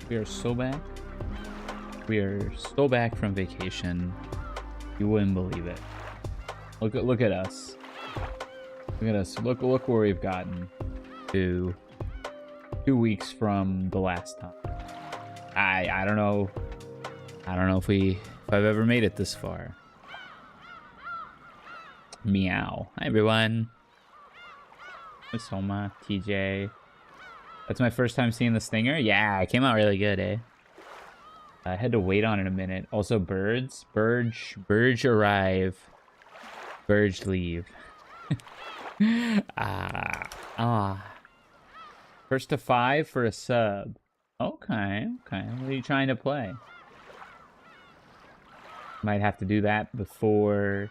We are so back. We are so back from vacation. You wouldn't believe it. Look at us. Look at us. Look where we've gotten to 2 weeks from the last time. I don't know. I don't know if I've ever made it this far. Meow. Hi everyone. Miss Homa, TJ. That's my first time seeing the stinger. Yeah, it came out really good, eh? I had to wait on it a minute. Also, birds. Burge arrive. Burge leave. First to 5 for a sub. Okay. What are you trying to play? Might have to do that before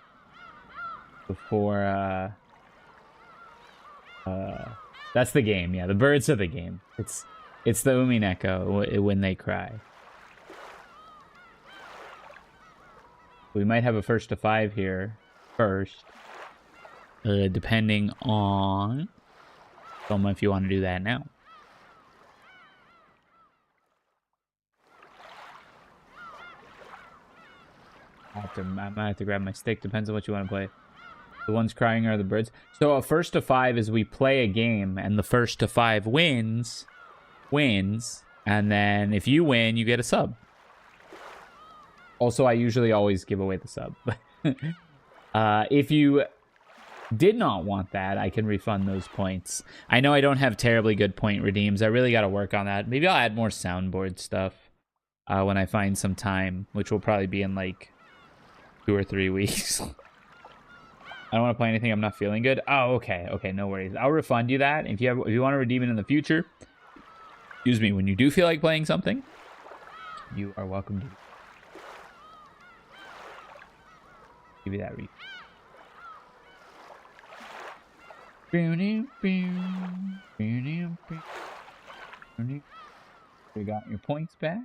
that's the game. Yeah, the birds are the game. It's the Umineko when they cry. We might have a first to 5 here first, depending on someone if you want to do that now. I might have to grab my stick. Depends on what you want to play. The ones crying are the birds. So a first to 5 is we play a game, and the first to 5 wins, and then if you win, you get a sub. Also, I usually always give away the sub. If you did not want that, I can refund those points. I know I don't have terribly good point redeems. I really got to work on that. Maybe I'll add more soundboard stuff when I find some time, which will probably be in like 2 or 3 weeks. I don't want to play anything I'm not feeling good. Oh, okay. Okay, no worries. I'll refund you that. If you want to redeem it in the future, excuse me, when you do feel like playing something, you are welcome to give you that refund. You got your points back.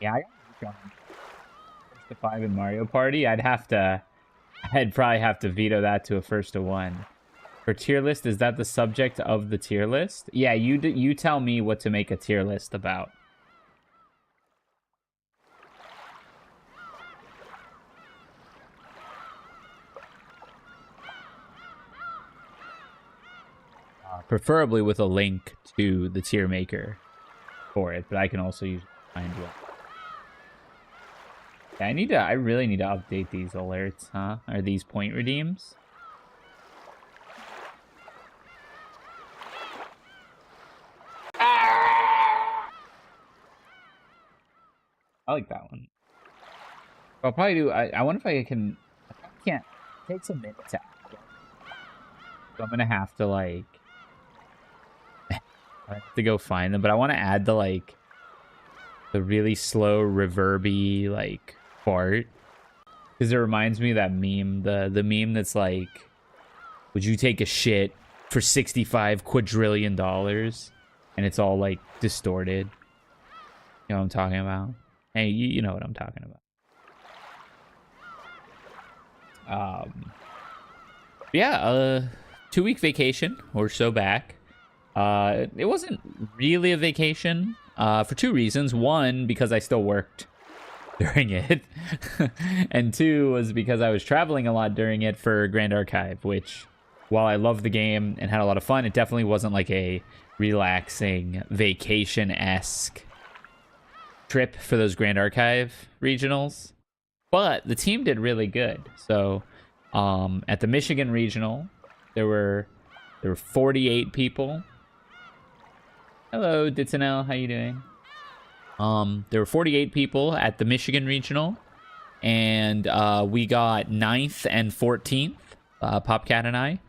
Yeah, I got first to 5 in Mario Party. I'd probably have to veto that to a first to 1. For tier list, is that the subject of the tier list? Yeah, you tell me what to make a tier list about. Preferably with a link to the tier maker for it, but I can also find one. Yeah, I really need to update these alerts, huh? Are these point redeems? I like that one. I'll probably do. I wonder if I can. I can't. It takes a minute to add it. So I'm gonna have to like. I have to go find them, but I want to add the really slow reverby fart, because it reminds me of that meme, the meme that's like, would you take a shit for $65 quadrillion? And it's all like distorted. You know what I'm talking about? Hey, you know what I'm talking about. Yeah, 2-week vacation or so back. It wasn't really a vacation for 2 reasons. One, because I still worked during it. And 2 was because I was traveling a lot during it for Grand Archive, which, while I loved the game and had a lot of fun, it definitely wasn't like a relaxing vacation-esque trip for those Grand Archive regionals. But the team did really good. So at the Michigan regional, there were 48 people. Hello, Ditsanel, how you doing? There were 48 people at the Michigan regional, and we got 9th and 14th, Popcat and I.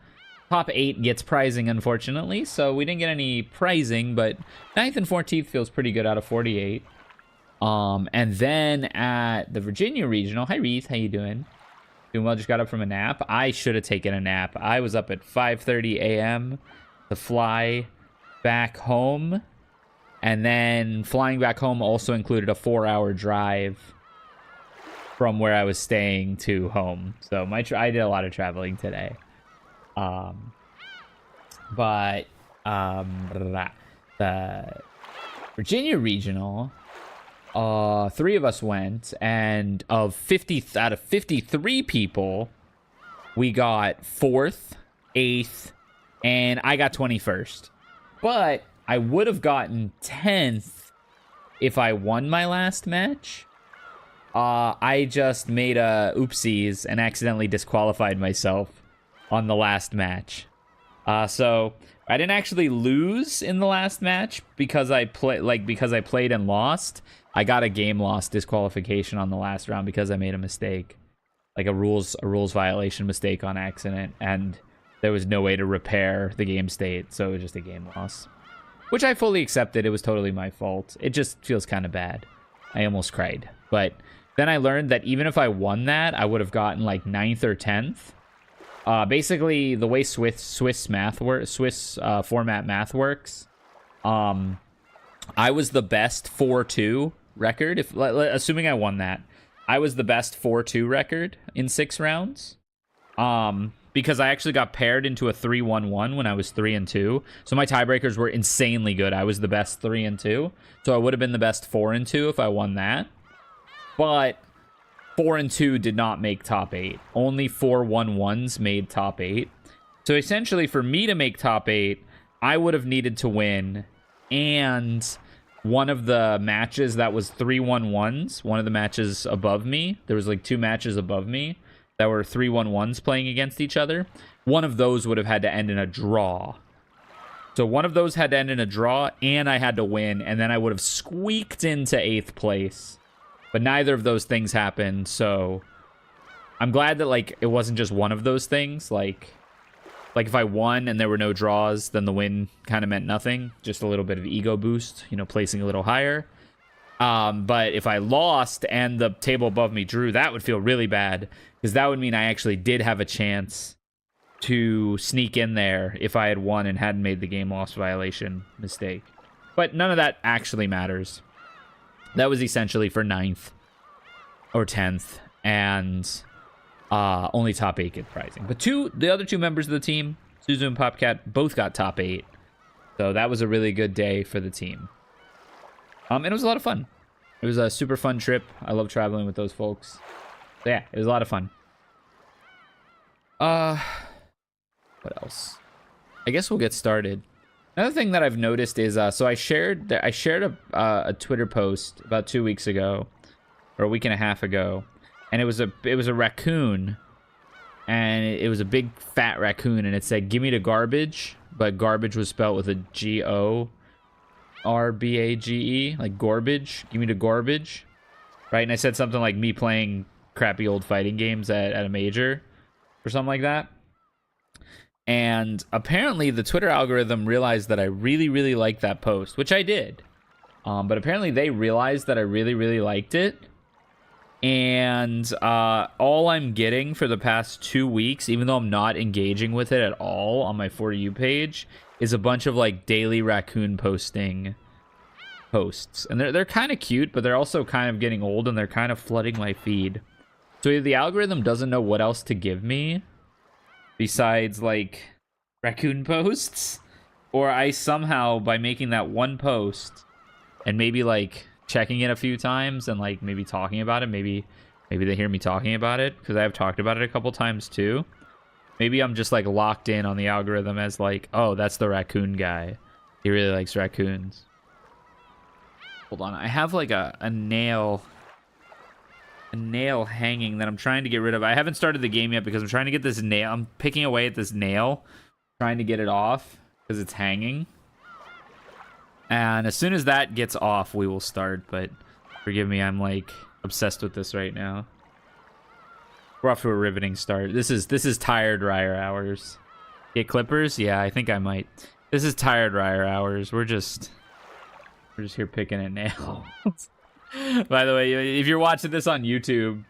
Top 8 gets prizing, unfortunately, so we didn't get any prizing, but 9th and 14th feels pretty good out of 48. And then at the Virginia regional, hi Reese, how you doing? Doing well, just got up from a nap. I should have taken a nap. I was up at 5:30 a.m. to fly back home And then flying back home also included a 4-hour drive from where I was staying to home. So I did a lot of traveling today. But the Virginia Regional, 3 of us went, and out of 53 people, we got 4th, 8th, and I got 21st. But I would have gotten 10th if I won my last match. I just made a oopsies and accidentally disqualified myself on the last match. So I didn't actually lose in the last match because I played and lost. I got a game loss disqualification on the last round because I made a mistake, like a rules violation mistake on accident, and there was no way to repair the game state, so it was just a game loss, which I fully accepted. It was totally my fault. It just feels kind of bad. I almost cried, but then I learned that even if I won that, I would have gotten like 9th or 10th. Basically, the way Swiss format math works, I was the best 4-2 record. Assuming I won that, I was the best 4-2 record in 6 rounds. Because I actually got paired into a 3-1-1 when I was 3-2. So my tiebreakers were insanely good. I was the best 3-2. So I would have been the best 4-2 if I won that. But 4-2 did not make top 8. Only 4-1-1s made top 8. So essentially, for me to make top 8, I would have needed to win. And one of the matches that was 3-1-1s, one of the matches above me, there was like 2 matches above me that were 3-1-1s playing against each other. One of those would have had to end in a draw. So one of those had to end in a draw, and I had to win, and then I would have squeaked into 8th place. But neither of those things happened, so I'm glad that, like, it wasn't just one of those things. Like if I won and there were no draws, then the win kind of meant nothing. Just a little bit of ego boost, you know, placing a little higher. But if I lost and the table above me drew, that would feel really bad, because that would mean I actually did have a chance to sneak in there if I had won and hadn't made the game loss violation mistake. But none of that actually matters. That was essentially for 9th or 10th, and only top 8 get prizing. But the other 2 members of the team, Suzu and Popcat, both got top 8. So that was a really good day for the team. And it was a lot of fun. It was a super fun trip. I love traveling with those folks. So yeah, it was a lot of fun. What else? I guess we'll get started. Another thing that I've noticed is, so I shared a Twitter post about 2 weeks ago, or a week and a half ago, and it was a raccoon, and it was a big fat raccoon, and it said, "Give me the garbage," but garbage was spelled with a G-O-R-B-A-G-E, like garbage. Give me the garbage, right? And I said something like me playing crappy old fighting games at a major, or something like that. And apparently the Twitter algorithm realized that I really, really liked that post, which I did. But apparently they realized that I really, really liked it. And all I'm getting for the past 2 weeks, even though I'm not engaging with it at all on my For You page, is a bunch of like daily raccoon posting posts. And they're kind of cute, but they're also kind of getting old, and they're kind of flooding my feed. So either the algorithm doesn't know what else to give me besides like raccoon posts, or I somehow, by making that one post and maybe like checking it a few times and like maybe talking about it, maybe they hear me talking about it, because I have talked about it a couple times too. Maybe I'm just like locked in on the algorithm as like, oh, that's the raccoon guy, he really likes raccoons. Hold on, I have like a nail hanging that I'm trying to get rid of. I haven't started the game yet because I'm trying to get this nail. I'm picking away at this nail, trying to get it off because it's hanging. And as soon as that gets off, we will start. But forgive me, I'm like obsessed with this right now. We're off to a riveting start. This is tired Rysair hours. Get clippers? Yeah, I think I might. This is tired Rysair hours. We're just here picking at nails. By the way, if you're watching this on YouTube,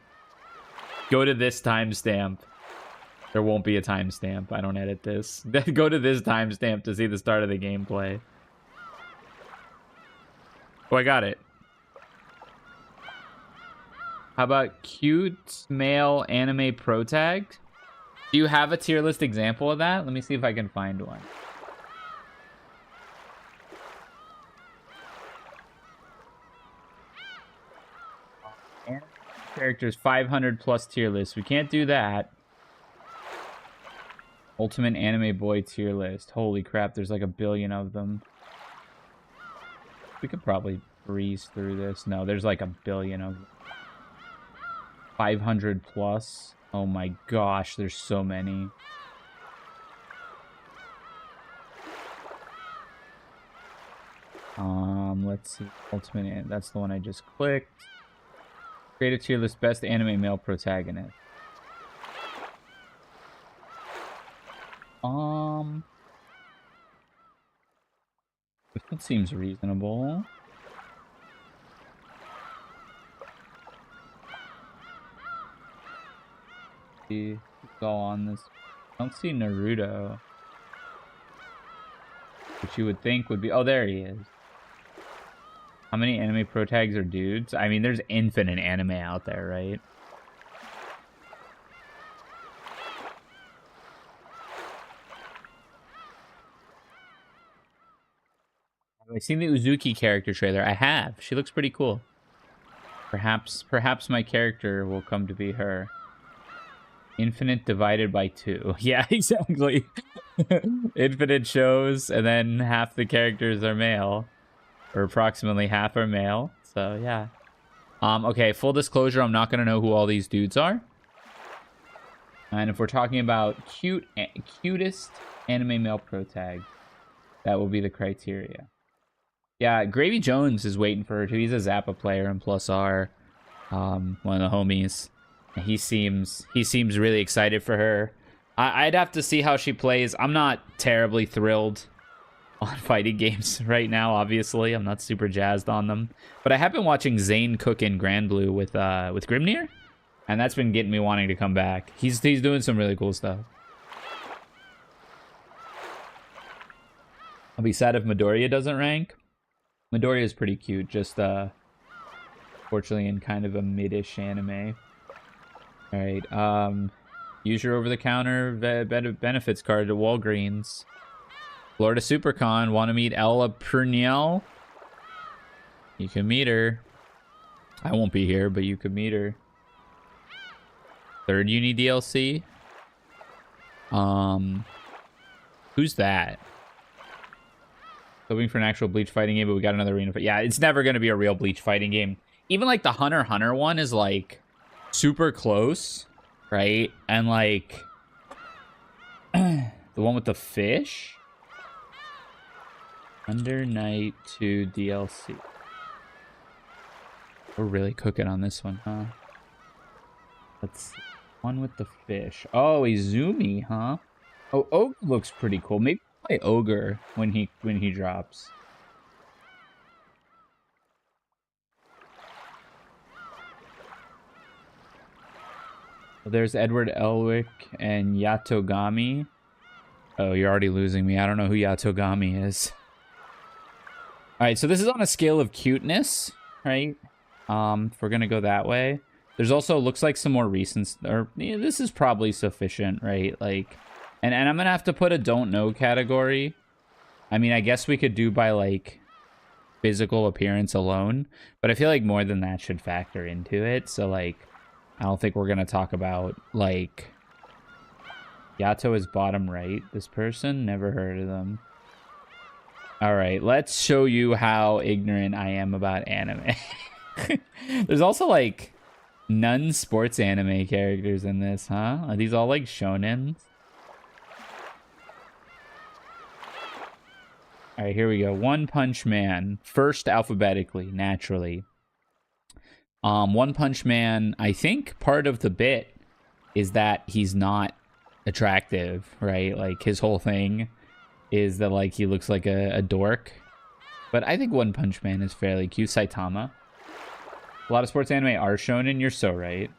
go to this timestamp. There won't be a timestamp. I don't edit this. Go to this timestamp to see the start of the gameplay. Oh, I got it. How about cute male anime pro tag? Do you have a tier list example of that? Let me see if I can find one. Characters 500 plus tier list. We can't do that. Ultimate anime boy tier list. Holy crap, there's like a billion of them. We could probably breeze through this. No, there's like a billion of them. 500 plus. Oh my gosh, there's so many. Let's see. Ultimate, that's the one I just clicked. Create a tier list best anime male protagonist. This one seems reasonable. See, it's all on this. I don't see Naruto. Which you would think would be... Oh, there he is. How many anime pro tags are dudes? I mean, there's infinite anime out there, right? Have I seen the Uzuki character trailer? I have. She looks pretty cool. Perhaps my character will come to be her. Infinite divided by 2. Yeah, exactly. Infinite shows, and then half the characters are male. Or approximately half are male. So, yeah. Okay, full disclosure, I'm not going to know who all these dudes are. And if we're talking about cutest anime male pro tag, that will be the criteria. Yeah, Gravy Jones is waiting for her too. He's a Zappa player and plus R, one of the homies. And he seems really excited for her. I'd have to see how she plays. I'm not terribly thrilled on fighting games right now, obviously. I'm not super jazzed on them. But I have been watching Zane cook in Grand Blue with Grimnir, and that's been getting me wanting to come back. He's doing some really cool stuff. I'll be sad if Midoriya doesn't rank. Midoriya is pretty cute, just fortunately in kind of a mid-ish anime. Alright, use your over-the-counter benefits card to Walgreens. Florida SuperCon, want to meet Ella Purnell? You can meet her. I won't be here, but you could meet her. Third Uni DLC? Who's that? Hoping for an actual Bleach fighting game, but we got another arena fight. Yeah, it's never going to be a real Bleach fighting game. Even like the Hunter x Hunter one is like super close, right? And like the one with the fish? Under Night 2 DLC. We're really cooking on this one, huh? Let's see. One with the fish. Oh, Izumi, huh? Oh, Ogre looks pretty cool. Maybe play Ogre when he drops. Well, there's Edward Elwick and Yatogami. Oh, you're already losing me. I don't know who Yatogami is. All right, so this is on a scale of cuteness, right? If we're gonna go that way. There's also looks like some more recent, or yeah, this is probably sufficient, right? Like, and I'm gonna have to put a don't know category. I mean, I guess we could do by like physical appearance alone, but I feel like more than that should factor into it. So like, I don't think we're gonna talk about like Yato is bottom right. This person, never heard of them. All right, let's show you how ignorant I am about anime. There's also like non-sports anime characters in this, huh? Are these all like shonens? All right, here we go. One Punch Man, first alphabetically, naturally. One Punch Man, I think part of the bit is that he's not attractive, right? Like his whole thing is that like he looks like a dork. But I think One Punch Man is fairly cute. Saitama. A lot of sports anime are shonen, you're so right.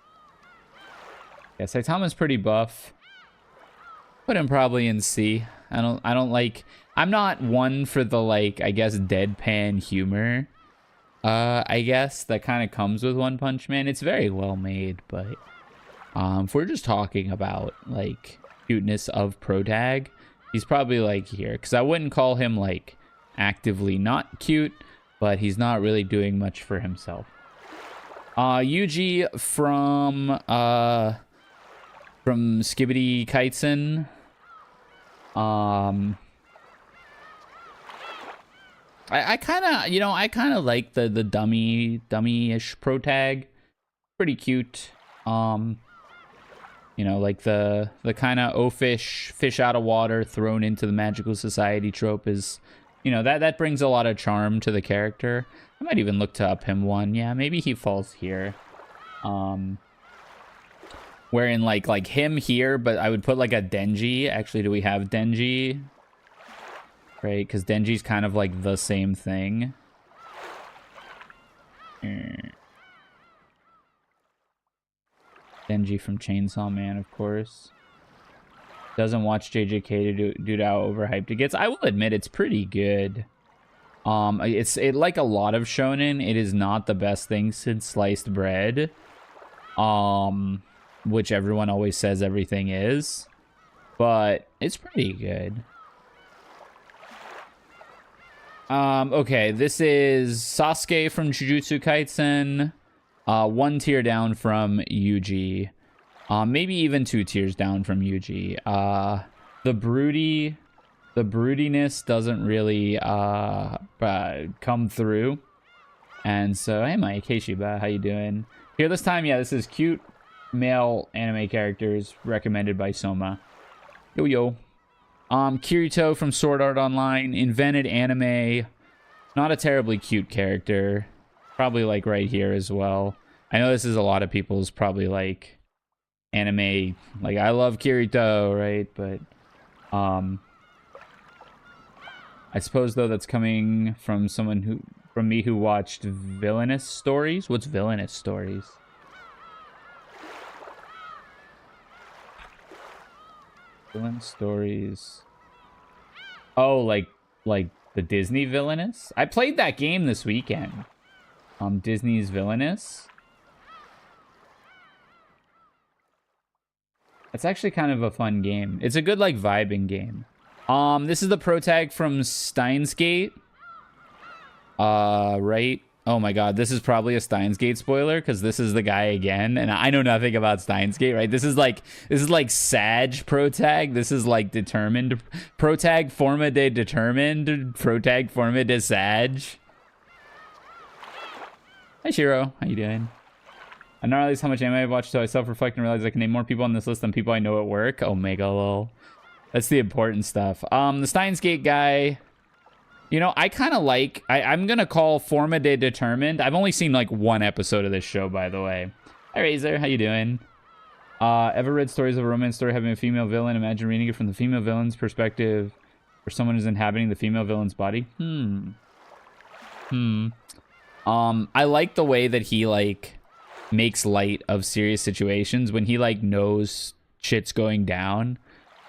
Yeah, Saitama's pretty buff. Put him probably in C. I don't like, I'm not one for the like, I guess, deadpan humor. I guess that kind of comes with One Punch Man. It's very well made, but if we're just talking about like cuteness of protag, he's probably like here, because I wouldn't call him like actively not cute, but he's not really doing much for himself. Yuji from Skibidi Kaisen. I kind of, you know, I kind of like the dummy-ish protag. Pretty cute. You know, like the kind of oafish fish out of water thrown into the magical society trope is, you know, that brings a lot of charm to the character. I might even look to up him one. Yeah, maybe he falls here. Wherein like him here, but I would put like a Denji. Actually, do we have Denji? Right, because Denji's kind of like the same thing. Denji from Chainsaw Man, of course. Doesn't watch JJK due to how overhyped it gets. I will admit it's pretty good. It's like a lot of shonen, it is not the best thing since sliced bread. Which everyone always says everything is. But it's pretty good. Okay, this is Sasuke from Jujutsu Kaisen. One tier down from Yuji. Maybe even 2 tiers down from Yuji. The broodiness doesn't really come through. And so, hey Mike, hey Shiba, how you doing? Here this time, yeah, this is cute male anime characters recommended by Soma. Yo yo. Kirito from Sword Art Online, invented anime. Not a terribly cute character. Probably like right here as well. I know this is a lot of people's probably like anime, like I love Kirito, right? But I suppose though that's coming from someone from me who watched Villainous Stories. What's Villainous Stories? Villain Stories. Oh, like the Disney Villainous? I played that game this weekend. Disney's Villainous. It's actually kind of a fun game. It's a good like vibing game. This is the protag from Steins Gate. Right? Oh my god, this is probably a Steins Gate spoiler because this is the guy again, and I know nothing about Steins Gate, right? This is like Sag protag. This is like determined protag forma de determined protag forma de Sag. Hi Shiro, how you doing? I don't realize how much anime I've watched, so I self-reflect and realize I can name more people on this list than people I know at work. Omega lol. That's the important stuff. The Steins Gate guy. You know, I kind of like... I'm going to call Forma de Determined. I've only seen, like, 1 episode of this show, by the way. Hi, Rysair. How you doing? Ever read stories of a romance story having a female villain? Imagine reading it from the female villain's perspective, or someone who's inhabiting the female villain's body. I like the way that he, like, makes light of serious situations when he, like, knows shit's going down,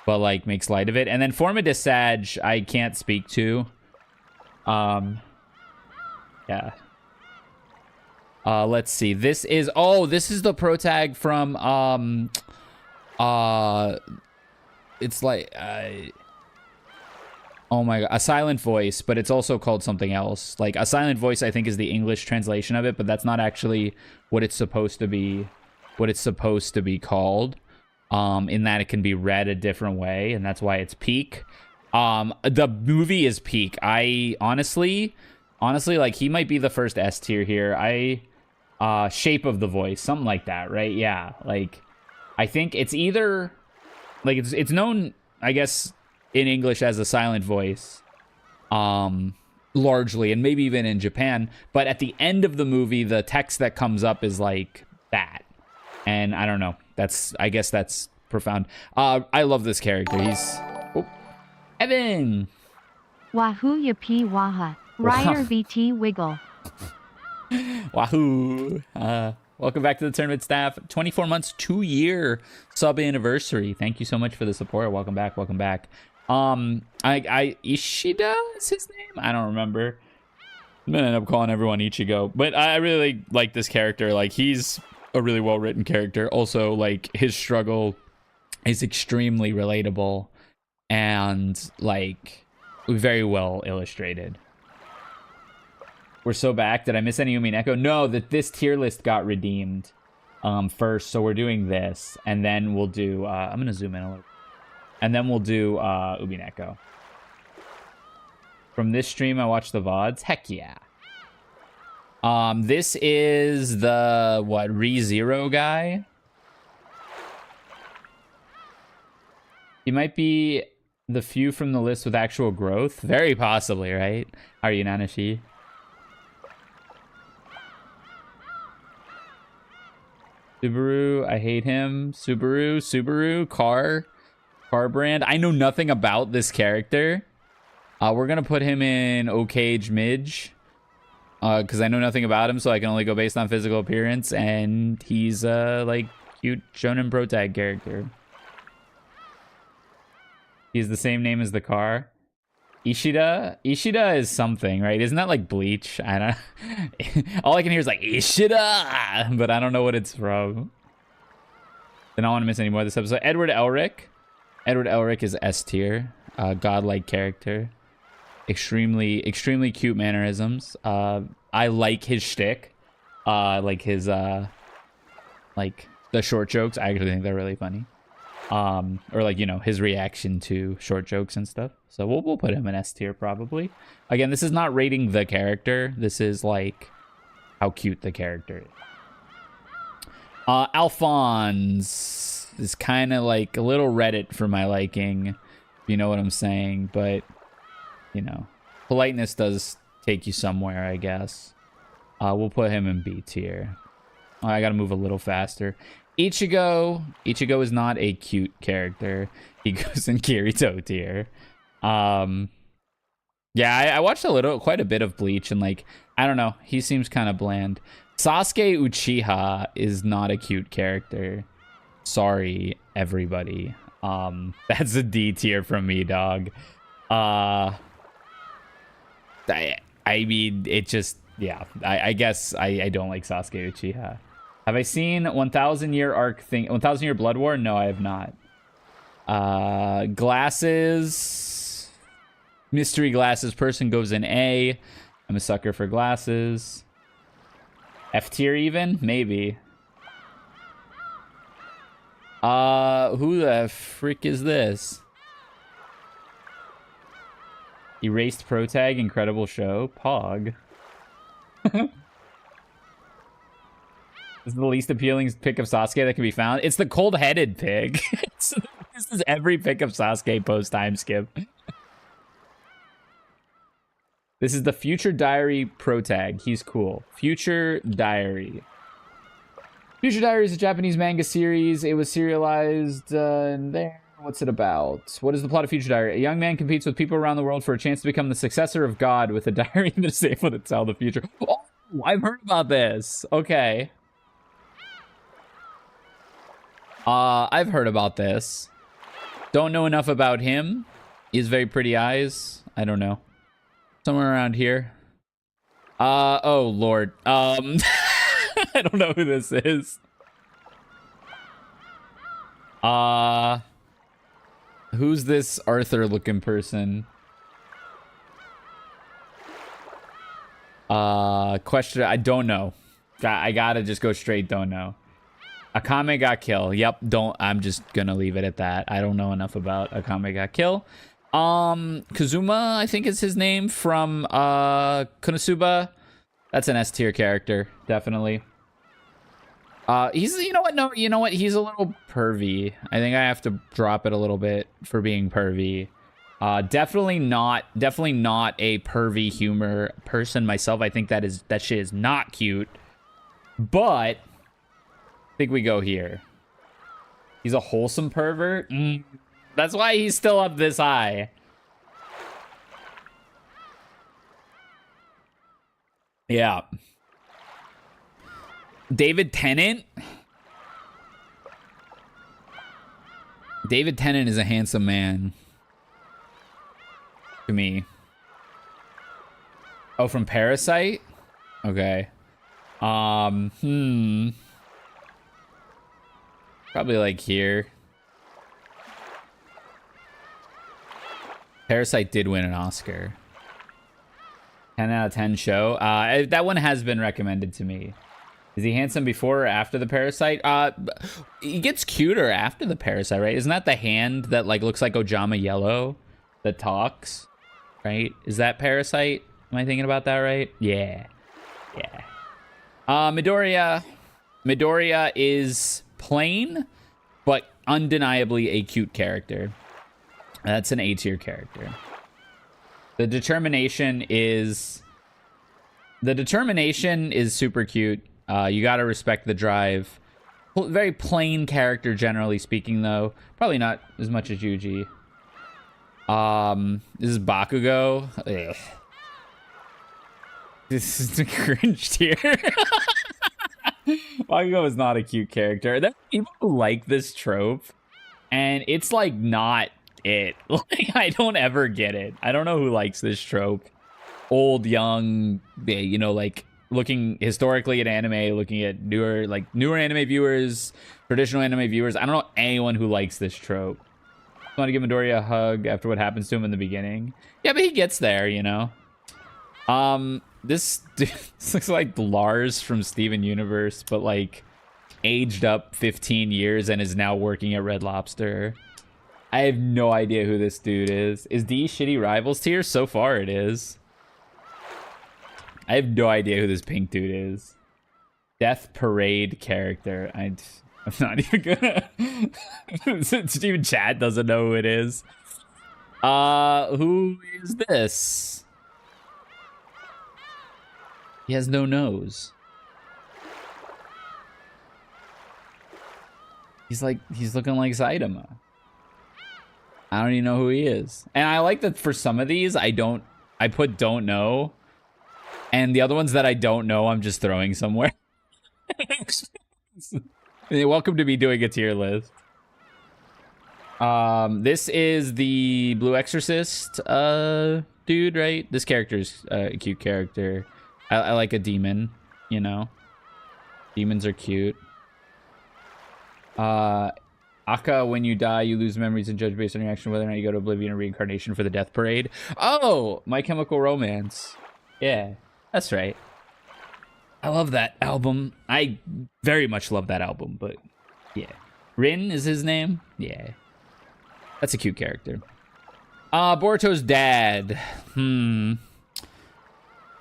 but, like, makes light of it. And then Forma de Sag, I can't speak to. Yeah. Let's see. This is the protag from it's like oh my god, A Silent Voice, but it's also called something else. Like A Silent Voice I think is the English translation of it, but that's not actually what it's supposed to be called. In that it can be read a different way, and that's why it's Peak. The movie is peak. I honestly, like, he might be the first S tier here. Shape of the Voice, something like that, right? Yeah, like, I think it's either, like, it's known, I guess, in English as A Silent Voice, largely, and maybe even in Japan, but at the end of the movie, the text that comes up is, like, that. And I don't know, I guess that's profound. I love this character. He's... Evan! Wahoo Yapi Waha. Ryder VT Wiggle. Wahoo! Welcome back to the tournament staff. 24 months, 2-year sub anniversary. Thank you so much for the support. Welcome back, welcome back. Ishida is his name? I don't remember. I'm gonna end up calling everyone Ichigo, but I really like this character. Like, he's a really well written character. Also, like, his struggle is extremely relatable and like very well illustrated. We're so back. Did I miss any Umineko? No, that this tier list got redeemed first, so we're doing this, and then we'll do. I'm gonna zoom in a little, and then we'll do Umineko. From this stream, I watched the VODs. Heck yeah. This is the, what, Rysair guy? He might be the few from the list with actual growth. Very possibly, right? How are you, Nanashi? Subaru, I hate him. Subaru, car brand. I know nothing about this character. We're gonna put him in Okage Midge, because I know nothing about him, so I can only go based on physical appearance, and he's like cute shonen pro tag character. He's the same name as the car. Ishida is something, right? Isn't that like Bleach? I don't. All I can hear is like Ishida, but I don't know what it's from. Then I don't want to miss any more of this episode. Edward Elric is S tier, godlike character. Extremely cute mannerisms. I like his shtick. Like his like the short jokes. I actually think they're really funny. Or like, you know, his reaction to short jokes and stuff. So we'll put him in S tier probably. Again, this is not rating the character. This is like how cute the character is. Alphonse is kind of like a little Reddit for my liking, if you know what I'm saying, but you know, politeness does take you somewhere, I guess. We'll put him in B tier. Oh, I gotta move a little faster. Ichigo is not a cute character. He goes in Kirito tier. Yeah, I watched quite a bit of Bleach, and like, I don't know, he seems kind of bland. Sasuke Uchiha is not a cute character. Sorry, everybody. That's a D tier from me, dog. I mean, it just, yeah, I guess I don't like Sasuke Uchiha. Have I seen 1,000 Year Arc thing? 1,000 Year Blood War? No, I have not. Glasses. Mystery glasses person goes in A. I'm a sucker for glasses. F tier even? Maybe. Who the frick is this? Erased Pro Tag, incredible show. Pog. This is the least appealing pick of Sasuke that can be found. It's the cold-headed pig. This is every pick of Sasuke post-time skip. This is the Future Diary Pro Tag. He's cool. Future Diary. Future Diary is a Japanese manga series. It was serialized in there. What's it about? What is the plot of Future Diary? A young man competes with people around the world for a chance to become the successor of God with a diary that is able to tell the future. Oh, I've heard about this. Okay. I've heard about this. Don't know enough about him. He has very pretty eyes. I don't know. Somewhere around here. Oh Lord. I don't know who this is. Who's this Arthur looking person? Question, I don't know. I gotta just go straight, don't know. Akame got kill. Yep, I'm just gonna leave it at that. I don't know enough about Akame got kill. Kazuma, I think is his name, from Konosuba. That's an S tier character, definitely. He's, you know what? No, you know what? He's a little pervy. I think I have to drop it a little bit for being pervy. Definitely not a pervy humor person myself. I think that shit is not cute. But I think we go here. He's a wholesome pervert. That's why he's still up this high. Yeah. David Tennant. David Tennant is a handsome man. To me. Oh, from Parasite? Okay. Probably like here. Parasite did win an Oscar. 10 out of 10 show. That one has been recommended to me. Is he handsome before or after the Parasite? He gets cuter after the Parasite, right? Isn't that the hand that like looks like Ojama Yellow that talks? Right? Is that Parasite? Am I thinking about that right? Yeah. Yeah. Midoriya. Midoriya is plain, but undeniably a cute character. That's an A tier character. The determination is super cute. You gotta respect the drive. Very plain character, generally speaking, though. Probably not as much as Yuji. This is Bakugo. Ugh. This is the cringe tier. Bakugo is not a cute character. There are people who like this trope, and it's like not it. Like, I don't ever get it. I don't know who likes this trope. Old, young, you know, like looking historically at anime, looking at newer anime viewers, traditional anime viewers. I don't know anyone who likes this trope. I want to give Midoriya a hug after what happens to him in the beginning. Yeah, but he gets there, you know. This looks like Lars from Steven Universe, but like aged up 15 years and is now working at Red Lobster. I have no idea who this dude is. Is D shitty rivals tier? So far it is. I have no idea who this pink dude is. Death Parade character. I'm not even gonna... Even chat doesn't know who it is. Who is this? He has no nose. He's looking like Saitama. I don't even know who he is. And I like that for some of these, I put don't know. And the other ones that I don't know, I'm just throwing somewhere. Welcome to me doing a tier list. This is the Blue Exorcist dude, right? This character's a cute character. I like a demon, you know. Demons are cute. Aka, when you die, you lose memories and judge based on your action whether or not you go to Oblivion or Reincarnation for the Death Parade. Oh, My Chemical Romance. Yeah, that's right. I love that album. I very much love that album, but yeah. Rin is his name? Yeah. That's a cute character. Boruto's dad.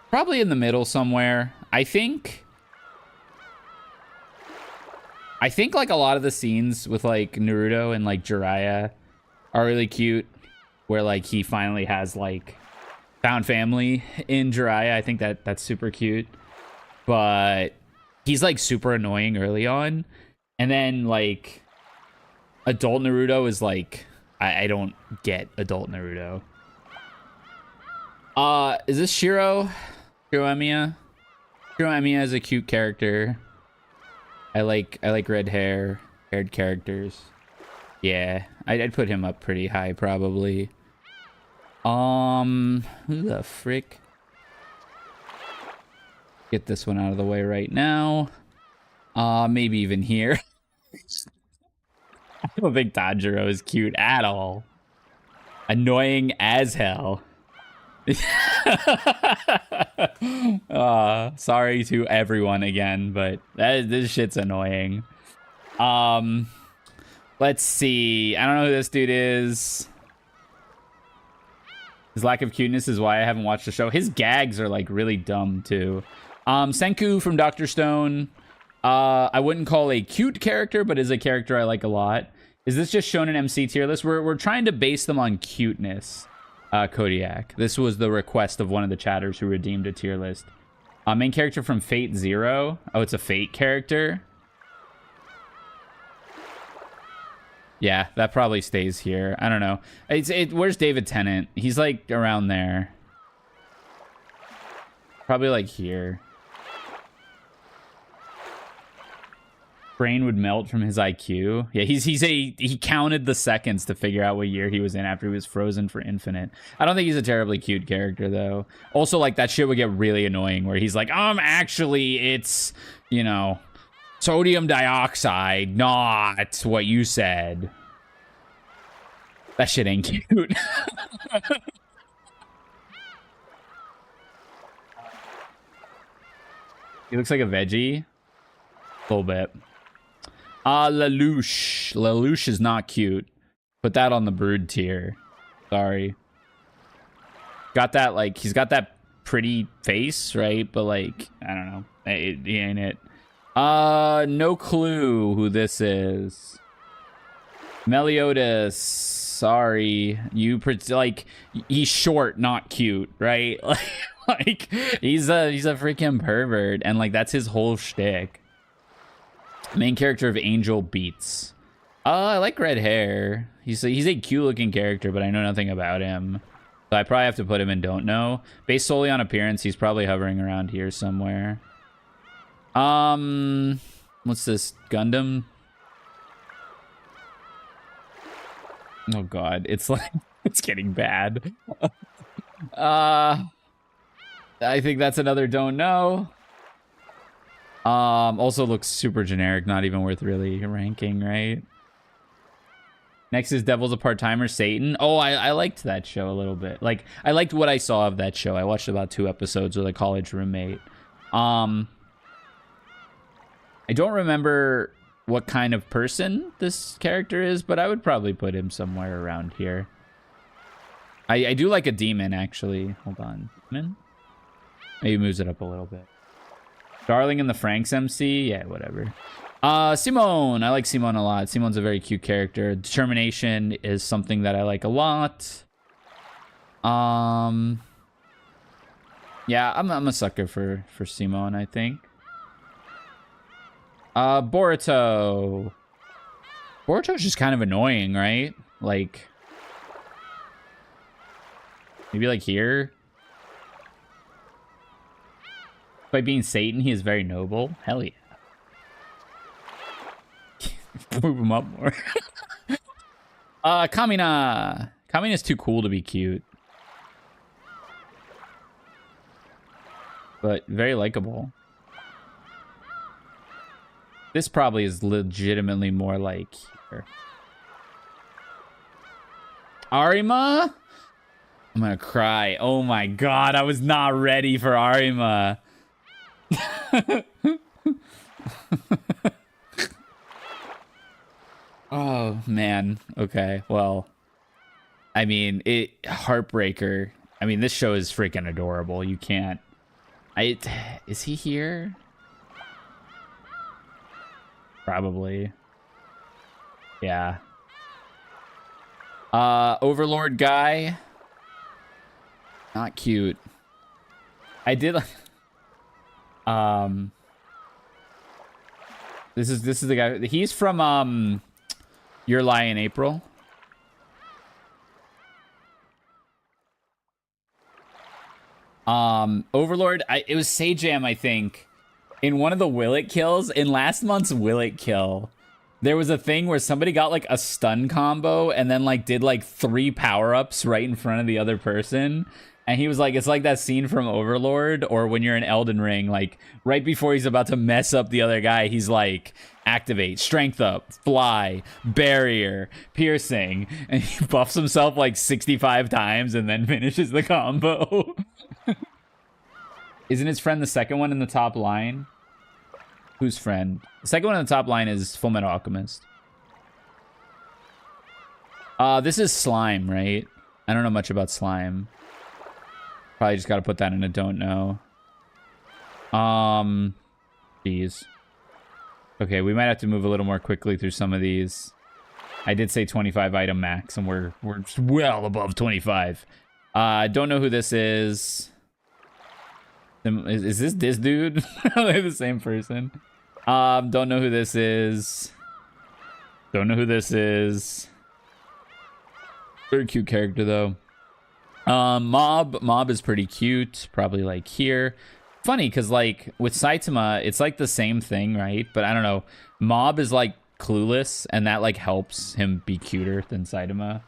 Probably in the middle somewhere. I think like a lot of the scenes with like Naruto and like Jiraiya are really cute, where like he finally has like found family in Jiraiya. I think that's super cute, but he's like super annoying early on, and then like adult Naruto is like I don't get adult Naruto. Is this Shiro? Shiro Emiya? Shiro Emiya is a cute character. I like haired characters. Yeah, I'd put him up pretty high probably. Who the frick? Get this one out of the way right now. Maybe even here. I don't think Tanjiro is cute at all. Annoying as hell. Sorry to everyone again, but this shit's annoying. Let's see. I don't know who this dude is. His lack of cuteness is why I haven't watched the show. His gags are like really dumb too. Senku from Dr. Stone. I wouldn't call a cute character, but is a character I like a lot. Is this just shown in MC tier list? We're trying to base them on cuteness. Kodiak. This was the request of one of the chatters who redeemed a tier list. Main character from Fate Zero. Oh, it's a Fate character. Yeah, that probably stays here. I don't know. Where's David Tennant? He's like around there. Probably like here. brain would melt from his IQ. Yeah, he counted the seconds to figure out what year he was in after he was frozen for infinite. I don't think he's a terribly cute character though. Also, like that shit would get really annoying where he's like, actually it's, you know, sodium dioxide, not what you said. That shit ain't cute. He looks like a veggie. A little bit. Lelouch. Lelouch is not cute. Put that on the brood tier. Sorry. Got that, like, he's got that pretty face, right? But, like, I don't know. He ain't it. No clue who this is. Meliodas. Sorry. Like, he's short, not cute, right? Like, he's a freaking pervert. And, like, that's his whole shtick. Main character of Angel Beats. I like red hair. He's a cute looking character, but I know nothing about him. So I probably have to put him in don't know. Based solely on appearance, he's probably hovering around here somewhere. What's this? Gundam? Oh god, it's like it's getting bad. I think that's another don't know. Also looks super generic, not even worth really ranking, right? Next is Devil's a Part-Timer, Satan. Oh, I liked that show a little bit. Like, I liked what I saw of that show. I watched about 2 episodes with a college roommate. I don't remember what kind of person this character is, but I would probably put him somewhere around here. I do like a demon, actually. Hold on. Demon? Maybe moves it up a little bit. Darling in the Franks MC? Yeah, whatever. Simone. I like Simone a lot. Simone's a very cute character. Determination is something that I like a lot. Yeah, I'm a sucker for Simone, I think. Boruto. Boruto's just kind of annoying, right? Like, maybe like here. By being Satan, he is very noble. Hell yeah. Move him up more. Kamina. Kamina's too cool to be cute. But very likable. This probably is legitimately more like here. Arima? I'm gonna cry. Oh my god, I was not ready for Arima. Oh man. Okay. Well, I mean, Heartbreaker. I mean, this show is freaking adorable. You can't. Is he here? Probably. Yeah. Overlord guy. Not cute. I did. This is the guy. He's from Your Lie in April. Overlord. It was Sajam, I think. In one of the Willet kills, in last month's Willet kill, there was a thing where somebody got like a stun combo and then like did like 3 power-ups right in front of the other person. And he was like, it's like that scene from Overlord, or when you're in Elden Ring, like right before he's about to mess up the other guy, he's like, activate, strength up, fly, barrier, piercing, and he buffs himself like 65 times and then finishes the combo. Isn't his friend the second one in the top line? Whose friend? The second one in the top line is Fullmetal Alchemist. This is Slime, right? I don't know much about Slime. Probably just got to put that in a don't know. Jeez. Okay, we might have to move a little more quickly through some of these. I did say 25 item max, and we're well above 25. Don't know who this is. Is this dude? Are they the same person? Don't know who this is. Don't know who this is. Very cute character though. Mob is pretty cute. Probably like here. funny because like with Saitama, it's like the same thing, right? But I don't know. Mob is like clueless, and that like helps him be cuter than Saitama.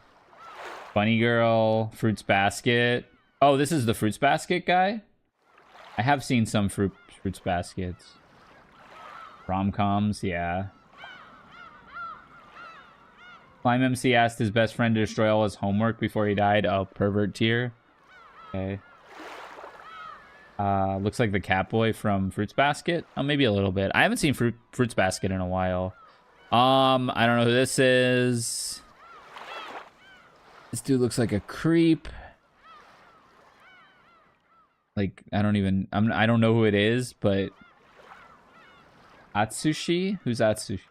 Bunny Girl, Fruits Basket. Oh, this is the Fruits Basket guy? I have seen some Fruits Baskets. Rom-coms, yeah. Slime MC asked his best friend to destroy all his homework before he died. Oh, pervert tier. Okay. Looks like the Catboy from Fruits Basket. Oh, maybe a little bit. I haven't seen Fruits Basket in a while. I don't know who this is. This dude looks like a creep. Like, I don't know who it is, but Atsushi? Who's Atsushi?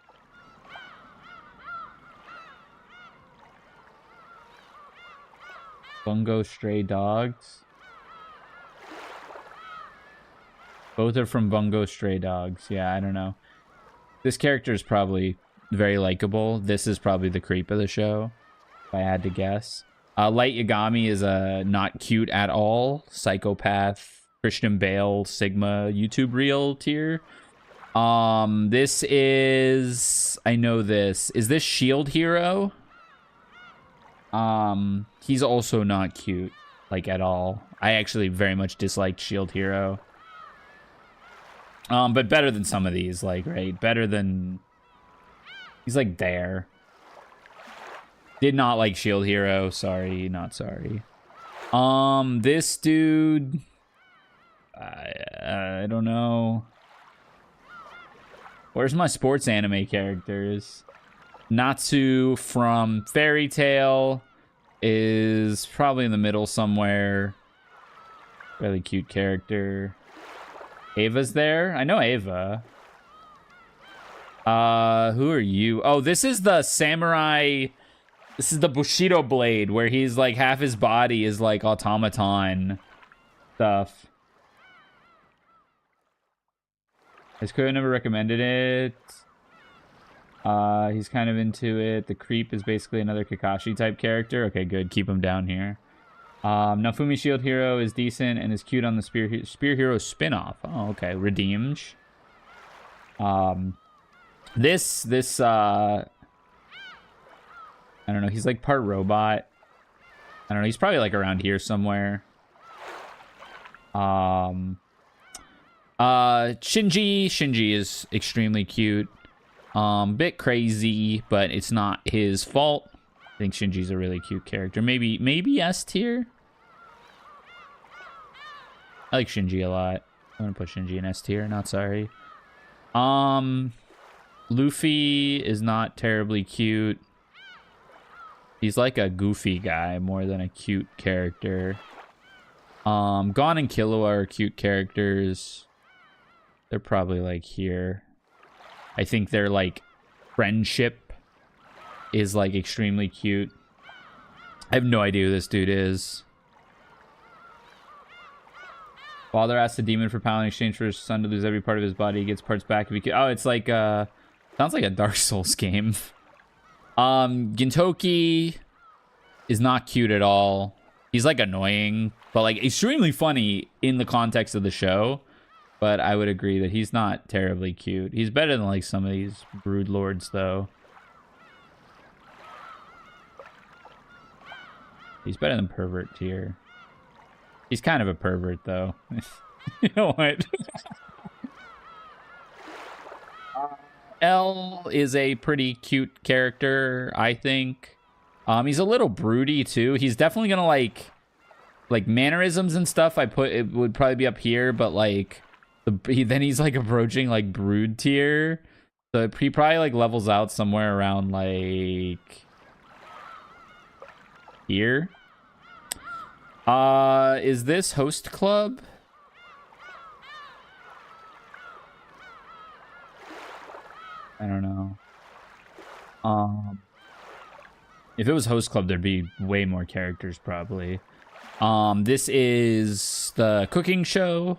Bungo Stray Dogs. Both are from Bungo Stray Dogs. Yeah, I don't know. This character is probably very likable. This is probably the creep of the show, if I had to guess. Light Yagami is not cute at all. Psychopath, Christian Bale, Sigma, YouTube Reel tier. This is... I know this. Is this Shield Hero? He's also not cute, like, at all. I actually very much disliked Shield Hero. But better than some of these, like, right? Better than... He's, like, there. Did not like Shield Hero. Sorry, not sorry. This dude... I don't know. Where's my sports anime characters? Natsu from Fairy Tail is probably in the middle somewhere. Really cute character. Ava's there? I know Ava. Who are you? Oh, this is the samurai... This is the Bushido blade, where he's like, half his body is like automaton stuff. His crew never recommended it. He's kind of into it. The creep is basically another Kakashi type character. Okay, good. Keep him down here. Nafumi Shield Hero is decent and is cute on the Spear Hero spin-off. Oh, okay. Redeemed. This I don't know. He's like part robot. I don't know. He's probably like around here somewhere. Shinji is extremely cute. Bit crazy, but it's not his fault. I think Shinji's a really cute character. Maybe S tier. I like Shinji a lot. I'm gonna put Shinji in S tier. Not sorry. Luffy is not terribly cute. He's like a goofy guy more than a cute character. Gon and Killua are cute characters. They're probably like here. I think their like friendship is like extremely cute. I have no idea who this dude is. Father asks the demon for power in exchange for his son to lose every part of his body. He gets parts back if he can. Oh, it's like sounds like a Dark Souls game. Gintoki is not cute at all. He's like annoying, but like extremely funny in the context of the show. But I would agree that he's not terribly cute. He's better than like some of these Brood Lords though. He's better than Pervert tier. He's kind of a pervert though. You know what? L is a pretty cute character, I think. He's a little broody too. He's definitely gonna like mannerisms and stuff. It would probably be up here, but like then he's like approaching like brood tier. So he probably like levels out somewhere around like here. Is this Host Club? I don't know. If it was Host Club, there'd be way more characters probably. This is the cooking show.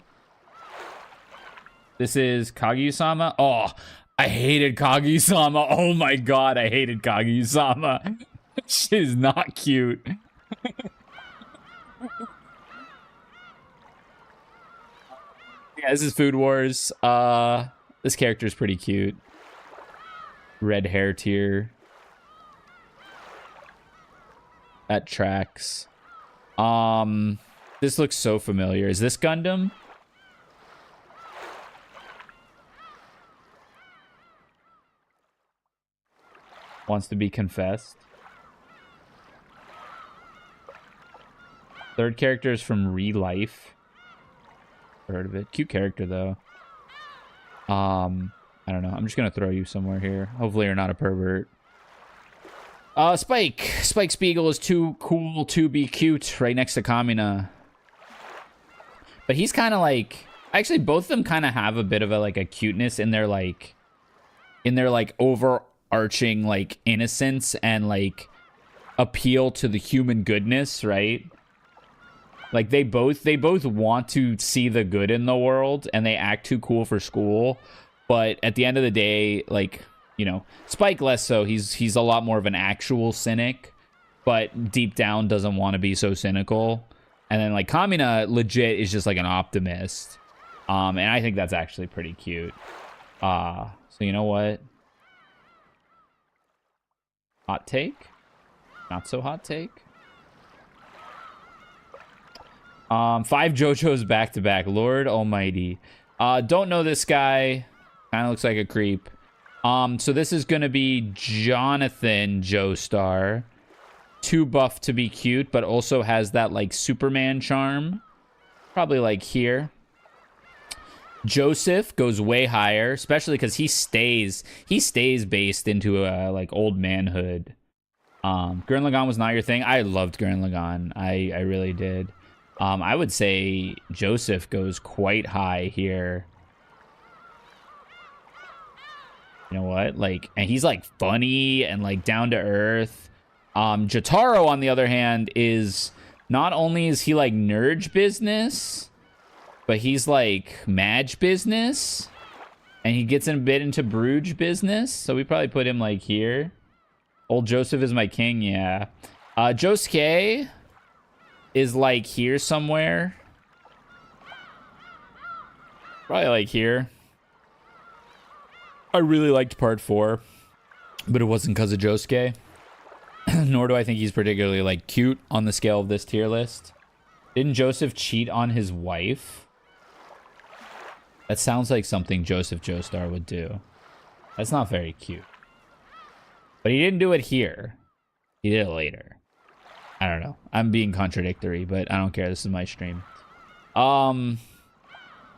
This is Kaguya-sama. Oh, I hated Kaguya-sama. Oh my god, I hated Kaguya-sama. She is not cute. Yeah, this is Food Wars. This character is pretty cute. Red hair tier. That tracks. This looks so familiar. Is this Gundam? Wants to be confessed. Third character is from Life. Heard of it. Cute character though. I don't know. I'm just gonna throw you somewhere here. Hopefully you're not a pervert. Spike. Spike Spiegel is too cool to be cute right next to Kamina. But he's kind of like... Actually, both of them kind of have a bit of a, like, a cuteness in their, like... In their, like, overarching, like, innocence and, like, appeal to the human goodness, right? Like, they both want to see the good in the world, and they act too cool for school. But at the end of the day, like... You know, Spike less so. He's a lot more of an actual cynic, but deep down doesn't want to be so cynical. And then like Kamina legit is just like an optimist. And I think that's actually pretty cute. So you know what? Hot take? Not so hot take. 5 JoJo's back to back. Lord Almighty. Don't know this guy. Kind of looks like a creep. So this is going to be Jonathan Joestar. Too buff to be cute, but also has that, like, Superman charm. Probably, like, here. Joseph goes way higher, especially because he stays based into, like, old manhood. Gurren Lagann was not your thing. I loved Gurren Lagann. I really did. I would say Joseph goes quite high here. You know what? Like, and he's like funny and like down to earth. Jotaro, on the other hand, is not only is he like nerd business, but he's like Madge business, and he gets a bit into Bruges business. So we probably put him like here. Old Joseph is my king, yeah. Josuke is like here somewhere. Probably like here. I really liked part 4, but it wasn't because of Josuke. Nor do I think he's particularly, like, cute on the scale of this tier list. Didn't Joseph cheat on his wife? That sounds like something Joseph Joestar would do. That's not very cute. But he didn't do it here. He did it later. I don't know. I'm being contradictory, but I don't care. This is my stream.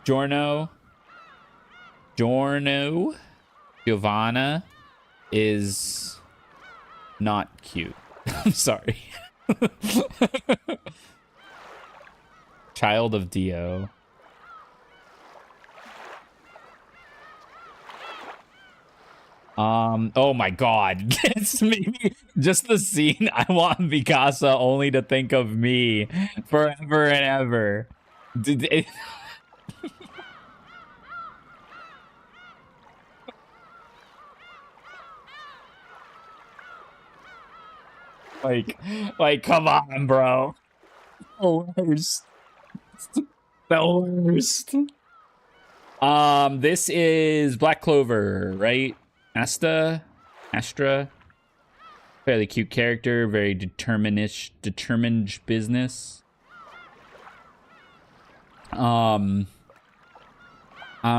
Giorno. Giovanna is not cute. I'm sorry. Child of Dio. Oh my god. It's me. Just the scene. I want Mikasa only to think of me forever and ever. Like, come on, bro. The worst. The worst. This is Black Clover, right? Astra. Fairly cute character, very determined business. I don't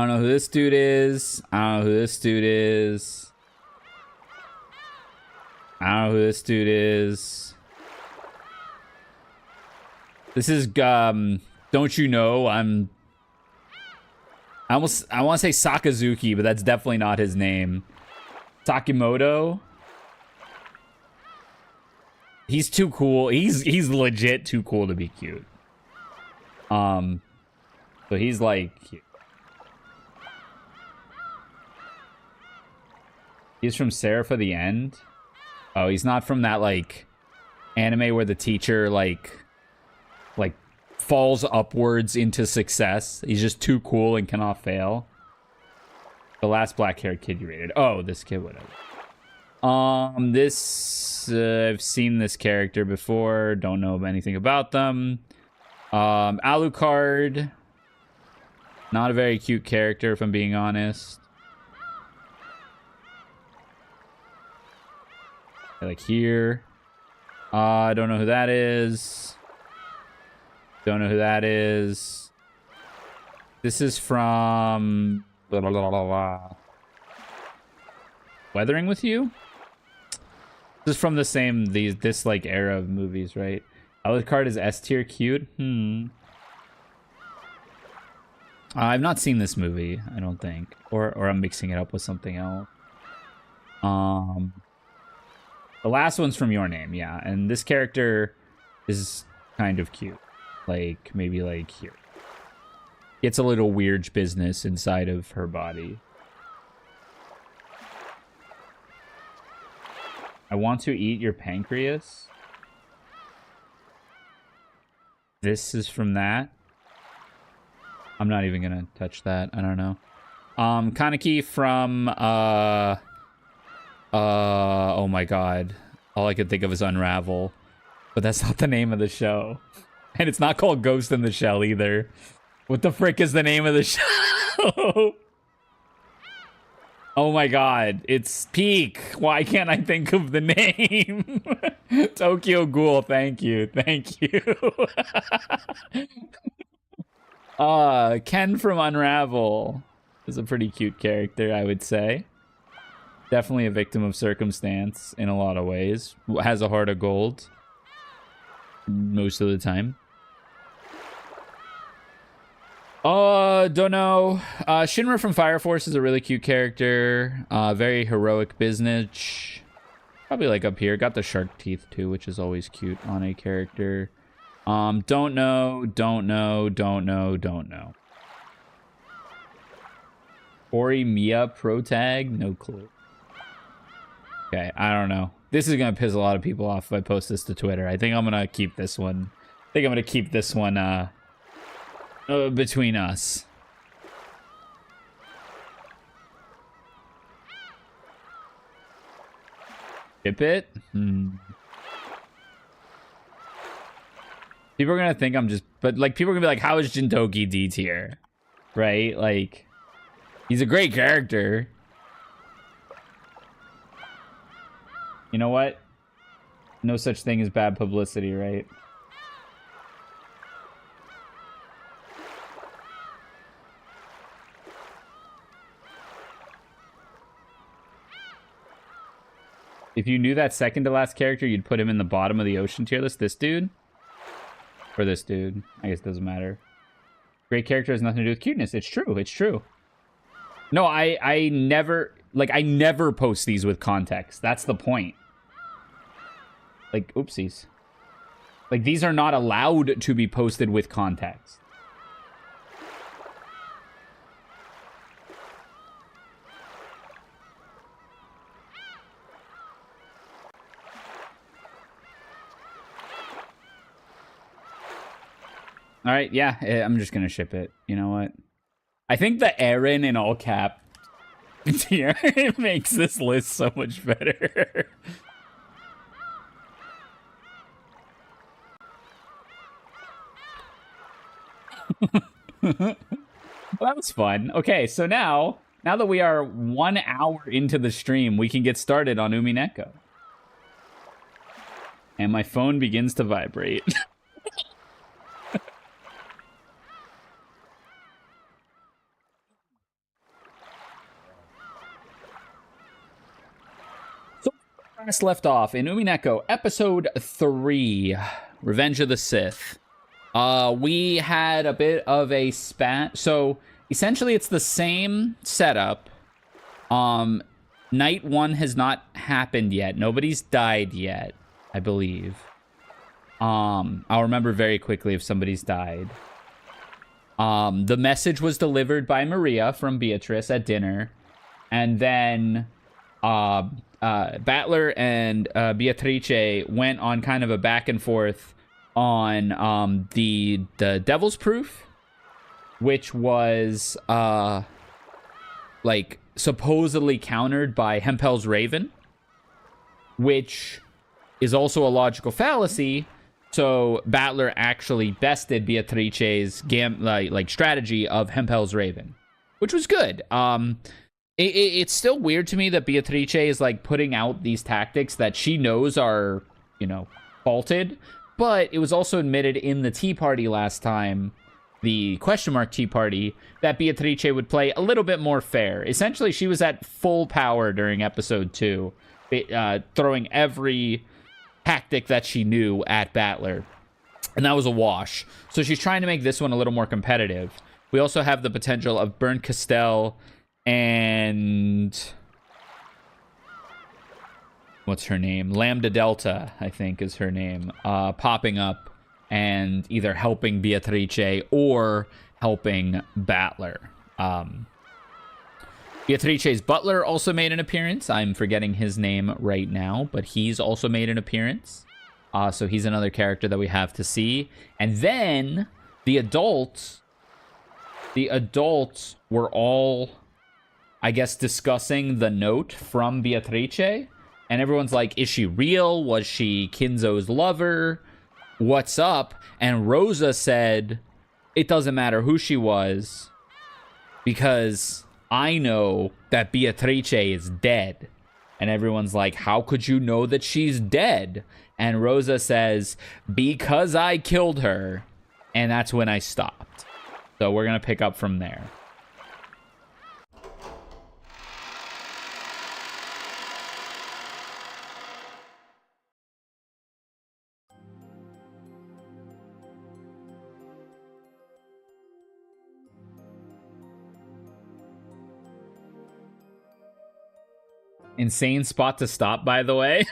know who this dude is. I don't know who this dude is. This is don't you know I want to say Sakazuki, but that's definitely not his name. Sakimoto. He's too cool. He's legit too cool to be cute. So he's like cute. He's from Seraph of the End. Oh, he's not from that, like, anime where the teacher, like falls upwards into success. He's just too cool and cannot fail. The last black-haired kid you rated. Oh, this kid, whatever. I've seen this character before. Don't know anything about them. Alucard. Not a very cute character, if I'm being honest. Like here. I don't know who that is. Don't know who that is. This is from... Blah, blah, blah, blah. Weathering with You? This is from the same... This like era of movies, right? Alucard is S tier cute? I've not seen this movie, I don't think. Or I'm mixing it up with something else. The last one's from Your Name, yeah. And this character is kind of cute. Like, maybe like here. It's a little weird business inside of her body. I want to eat your pancreas. This is from that. I'm not even gonna touch that. I don't know. Kaneki from oh my god. All I could think of is Unravel. But that's not the name of the show. And it's not called Ghost in the Shell either. What the frick is the name of the show? Oh my god. It's Peak. Why can't I think of the name? Tokyo Ghoul, thank you. Thank you. Ken from Unravel is a pretty cute character, I would say. Definitely a victim of circumstance in a lot of ways. Has a heart of gold. Most of the time. Don't know. Shinra from Fire Force is a really cute character. Very heroic business. Probably like up here. Got the shark teeth too, which is always cute on a character. Don't know. Ori Mia Pro Tag? No clue. Okay, I don't know. This is gonna piss a lot of people off if I post this to Twitter. I think I'm gonna keep this one. Between us. Ship it? People are gonna think I'm just... But, like, people are gonna be like, how is Jintoki D tier? Right? Like, he's a great character. You know what? No such thing as bad publicity, right? If you knew that second to last character, you'd put him in the bottom of the ocean tier list. This dude? Or this dude? I guess it doesn't matter. Great character has nothing to do with cuteness. It's true. It's true. No, I never... Like, I never post these with context. That's the point. Like, oopsies. Like, these are not allowed to be posted with context. All right, yeah, I'm just gonna ship it. You know what? I think the Aaron in all cap tier it makes this list so much better. Well, that was fun. Okay, so now that we are 1 hour into the stream, we can get started on Umineko. And my phone begins to vibrate. Last left off in Umineko, episode 3, Revenge of the Sith. We had a bit of a spat. So essentially, it's the same setup. Night 1 has not happened yet. Nobody's died yet, I believe. I'll remember very quickly if somebody's died. The message was delivered by Maria from Beatrice at dinner, and then Battler and Beatrice went on kind of a back and forth on the Devil's Proof, which was like supposedly countered by Hempel's Raven, which is also a logical fallacy So Battler actually bested Beatrice's strategy of Hempel's Raven, which was good. It's still weird to me that Beatrice is like putting out these tactics that she knows are, faulted, but it was also admitted in the Tea Party last time, the question mark Tea Party, that Beatrice would play a little bit more fair. Essentially, she was at full power during episode 2, throwing every tactic that she knew at Battler, and that was a wash. So she's trying to make this one a little more competitive. We also have the potential of Burn Castell and what's her name? Lambda Delta, I think is her name, popping up and either helping Beatrice or helping Battler. Beatrice's butler also made an appearance. I'm forgetting his name right now, but he's also made an appearance. So he's another character that we have to see. And then the adults were all, I guess, discussing the note from Beatrice. And everyone's like, is she real? Was she Kinzo's lover? What's up? And Rosa said, it doesn't matter who she was, because I know that Beatrice is dead. And everyone's like, how could you know that she's dead? And Rosa says, because I killed her. And that's when I stopped. So we're going to pick up from there. Insane spot to stop, by the way.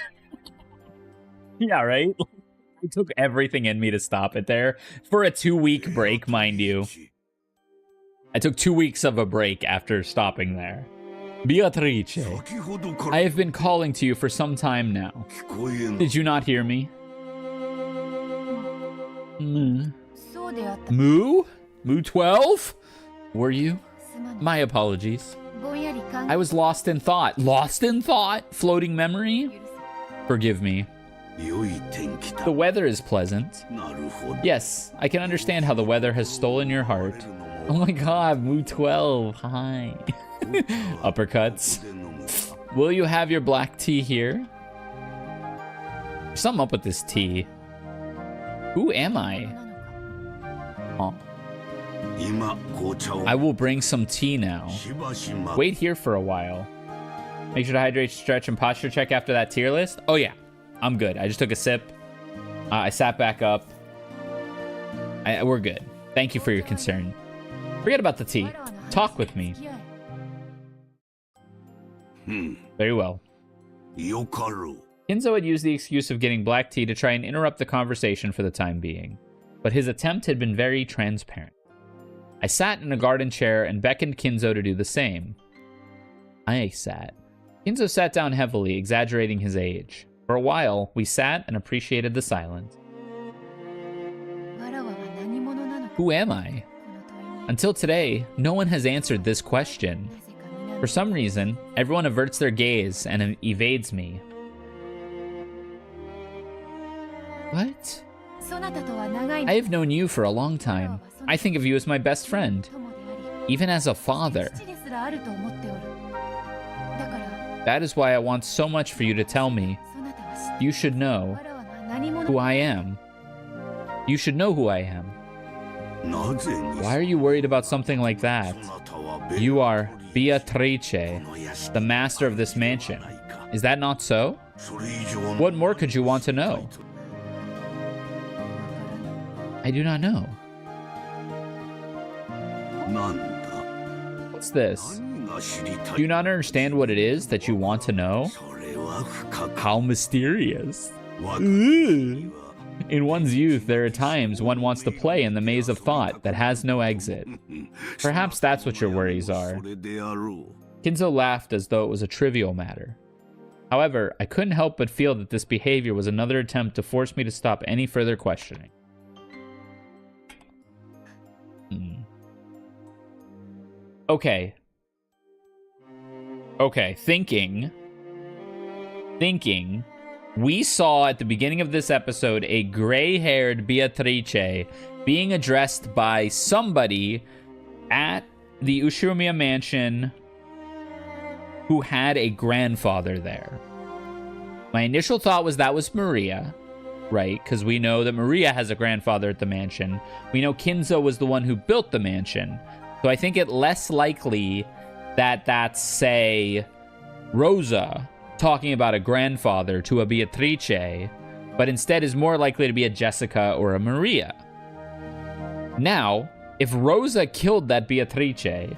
Yeah, right? I took everything in me to stop it there. For a 2-week break, mind you. I took 2 weeks of a break after stopping there. Beatrice, I have been calling to you for some time now. Did you not hear me? Moo? Moo 12? Were you? My apologies. I was lost in thought. Lost in thought? Floating memory? Forgive me. The weather is pleasant. Yes, I can understand how the weather has stolen your heart. Oh my god, Moo 12. Hi. Uppercuts. Will you have your black tea here? There's something up with this tea. Who am I? Oh. I will bring some tea now. Wait here for a while. Make sure to hydrate, stretch, and posture check after that tier list. Oh yeah, I'm good. I just took a sip. I sat back up. We're good. Thank you for your concern. Forget about the tea. Talk with me. Very well. Kinzo had used the excuse of getting black tea to try and interrupt the conversation for the time being, but his attempt had been very transparent. I sat in a garden chair and beckoned Kinzo to do the same. I sat. Kinzo sat down heavily, exaggerating his age. For a while, we sat and appreciated the silence. Who am I? Until today, no one has answered this question. For some reason, everyone averts their gaze and evades me. What? I have known you for a long time. I think of you as my best friend, even as a father. That is why I want so much for you to tell me. You should know who I am. You should know who I am. Why are you worried about something like that? You are Beatrice, the master of this mansion. Is that not so? What more could you want to know? I do not know. What's this? Do you not understand what it is that you want to know? How mysterious. Ooh. In one's youth, there are times one wants to play in the maze of thought that has no exit. Perhaps that's what your worries are. Kinzo laughed as though it was a trivial matter. However, I couldn't help but feel that this behavior was another attempt to force me to stop any further questioning. Okay. Okay, thinking We saw at the beginning of this episode a gray-haired Beatrice being addressed by somebody at the Ushiromiya mansion who had a grandfather there. My initial thought was that was Maria, right? Because we know that Maria has a grandfather at the mansion. We know Kinzo was the one who built the mansion. So I think it less likely that that's, say, Rosa talking about a grandfather to a Beatrice, but instead is more likely to be a Jessica or a Maria. Now, if Rosa killed that Beatrice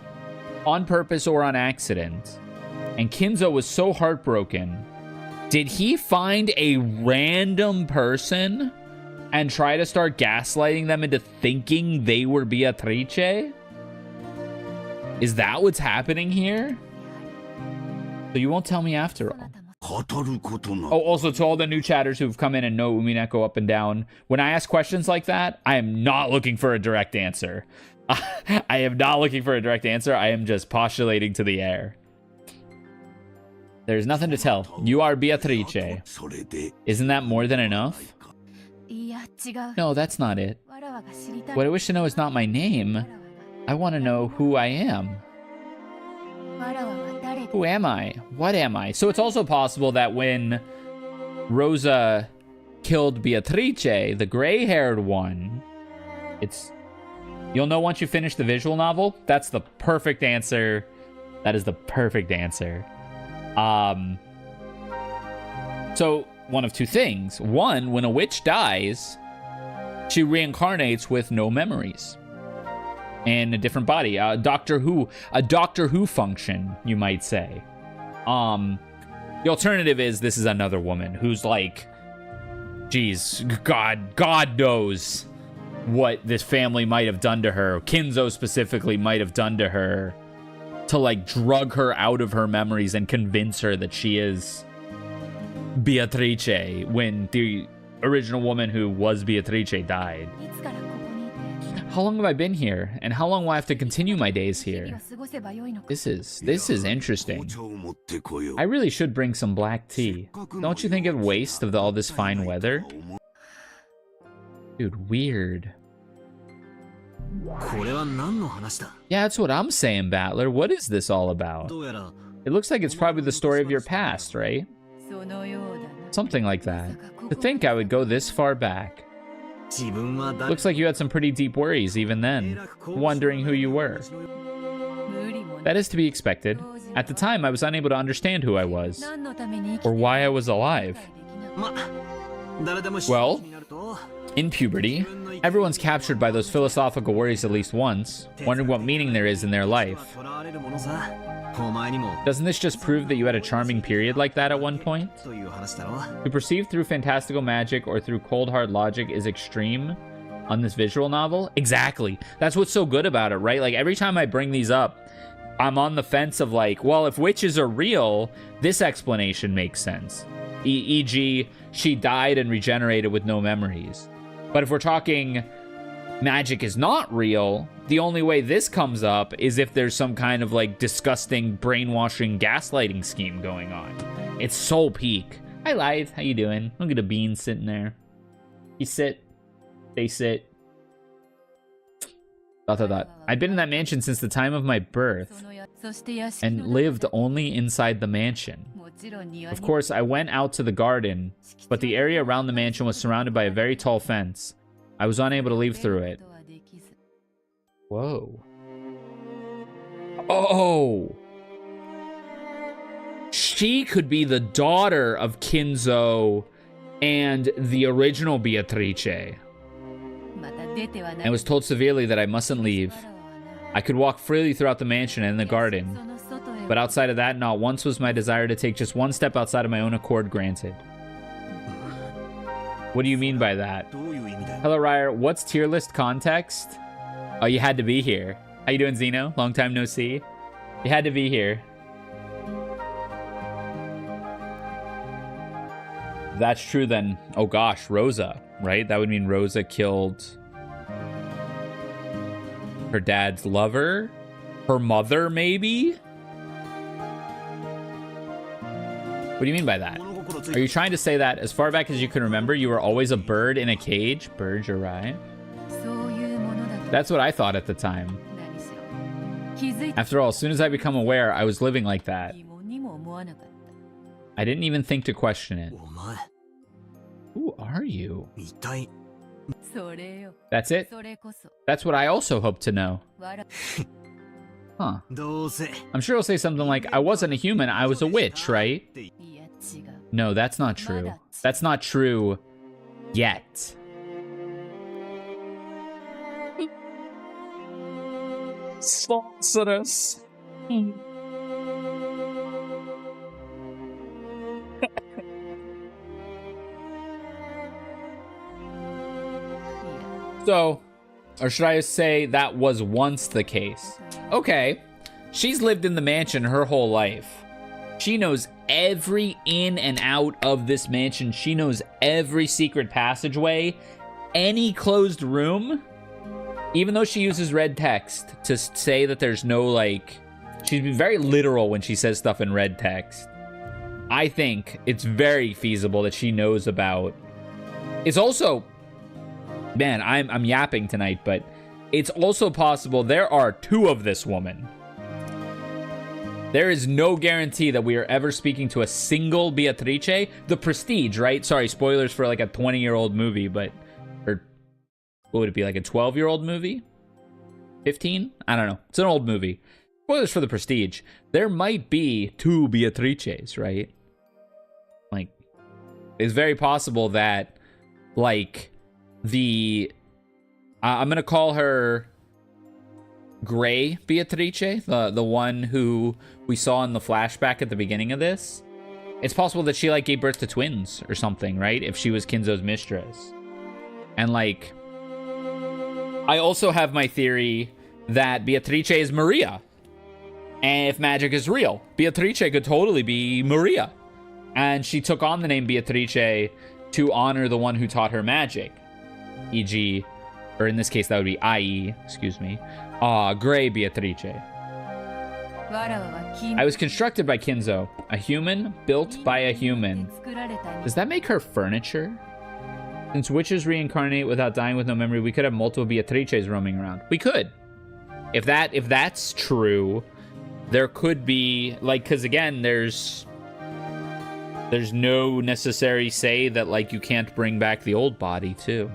on purpose or on accident, and Kinzo was so heartbroken, did he find a random person and try to start gaslighting them into thinking they were Beatrice? Is that what's happening here? So you won't tell me after all. Oh, also to all the new chatters who've come in and know Umineko up and down, when I ask questions like that, I am not looking for a direct answer. I am not looking for a direct answer. I am just postulating to the air. There's nothing to tell. You are Beatrice. Isn't that more than enough? No, that's not it. What I wish to know is not my name. I want to know who I am. Who am I? What am I? So it's also possible that when Rosa killed Beatrice, the gray-haired one, you'll know once you finish the visual novel. That's the perfect answer. That is the perfect answer. So one of two things. One, when a witch dies, she reincarnates with no memories in a different body. A Doctor Who function, you might say. The alternative is this is another woman who's like, geez, God knows what this family might have done to her. Kinzo specifically might have done to her to like drug her out of her memories and convince her that she is Beatrice when the original woman who was Beatrice died. How long have I been here? And how long will I have to continue my days here? This is interesting. I really should bring some black tea. Don't you think it waste of all this fine weather? Dude, weird. Yeah, that's what I'm saying, Battler. What is this all about? It looks like it's probably the story of your past, right? Something like that. To think I would go this far back. Looks like you had some pretty deep worries even then, wondering who you were. That is to be expected. At the time, I was unable to understand who I was, or why I was alive. Well, in puberty, everyone's captured by those philosophical worries at least once, wondering what meaning there is in their life. Doesn't this just prove that you had a charming period like that at one point? To perceive through fantastical magic or through cold hard logic is extreme on this visual novel? Exactly. That's what's so good about it, right? Like every time I bring these up, I'm on the fence of like, well, if witches are real, this explanation makes sense. E.g., she died and regenerated with no memories. But if we're talking magic is not real, the only way this comes up is if there's some kind of like disgusting brainwashing gaslighting scheme going on. It's so peak. Hi Lithe, how you doing? Look at a bean sitting there. You sit, they sit. ... I've been in that mansion since the time of my birth and lived only inside the mansion. Of course, I went out to the garden, but the area around the mansion was surrounded by a very tall fence. I was unable to leave through it. Whoa. Oh! She could be the daughter of Kinzo and the original Beatrice. I was told severely that I mustn't leave. I could walk freely throughout the mansion and the garden, but outside of that, not once was my desire to take just one step outside of my own accord granted. What do you mean by that? Hello, Rysair. What's tier list context? Oh, you had to be here. How you doing, Zeno? Long time no see. You had to be here. That's true, then. Oh gosh, Rosa, right? That would mean Rosa killed her dad's lover? Her mother, maybe? What do you mean by that? Are you trying to say that as far back as you can remember, you were always a bird in a cage? Birds are right. That's what I thought at the time. After all, as soon as I become aware, I was living like that. I didn't even think to question it. Who are you? That's it? That's what I also hope to know. Huh. I'm sure he'll say something like, I wasn't a human, I was a witch, right? No, that's not true. That's not true yet. Sponsor us. So, or should I say that was once the case? Okay, she's lived in the mansion her whole life. She knows every in and out of this mansion. She knows every secret passageway, any closed room. Even though she uses red text to say that there's no, like, she's very literal when she says stuff in red text. I think it's very feasible that she knows about. It's also, man, I'm yapping tonight, but it's also possible there are two of this woman. There is no guarantee that we are ever speaking to a single Beatrice. The Prestige, right? Sorry, spoilers for like a 20-year-old movie, but, or what would it be, like a 12-year-old movie? 15? I don't know. It's an old movie. Spoilers for The Prestige. There might be two Beatrices, right? Like, it's very possible that, like, the... I'm going to call her Gray Beatrice, the one who we saw in the flashback at the beginning of this. It's possible that she, like, gave birth to twins or something, right? If she was Kinzo's mistress. And, like... I also have my theory that Beatrice is Maria. And if magic is real, Beatrice could totally be Maria. And she took on the name Beatrice to honor the one who taught her magic. E.g., or in this case, that would be I.E., excuse me, Gray Beatrice. I was constructed by Kinzo, a human built by a human. Does that make her furniture? Since witches reincarnate without dying with no memory, we could have multiple Beatrices roaming around. We could. If that's true, there could be, like, because again, there's no necessary say that, like, you can't bring back the old body, too.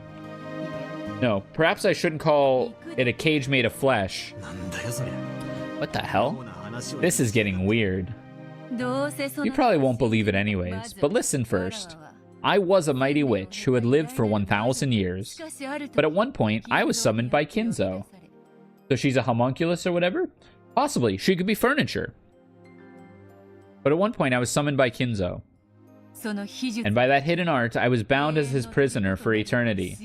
No, perhaps I shouldn't call it a cage made of flesh. What the hell? This is getting weird. You probably won't believe it anyways, but listen first. I was a mighty witch who had lived for 1,000 years, but at one point, I was summoned by Kinzo. So she's a homunculus or whatever? Possibly, she could be furniture. But at one point, I was summoned by Kinzo. And by that hidden art, I was bound as his prisoner for eternity.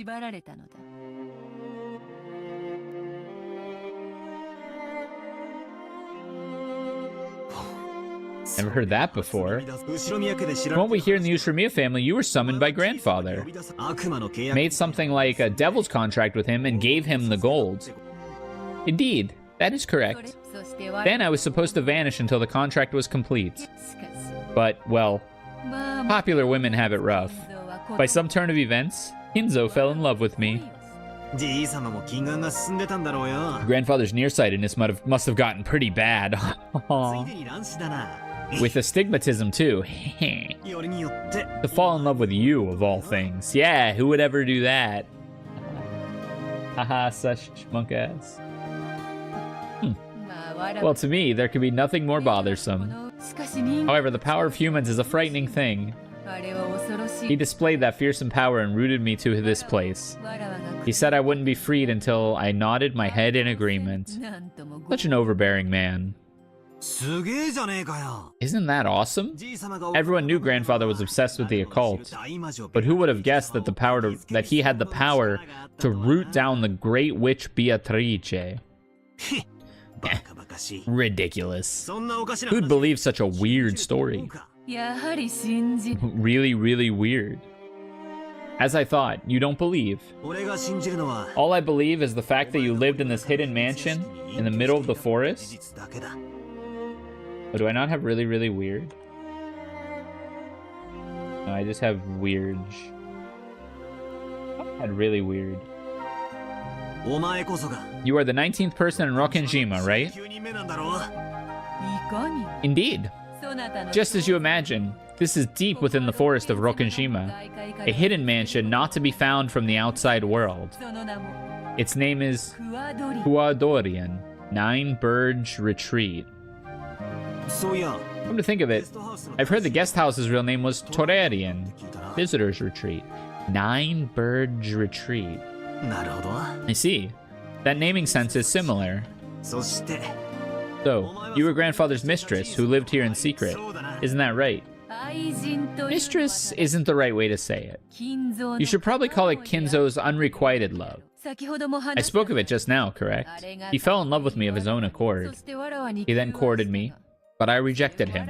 Never heard that before. From what we hear in the Ushirimiya family, you were summoned by grandfather. Made something like a devil's contract with him and gave him the gold. Indeed, that is correct. Then I was supposed to vanish until the contract was complete. But, well, popular women have it rough. By some turn of events, Kinzo fell in love with me. Grandfather's nearsightedness must have gotten pretty bad. With astigmatism, too. To fall in love with you, of all things. Yeah, who would ever do that? Haha, such monk ass. Well, to me, there could be nothing more bothersome. However, the power of humans is a frightening thing. He displayed that fearsome power and rooted me to this place. He said I wouldn't be freed until I nodded my head in agreement. Such an overbearing man. Isn't that awesome? Everyone knew grandfather was obsessed with the occult, but who would have guessed that that he had the power to root down the great witch Beatrice? Ridiculous. Who'd believe such a weird story? Really, really weird. As I thought, you don't believe. All I believe is the fact that you lived in this hidden mansion in the middle of the forest. Oh, do I not have really, really weird? No, I just have weird. I had really weird. You are the 19th person in Rokkenjima, right? Indeed. Just as you imagine, this is deep within the forest of Rokkenjima, a hidden mansion not to be found from the outside world. Its name is Huadorian, 9-Burge Retreat. Come to think of it, I've heard the guest house's real name was Torarian, Visitor's Retreat. 9-Burge Retreat. I see. That naming sense is similar. So, you were grandfather's mistress who lived here in secret. Isn't that right? Mistress isn't the right way to say it. You should probably call it Kinzo's unrequited love. I spoke of it just now, correct? He fell in love with me of his own accord. He then courted me, but I rejected him.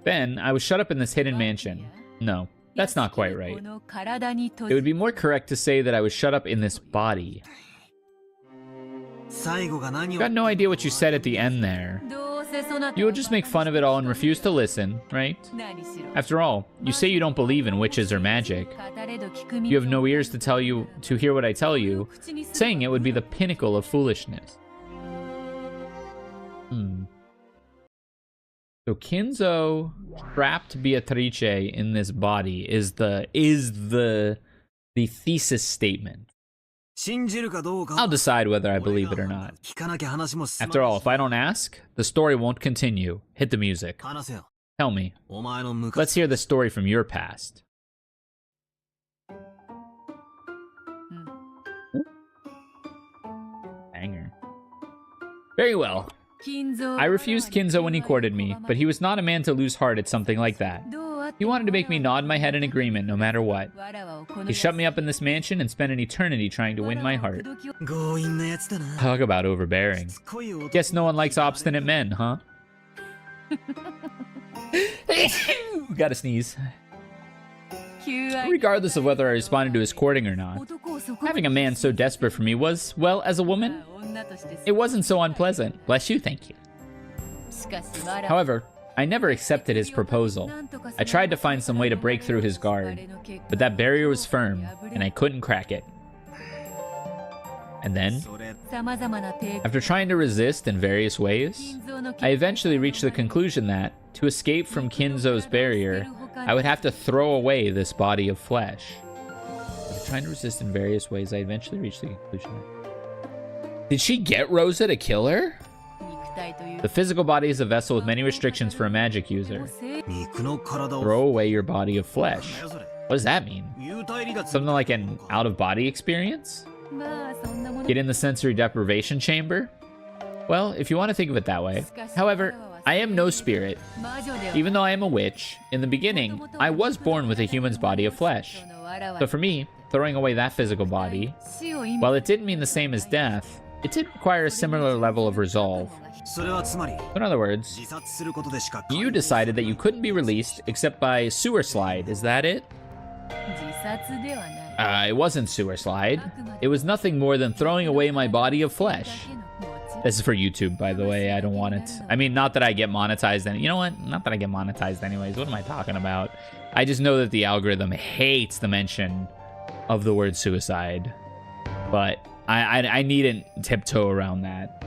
Then, I was shut up in this hidden mansion. No, that's not quite right. It would be more correct to say that I was shut up in this body. Got no idea what you said at the end there. You will just make fun of it all and refuse to listen, right? After all, you say you don't believe in witches or magic. You have no ears to hear what I tell you. Saying it would be the pinnacle of foolishness. So Kinzo trapped Beatrice in this body is the thesis statement. I'll decide whether I believe it or not. After all, if I don't ask, the story won't continue. Hit the music. Tell me. Let's hear the story from your past. Banger. Very well. I refused Kinzo when he courted me, but he was not a man to lose heart at something like that. He wanted to make me nod my head in agreement no matter what. He shut me up in this mansion and spent an eternity trying to win my heart. Talk about overbearing. Guess no one likes obstinate men, huh? Gotta sneeze. Regardless of whether I responded to his courting or not, having a man so desperate for me was, well, as a woman, it wasn't so unpleasant. Bless you, thank you. However, I never accepted his proposal. I tried to find some way to break through his guard, but that barrier was firm, and I couldn't crack it. And then, after trying to resist in various ways, I eventually reached the conclusion that, to escape from Kinzo's barrier, I would have to throw away this body of flesh. After trying to resist in various ways, I eventually reached the conclusion. Did she get Rosa to kill her? The physical body is a vessel with many restrictions for a magic user. Throw away your body of flesh. What does that mean? Something like an out-of-body experience? Get in the sensory deprivation chamber? Well, if you want to think of it that way. However, I am no spirit. Even though I am a witch, in the beginning, I was born with a human's body of flesh. So for me, throwing away that physical body, while it didn't mean the same as death, it did require a similar level of resolve. In other words, you decided that you couldn't be released except by sewer slide, is that it? It wasn't sewer slide. It was nothing more than throwing away my body of flesh. This is for YouTube, by the way. I don't want it. I mean, not that I get monetized. You know what? Not that I get monetized anyways. What am I talking about? I just know that the algorithm hates the mention of the word suicide. But I needn't tiptoe around that.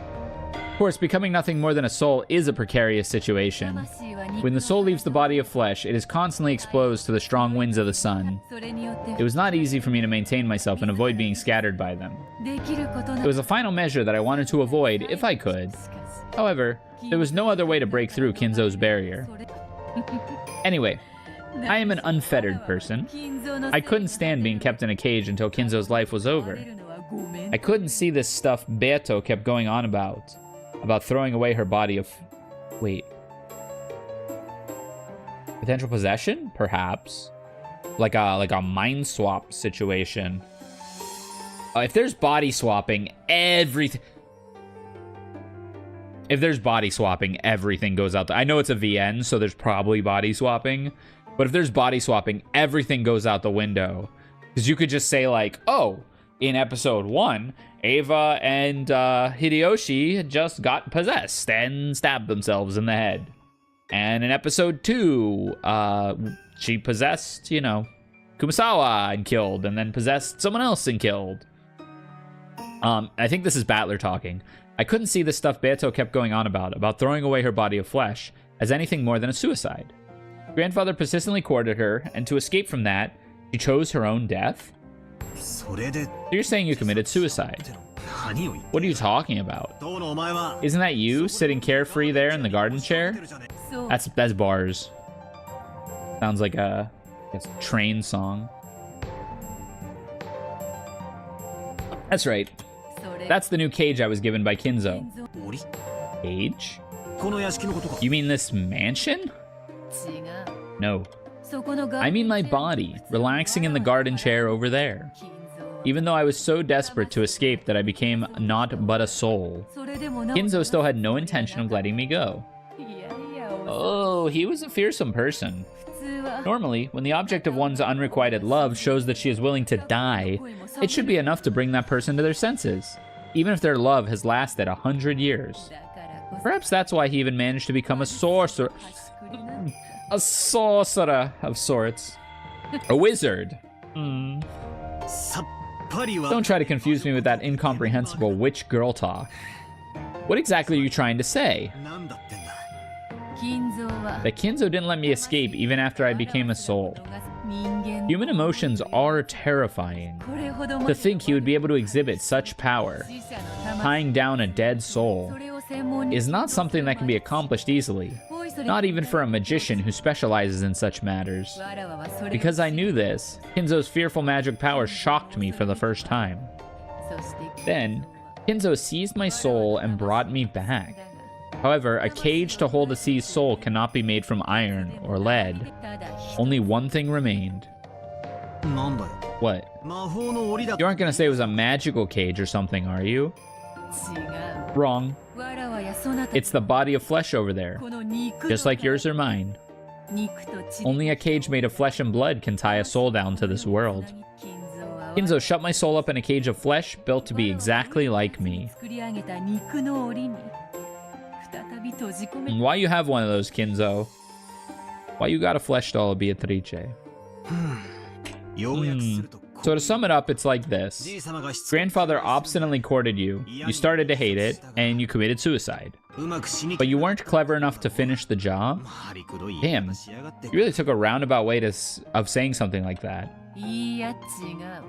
Of course, becoming nothing more than a soul is a precarious situation. When the soul leaves the body of flesh, it is constantly exposed to the strong winds of the sun. It was not easy for me to maintain myself and avoid being scattered by them. It was a final measure that I wanted to avoid, if I could. However, there was no other way to break through Kinzo's barrier. Anyway, I am an unfettered person. I couldn't stand being kept in a cage until Kinzo's life was over. I couldn't see this stuff Beato kept going on about throwing away her body of... Wait. Potential possession? Perhaps. Like a mind swap situation. If there's body swapping, everything... If there's body swapping, everything goes out. I know it's a VN, so there's probably body swapping. But if there's body swapping, everything goes out the window. Because you could just say like, oh, in episode 1, Ava and Hideyoshi just got possessed and stabbed themselves in the head. And in episode 2, she possessed, you know, Kumasawa and killed, and then possessed someone else and killed. I think this is Battler talking. I couldn't see the stuff Beato kept going on about throwing away her body of flesh, as anything more than a suicide. Grandfather persistently courted her, and to escape from that, she chose her own death? So you're saying you committed suicide? What are you talking about? Isn't that you, sitting carefree there in the garden chair? That's bars. Sounds like a train song. That's right. That's the new cage I was given by Kinzo. Cage? You mean this mansion? No. I mean my body, relaxing in the garden chair over there. Even though I was so desperate to escape that I became naught but a soul, Kinzo still had no intention of letting me go. Oh, he was a fearsome person. Normally, when the object of one's unrequited love shows that she is willing to die, it should be enough to bring that person to their senses, even if their love has lasted 100 years. Perhaps that's why he even managed to become a sorcerer. A sorcerer of sorts. A wizard. Don't try to confuse me with that incomprehensible witch girl talk. What exactly are you trying to say? That Kinzo didn't let me escape even after I became a soul. Human emotions are terrifying. To think he would be able to exhibit such power, tying down a dead soul, is not something that can be accomplished easily. Not even for a magician who specializes in such matters. Because I knew this, Kinzo's fearful magic power shocked me for the first time. Then, Kinzo seized my soul and brought me back. However, a cage to hold a seized soul cannot be made from iron or lead. Only one thing remained. What? You aren't gonna say it was a magical cage or something, are you? Wrong. It's the body of flesh over there, just like yours or mine. Only a cage made of flesh and blood can tie a soul down to this world. Kinzo shut my soul up in a cage of flesh built to be exactly like me. Why you have one of those, Kinzo? Why you got a flesh doll of Beatrice? So to sum it up, it's like this. Grandfather obstinately courted you, you started to hate it, and you committed suicide. But you weren't clever enough to finish the job? Damn, you really took a roundabout way of saying something like that.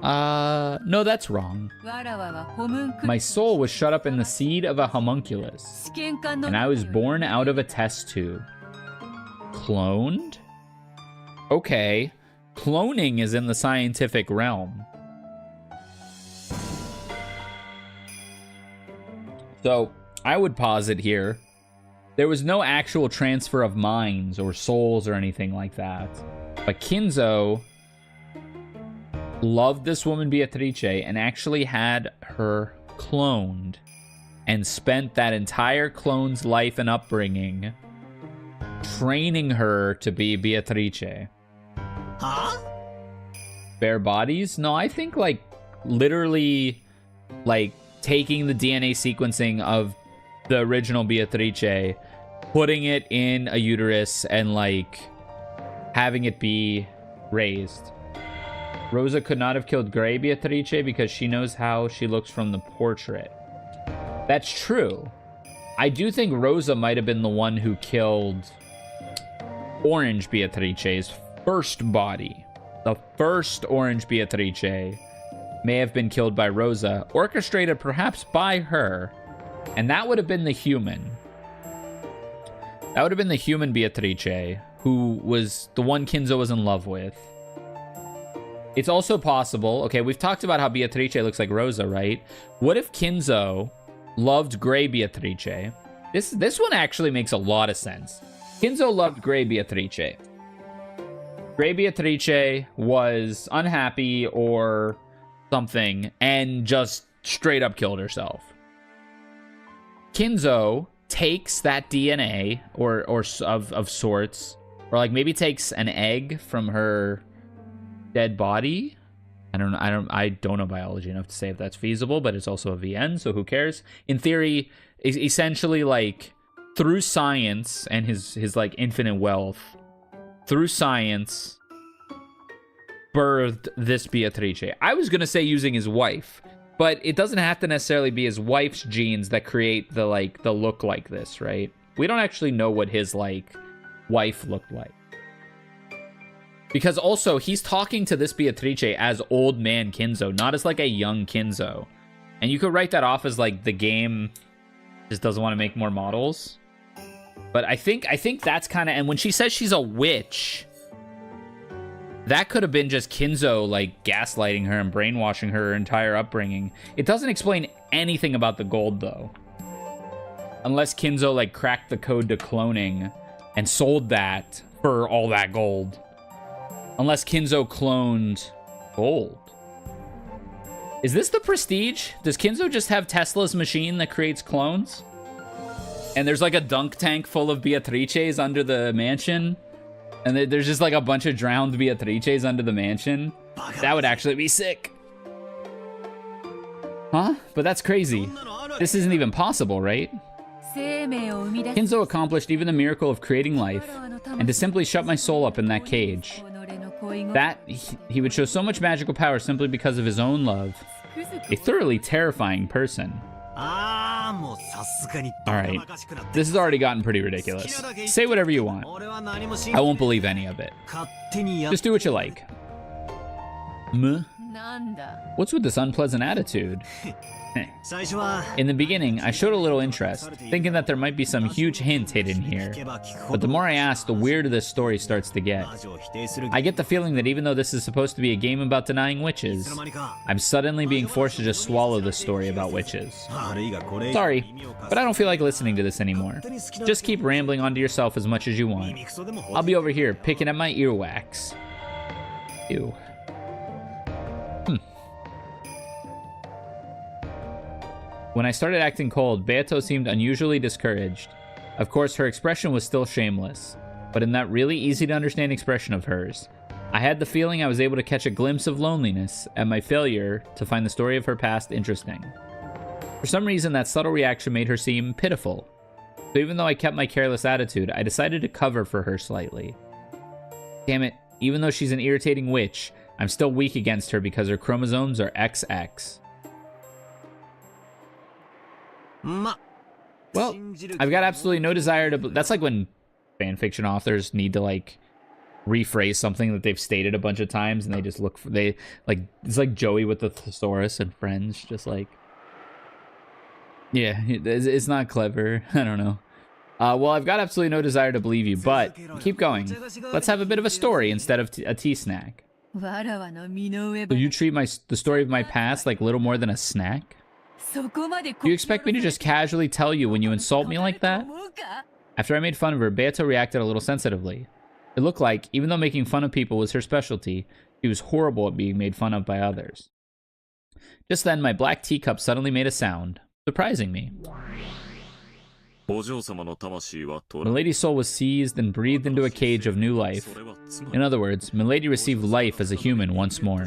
No, that's wrong. My soul was shut up in the seed of a homunculus, and I was born out of a test tube. Cloned? Okay. Cloning is in the scientific realm. So, I would posit here, there was no actual transfer of minds or souls or anything like that. But Kinzo loved this woman Beatrice and actually had her cloned and spent that entire clone's life and upbringing training her to be Beatrice. Huh? Bare bodies? No, I think like literally like taking the DNA sequencing of the original Beatrice, putting it in a uterus and like having it be raised. Rosa could not have killed Gray Beatrice because she knows how she looks from the portrait. That's true. I do think Rosa might have been the one who killed Orange Beatrice's first body. The first Orange Beatrice may have been killed by Rosa, orchestrated perhaps by her, and that would have been the human. That would have been the human Beatrice, who was the one Kinzo was in love with. It's also possible, okay, we've talked about how Beatrice looks like Rosa, right? What if Kinzo loved Gray Beatrice? This one actually makes a lot of sense. Kinzo loved Gray Beatrice. Gray Beatrice was unhappy or something and just straight up killed herself. Kinzo takes that DNA or of sorts, or like maybe takes an egg from her dead body. I don't know biology enough to say if that's feasible, but it's also a VN, so who cares? In theory, essentially like through science and his like infinite wealth, through science birthed this Beatrice? I was gonna say using his wife, but it doesn't have to necessarily be his wife's genes that create the look like this, right? We don't actually know what his like wife looked like. Because also, he's talking to this Beatrice as old man Kinzo, not as like a young Kinzo. And you could write that off as like the game just doesn't want to make more models. But I think that's kind of, and when she says she's a witch, that could have been just Kinzo like gaslighting her and brainwashing her entire upbringing. It doesn't explain anything about the gold though. Unless Kinzo like cracked the code to cloning and sold that for all that gold. Unless Kinzo cloned gold. Is this the Prestige? Does Kinzo just have Tesla's machine that creates clones? And there's like a dunk tank full of Beatrices under the mansion? And there's just like a bunch of drowned Beatrices under the mansion? That would actually be sick. Huh? But that's crazy. This isn't even possible, right? Kinzo accomplished even the miracle of creating life, and to simply shut my soul up in that cage. That he would show so much magical power simply because of his own love. A thoroughly terrifying person. Alright, this has already gotten pretty ridiculous. Say whatever you want. I won't believe any of it. Just do what you like. What's with this unpleasant attitude? In the beginning, I showed a little interest, thinking that there might be some huge hint hidden here. But the more I ask, the weirder this story starts to get. I get the feeling that even though this is supposed to be a game about denying witches, I'm suddenly being forced to just swallow the story about witches. Sorry, but I don't feel like listening to this anymore. Just keep rambling onto yourself as much as you want. I'll be over here picking at my earwax. Ew. When I started acting cold, Beato seemed unusually discouraged. Of course, her expression was still shameless, but in that really easy-to-understand expression of hers, I had the feeling I was able to catch a glimpse of loneliness at my failure to find the story of her past interesting. For some reason, that subtle reaction made her seem pitiful. So even though I kept my careless attitude, I decided to cover for her slightly. Damn it, even though she's an irritating witch, I'm still weak against her because her chromosomes are XX. Well, I've got absolutely no desire to... That's like when fanfiction authors need to, like, rephrase something that they've stated a bunch of times, and they just look for... It's like Joey with the thesaurus and Friends, just like... Yeah, it's not clever. I don't know. Well, I've got absolutely no desire to believe you, but keep going. Let's have a bit of a story instead of a tea snack. So you treat the story of my past like little more than a snack? Do you expect me to just casually tell you when you insult me like that? After I made fun of her, Beato reacted a little sensitively. It looked like, even though making fun of people was her specialty, she was horrible at being made fun of by others. Just then, my black teacup suddenly made a sound, surprising me. Milady's soul was seized and breathed into a cage of new life. In other words, Milady received life as a human once more.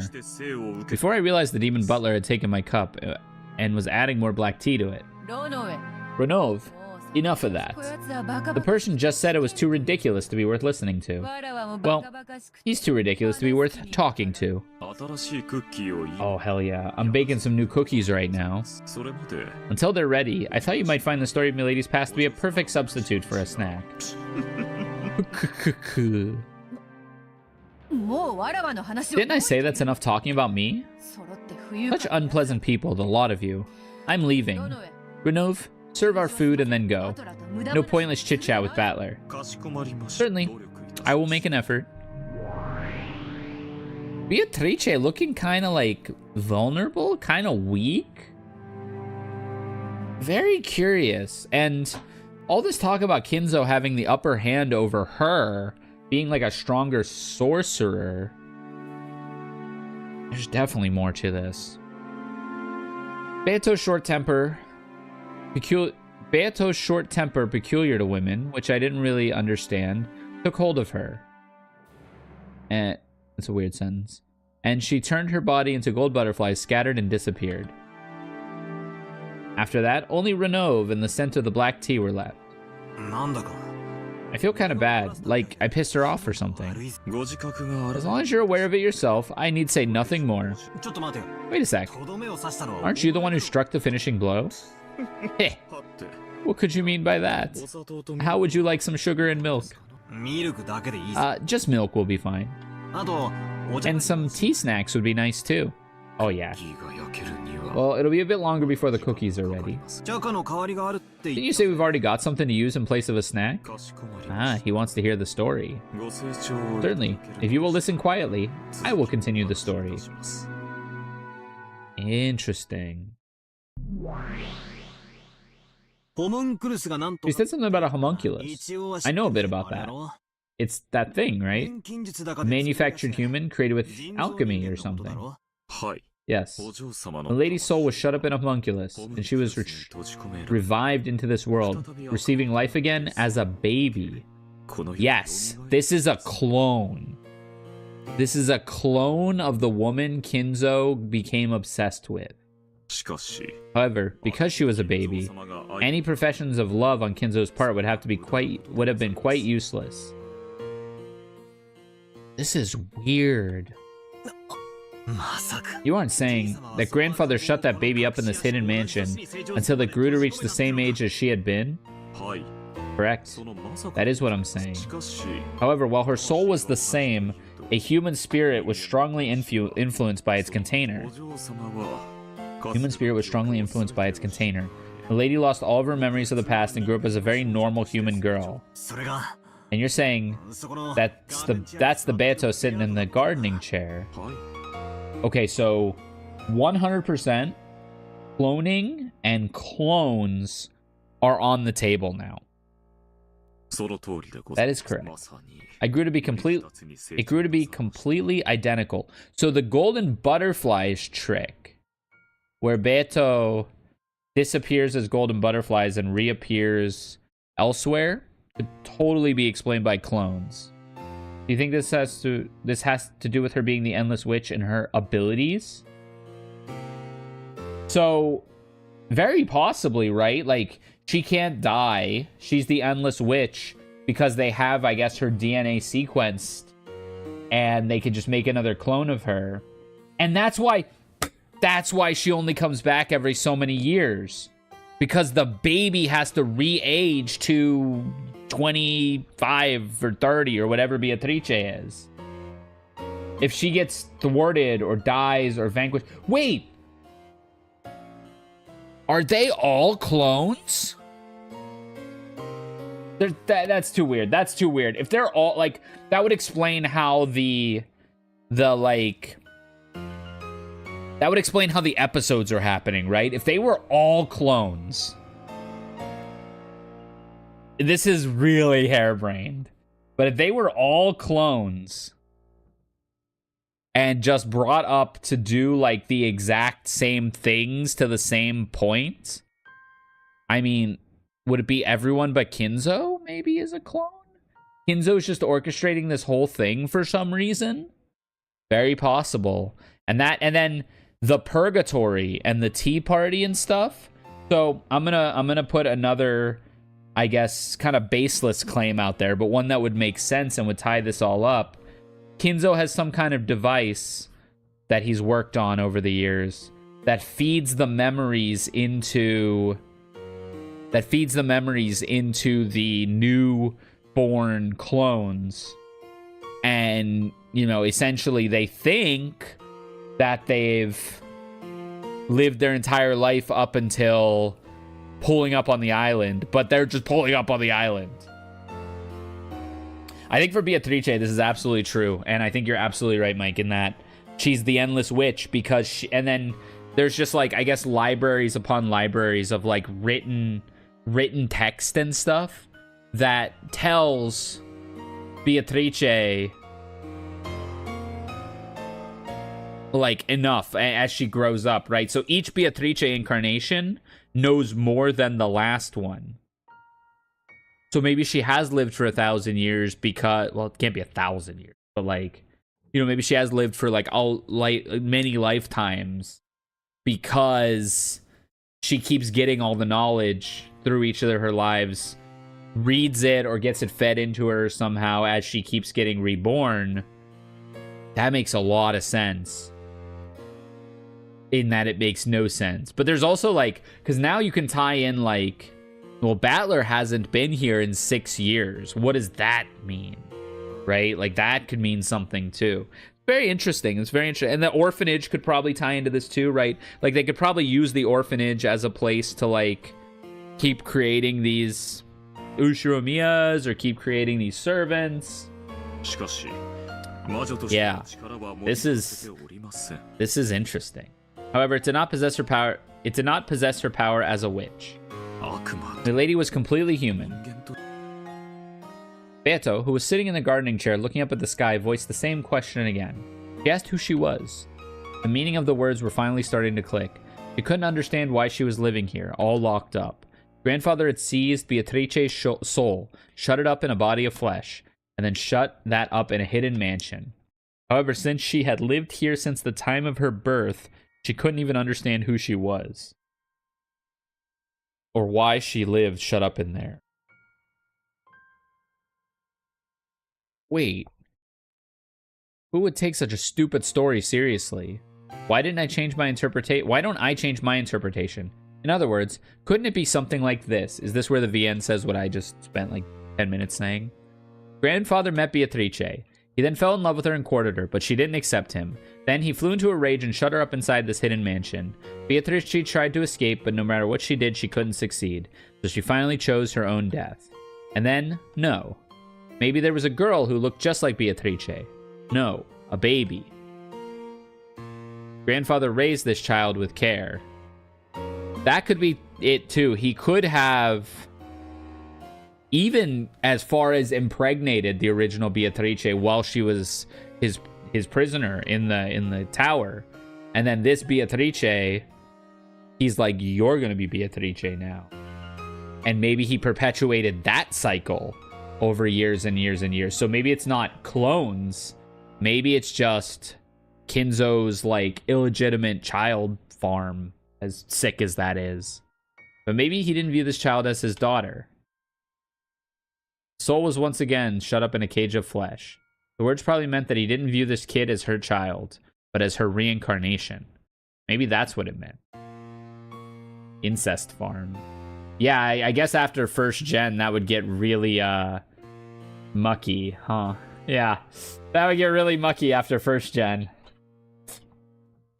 Before I realized the demon butler had taken my cup, and was adding more black tea to it. Renov, enough of that. The person just said it was too ridiculous to be worth listening to. Well, he's too ridiculous to be worth talking to. Oh, hell yeah. I'm baking some new cookies right now. Until they're ready, I thought you might find the story of Milady's past to be a perfect substitute for a snack. Didn't I say that's enough talking about me? Such unpleasant people, the lot of you. I'm leaving. Renov, serve our food and then go. No pointless chit-chat with Battler. Certainly. I will make an effort. Beatrice looking kind of like vulnerable, kind of weak. Very curious. And all this talk about Kinzo having the upper hand over her, being like a stronger sorcerer. There's definitely more to this. Beato's short temper, peculiar to women, which I didn't really understand, took hold of her. And that's a weird sentence. And she turned her body into gold butterflies, scattered and disappeared. After that, only Renov and the scent of the black tea were left. I feel kind of bad, like I pissed her off or something. As long as you're aware of it yourself, I need say nothing more. Wait a sec. Aren't you the one who struck the finishing blow? Heh. What could you mean by that? How would you like some sugar and milk? Just milk will be fine. And some tea snacks would be nice too. Oh yeah. Well, it'll be a bit longer before the cookies are ready. Didn't you say we've already got something to use in place of a snack? Ah, he wants to hear the story. Certainly. If you will listen quietly, I will continue the story. Interesting. He said something about a homunculus. I know a bit about that. It's that thing, right? A manufactured human created with alchemy or something. Yes. The lady's soul was shut up in a homunculus, and she was revived into this world, receiving life again as a baby. Yes, this is a clone. This is a clone of the woman Kinzo became obsessed with. However, because she was a baby, any professions of love on Kinzo's part would have been quite useless. This is weird. You aren't saying that grandfather shut that baby up in this hidden mansion until it grew to reach the same age as she had been? Correct. That is what I'm saying. However, while her soul was the same, a human spirit was strongly influenced by its container. Human spirit was strongly influenced by its container. The lady lost all of her memories of the past and grew up as a very normal human girl. And you're saying that's the Beto sitting in the gardening chair. Okay, so 100% cloning and clones are on the table now. That is correct. It grew to be completely identical. So the golden butterflies trick, where Beto disappears as golden butterflies and reappears elsewhere, could totally be explained by clones. Do you think this has to do with her being the Endless Witch and her abilities? So, very possibly, right? Like, she can't die. She's the Endless Witch because they have, I guess, her DNA sequenced, and they could just make another clone of her. And that's why she only comes back every so many years, because the baby has to re-age to 25 or 30 or whatever Beatrice is. If she gets thwarted or dies or vanquished. Wait! Are they all clones? That's too weird. That's too weird. If they're all, like, that would explain how that would explain how the episodes are happening, right? If they were all clones. This is really harebrained. But if they were all clones and just brought up to do, like, the exact same things to the same point, I mean, would it be everyone but Kinzo maybe is a clone? Kinzo's just orchestrating this whole thing for some reason? Very possible. And then the purgatory and the tea party and stuff. So I'm gonna put another, I guess, kind of baseless claim out there, but one that would make sense and would tie this all up. Kinzo has some kind of device that he's worked on over the years that feeds the memories into the newborn clones. And, you know, essentially they think that they've lived their entire life up until pulling up on the island, but they're just pulling up on the island. I think for Beatrice, this is absolutely true, and I think you're absolutely right, Mike, in that she's the Endless Witch because and then there's just, like, I guess, libraries upon libraries of, like, written text and stuff that tells Beatrice, like, enough as she grows up, right? So each Beatrice incarnation knows more than the last one. So maybe she has lived for 1,000 years because, well, it can't be 1,000 years, but, like, you know, maybe she has lived for, like, many lifetimes because she keeps getting all the knowledge through each of her lives reads it or gets it fed into her somehow as she keeps getting reborn, that makes a lot of sense. In that it makes no sense. But there's also like, because now you can tie in like, well, Battler hasn't been here in 6 years. What does that mean? Right? Like that could mean something too. Very interesting. It's very interesting. And the orphanage could probably tie into this too, right? Like they could probably use the orphanage as a place to like keep creating these Ushiramiyas or keep creating these servants. Yeah. This is interesting. However, it did not possess her power. It did not possess her power as a witch. The lady was completely human. Beato, who was sitting in the gardening chair looking up at the sky, voiced the same question again. She asked who she was. The meaning of the words were finally starting to click. She couldn't understand why she was living here, all locked up. Grandfather had seized Beatrice's soul, shut it up in a body of flesh, and then shut that up in a hidden mansion. However, since she had lived here since the time of her birth, she couldn't even understand who she was. Or why she lived shut up in there. Wait. Who would take such a stupid story seriously? Why don't I change my interpretation? In other words, couldn't it be something like this? Is this where the VN says what I just spent like 10 minutes saying? Grandfather met Beatrice. He then fell in love with her and courted her, but she didn't accept him. Then he flew into a rage and shut her up inside this hidden mansion. Beatrice tried to escape, but no matter what she did, she couldn't succeed. So she finally chose her own death. And then, no. Maybe there was a girl who looked just like Beatrice. No, a baby. Grandfather raised this child with care. That could be it too. He could have, even as far as impregnated the original Beatrice while she was his prisoner in the tower. And then this Beatrice, he's like, you're gonna be Beatrice now. And maybe he perpetuated that cycle over years and years and years. So maybe it's not clones. Maybe it's just Kinzo's like illegitimate child farm, as sick as that is. But maybe he didn't view this child as his daughter. Soul was once again shut up in a cage of flesh. The words probably meant that he didn't view this kid as her child, but as her reincarnation. Maybe that's what it meant. Incest farm. Yeah, I guess after first gen, that would get really, mucky, huh? Yeah, that would get really mucky after first gen.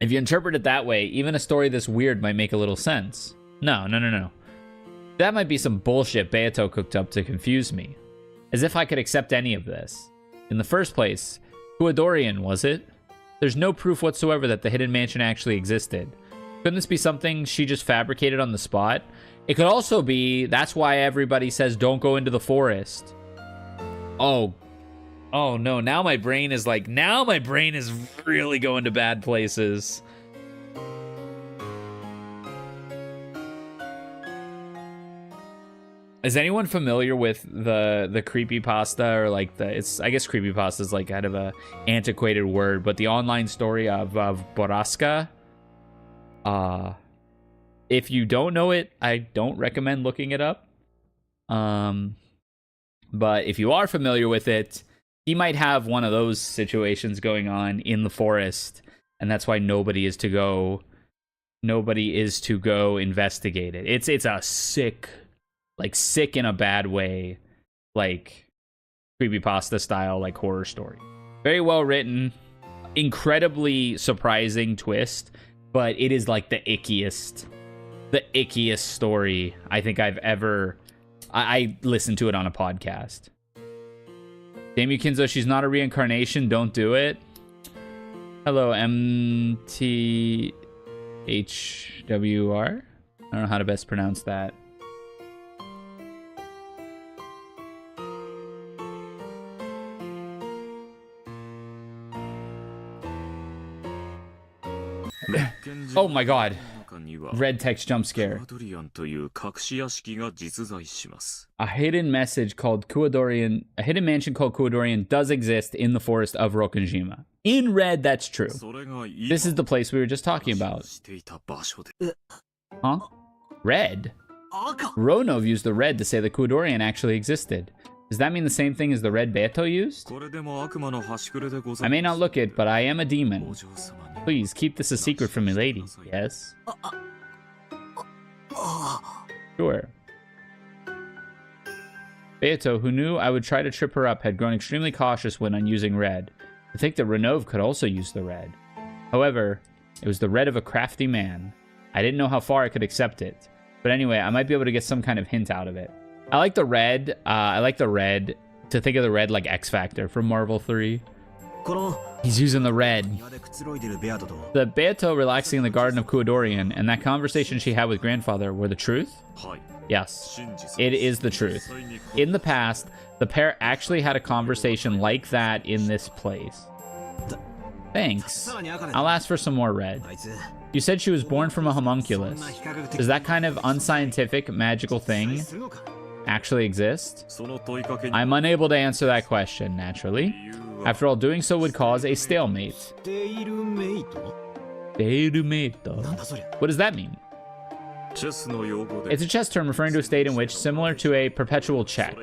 If you interpret it that way, even a story this weird might make a little sense. No. That might be some bullshit Beato cooked up to confuse me. As if I could accept any of this. In the first place, Kuadorian, was it? There's no proof whatsoever that the hidden mansion actually existed. Couldn't this be something she just fabricated on the spot? It could also be, that's why everybody says don't go into the forest. Oh no, now my brain is really going to bad places. Is anyone familiar with the creepypasta, or like I guess creepypasta is like kind of a antiquated word, but the online story of Boraska? If you don't know it, I don't recommend looking it up. But if you are familiar with it, he might have one of those situations going on in the forest, and that's why nobody is to go investigate it. It's a sick in a bad way, like creepypasta style, like horror story. Very well written, incredibly surprising twist, but it is like the ickiest story I think I've ever. I listened to it on a podcast. Damn you, Kinzo, she's not a reincarnation. Don't do it. Hello, MTHWR. I don't know how to best pronounce that. Oh my god. Red text jump scare. A hidden mansion called Kuadorian does exist in the forest of Rokunjima. In red, that's true. This is the place we were just talking about. Huh? Red? Ronov used the red to say the Kudorian actually existed. Does that mean the same thing as the red Beto used? I may not look it, but I am a demon. Please, keep this a secret from milady. Yes? Sure. Beto, who knew I would try to trip her up, had grown extremely cautious when on using red. I think that Renov could also use the red. However, it was the red of a crafty man. I didn't know how far I could accept it. But anyway, I might be able to get some kind of hint out of it. I like the red. To think of the red like X Factor from Marvel 3. He's using the red. The Beto relaxing in the Garden of Kuodorian and that conversation she had with grandfather were the truth? Yes, it is the truth. In the past, the pair actually had a conversation like that in this place. Thanks. I'll ask for some more red. You said she was born from a homunculus. Does that kind of unscientific, magical thing actually exist? I'm unable to answer that question, naturally. After all, doing so would cause a stalemate. What does that mean? It's a chess term referring to a state in which, similar to a perpetual check,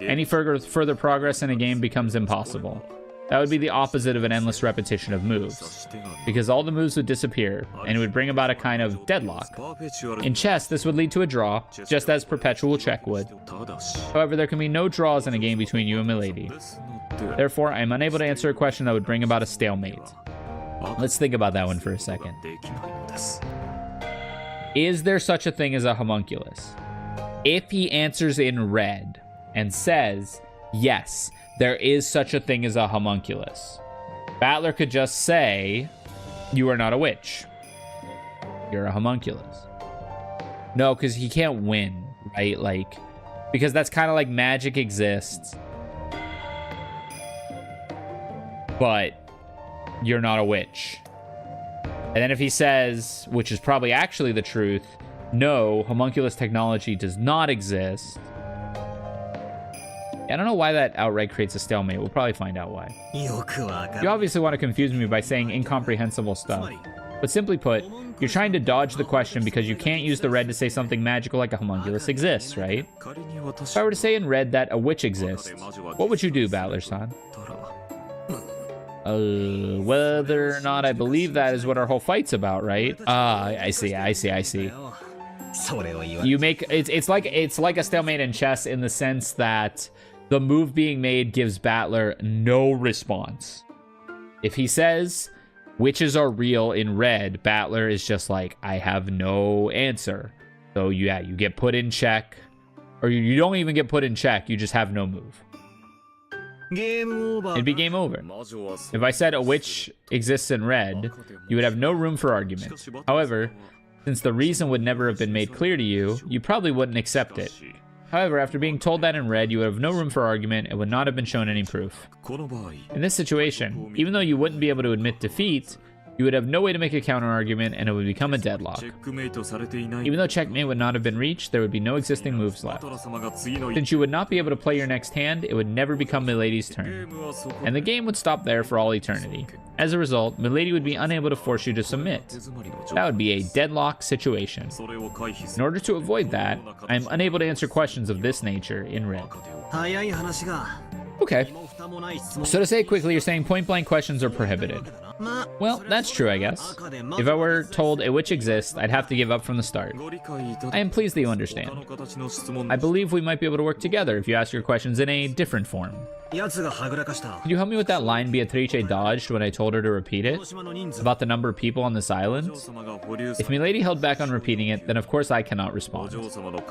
any further progress in a game becomes impossible. That would be the opposite of an endless repetition of moves, because all the moves would disappear, and it would bring about a kind of deadlock. In chess, this would lead to a draw, just as perpetual check would. However, there can be no draws in a game between you and milady. Therefore, I am unable to answer a question that would bring about a stalemate. Let's think about that one for a second. Is there such a thing as a homunculus? If he answers in red and says, yes, there is such a thing as a homunculus, Battler could just say, you are not a witch. You're a homunculus. No, because he can't win, right? Like, because that's kind of like magic exists, but you're not a witch. And then if he says, which is probably actually the truth, no, homunculus technology does not exist. I don't know why that outright creates a stalemate. We'll probably find out why. You obviously want to confuse me by saying incomprehensible stuff. But simply put, you're trying to dodge the question because you can't use the red to say something magical like a homunculus exists, right? If I were to say in red that a witch exists, what would you do, Battler-san? Whether or not I believe that is what our whole fight's about, right? I see. You make it's like a stalemate in chess in the sense that the move being made gives Battler no response. If he says witches are real in red, Battler is just like, I have no answer. So yeah, you get put in check, or you don't even get put in check. You just have no move. It'd be game over. If I said a witch exists in red, you would have no room for argument. However, since the reason would never have been made clear to you, you probably wouldn't accept it. However, after being told that in red, you would have no room for argument and would not have been shown any proof. In this situation, even though you wouldn't be able to admit defeat, you would have no way to make a counter-argument and it would become a deadlock. Even though checkmate would not have been reached, there would be no existing moves left. Since you would not be able to play your next hand, it would never become Milady's turn. And the game would stop there for all eternity. As a result, Milady would be unable to force you to submit. That would be a deadlock situation. In order to avoid that, I am unable to answer questions of this nature in red. Okay. So to say it quickly, you're saying point-blank questions are prohibited. Well, that's true, I guess. If I were told a witch exists, I'd have to give up from the start. I am pleased that you understand. I believe we might be able to work together if you ask your questions in a different form. Could you help me with that line Beatrice dodged when I told her to repeat it? About the number of people on this island? If Milady held back on repeating it, then of course I cannot respond.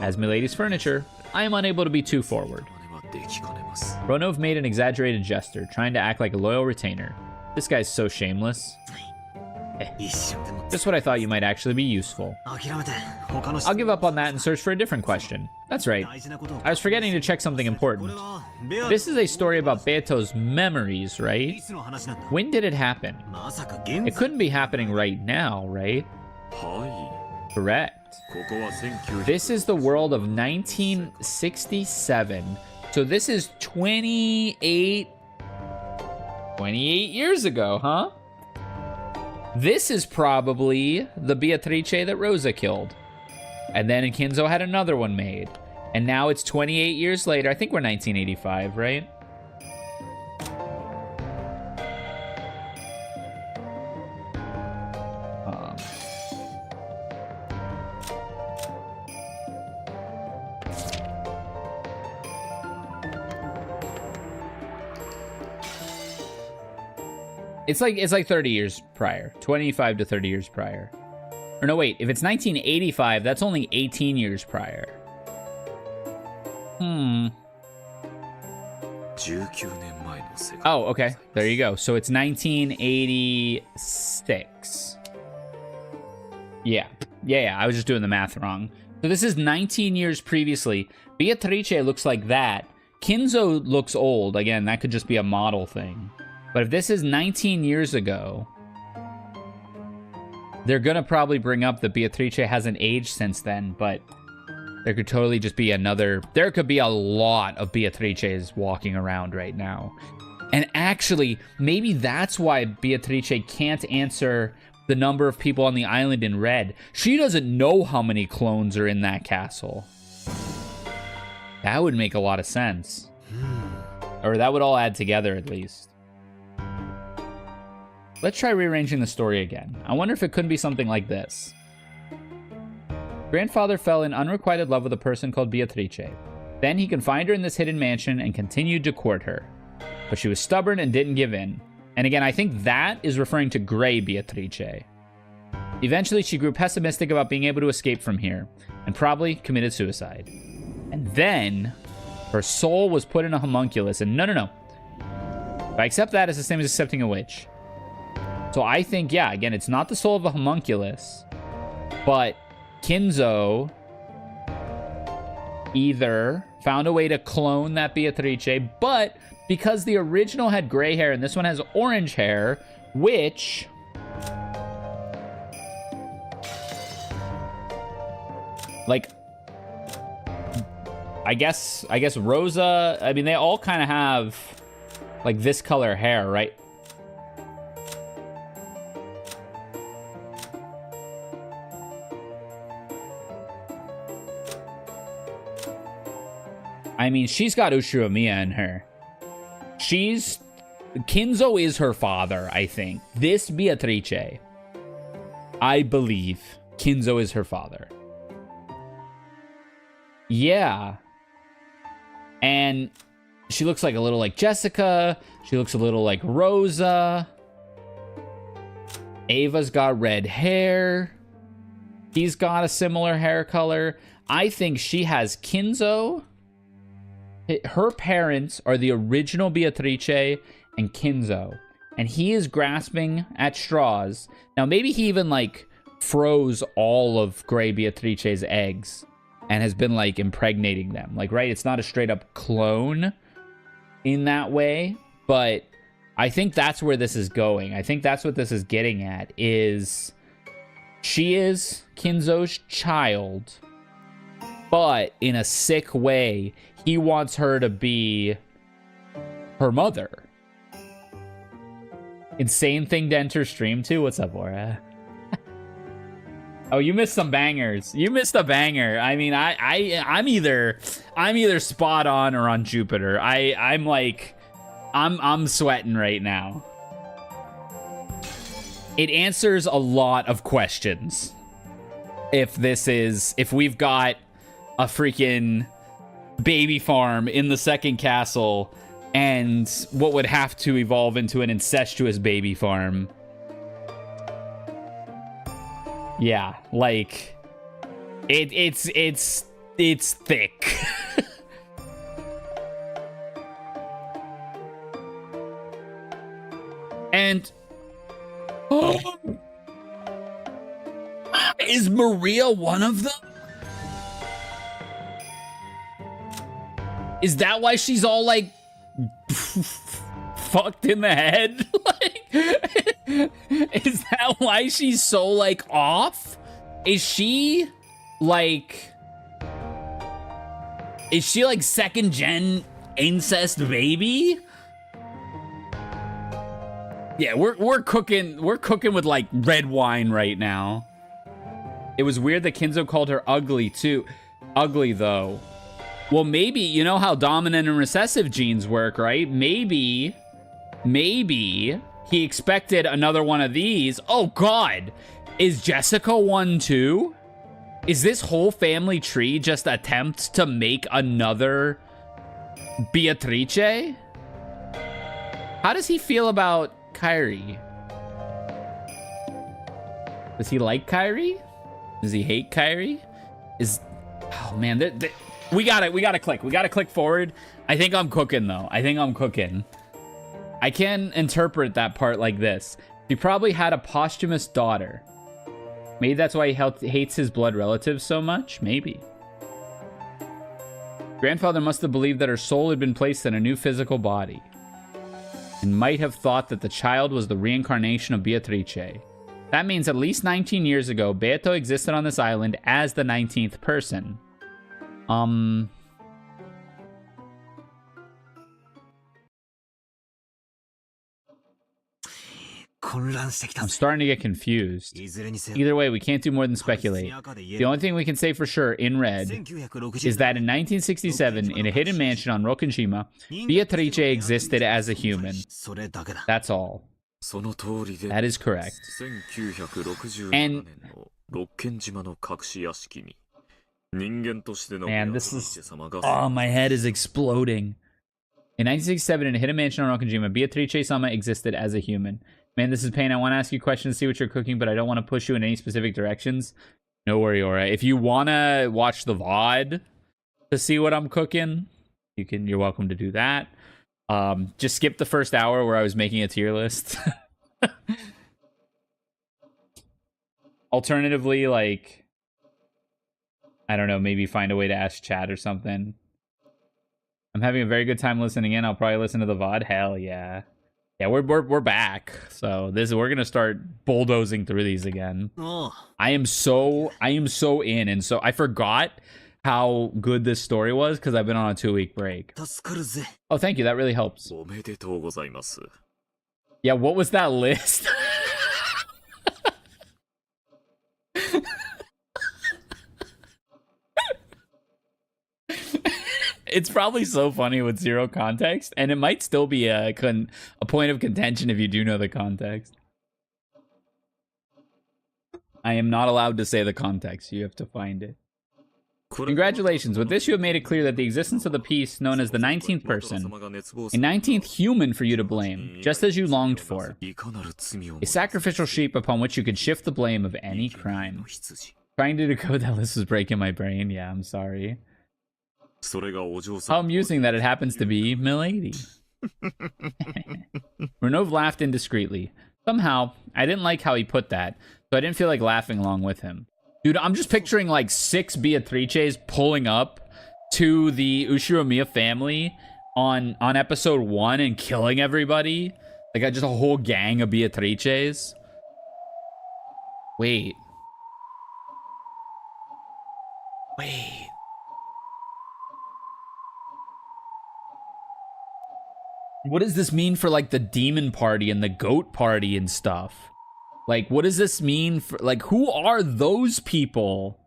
As Milady's furniture, I am unable to be too forward. Ronov made an exaggerated gesture, trying to act like a loyal retainer. This guy's so shameless. Just what I thought you might actually be useful. I'll give up on that and search for a different question. That's right. I was forgetting to check something important. This is a story about Beto's memories, right? When did it happen? It couldn't be happening right now, right? Correct. This is the world of 1967. So this is 28 years ago, huh? This is probably the Beatrice that Rosa killed. And then Kinzo had another one made. And now it's 28 years later. I think we're 1985, right? It's like 30 years prior. 25 to 30 years prior. Or no, wait. If it's 1985, that's only 18 years prior. Oh, okay. There you go. So it's 1986. Yeah. I was just doing the math wrong. So this is 19 years previously. Beatrice looks like that. Kinzo looks old. Again, that could just be a model thing. But if this is 19 years ago, they're going to probably bring up that Beatrice hasn't aged since then, but there could totally just be there could be a lot of Beatrices walking around right now. And actually, maybe that's why Beatrice can't answer the number of people on the island in red. She doesn't know how many clones are in that castle. That would make a lot of sense. Or that would all add together at least. Let's try rearranging the story again. I wonder if it couldn't be something like this. Grandfather fell in unrequited love with a person called Beatrice. Then he confined her in this hidden mansion and continued to court her. But she was stubborn and didn't give in. And again, I think that is referring to Gray Beatrice. Eventually, she grew pessimistic about being able to escape from here, and probably committed suicide. And then, her soul was put in a homunculus, and no. If I accept that, it's the same as accepting a witch. So I think, yeah, again, it's not the soul of a homunculus, but Kinzo either found a way to clone that Beatrice, but because the original had gray hair and this one has orange hair, which like I guess Rosa, I mean, they all kind of have like this color hair, right? I mean, she's got Ushuamiya in her. Kinzo is her father, I think. This Beatrice, I believe Kinzo is her father. Yeah. And she looks like a little like Jessica. She looks a little like Rosa. Ava's got red hair. He's got a similar hair color. I think she has Kinzo. Her parents are the original Beatrice and Kinzo, and he is grasping at straws. Now, maybe he even, like, froze all of Gray Beatrice's eggs and has been, like, impregnating them. Like, right? It's not a straight-up clone in that way, but I think that's where this is going. I think that's what this is getting at, is she is Kinzo's child, but in a sick way, he wants her to be her mother. Insane thing to enter stream too. What's up, Aura? Oh, you missed some bangers. You missed a banger. I mean, I'm either spot on or on Jupiter. I'm sweating right now. It answers a lot of questions. If we've got a freaking baby farm in the second castle and what would have to evolve into an incestuous baby farm. Yeah, like it's thick. And is Maria one of them? Is that why she's all, like, fucked in the head? Like, is that why she's so, like, off? Is she, like, second gen incest baby? Yeah, we're cooking with, like, red wine right now. It was weird that Kinzo called her ugly, too. Ugly, though. Well, maybe, you know how dominant and recessive genes work, right? Maybe he expected another one of these. Oh, God. Is Jessica one, too? Is this whole family tree just attempts to make another Beatrice? How does he feel about Kairi? Does he like Kairi? Does he hate Kairi? Oh man, we gotta click forward. I think I'm cooking though. I can interpret that part like this. He probably had a posthumous daughter. Maybe that's why he hates his blood relatives so much. Maybe. Grandfather must have believed that her soul had been placed in a new physical body, and might have thought that the child was the reincarnation of Beatrice. That means at least 19 years ago, Beto existed on this island as the 19th person. I'm starting to get confused. Either way, we can't do more than speculate. The only thing we can say for sure, in red, is that in 1967, in a hidden mansion on Rokkenshima, Beatrice existed as a human. That's all. That is correct. And man, this is... Oh, my head is exploding. In 1967, in a hidden mansion on Rokkenshima, Beatrice-sama existed as a human. Man, this is pain. I want to ask you questions, see what you're cooking, but I don't want to push you in any specific directions. No worry, Aura. If you want to watch the VOD to see what I'm cooking, you're welcome to do that. Just skip the first hour where I was making a tier list. Alternatively, like, I don't know, maybe find a way to ask chat or something. I'm having a very good time listening in. I'll probably listen to the VOD. Hell yeah. Yeah, we're back. So we're gonna start bulldozing through these again. I am so in, and so I forgot how good this story was because I've been on a 2-week break. Oh, thank you. That really helps. Yeah, what was that list? It's probably so funny with zero context, and it might still be a point of contention if you do know the context. I am not allowed to say the context. You have to find it. Congratulations. With this, you have made it clear that the existence of the piece known as the 19th person, a 19th human for you to blame, just as you longed for. A sacrificial sheep upon which you could shift the blame of any crime. Trying to decode that list was breaking my brain. Yeah, I'm sorry. How amusing that it happens to be Milady. Renov laughed indiscreetly. Somehow, I didn't like how he put that, so I didn't feel like laughing along with him. Dude, I'm just picturing like 6 Beatrices pulling up to the Ushiromiya family on episode 1 and killing everybody. Like just a whole gang of Beatrices. Wait. What does this mean for like the demon party and the goat party and stuff? Like, what does this mean for, like, who are those people?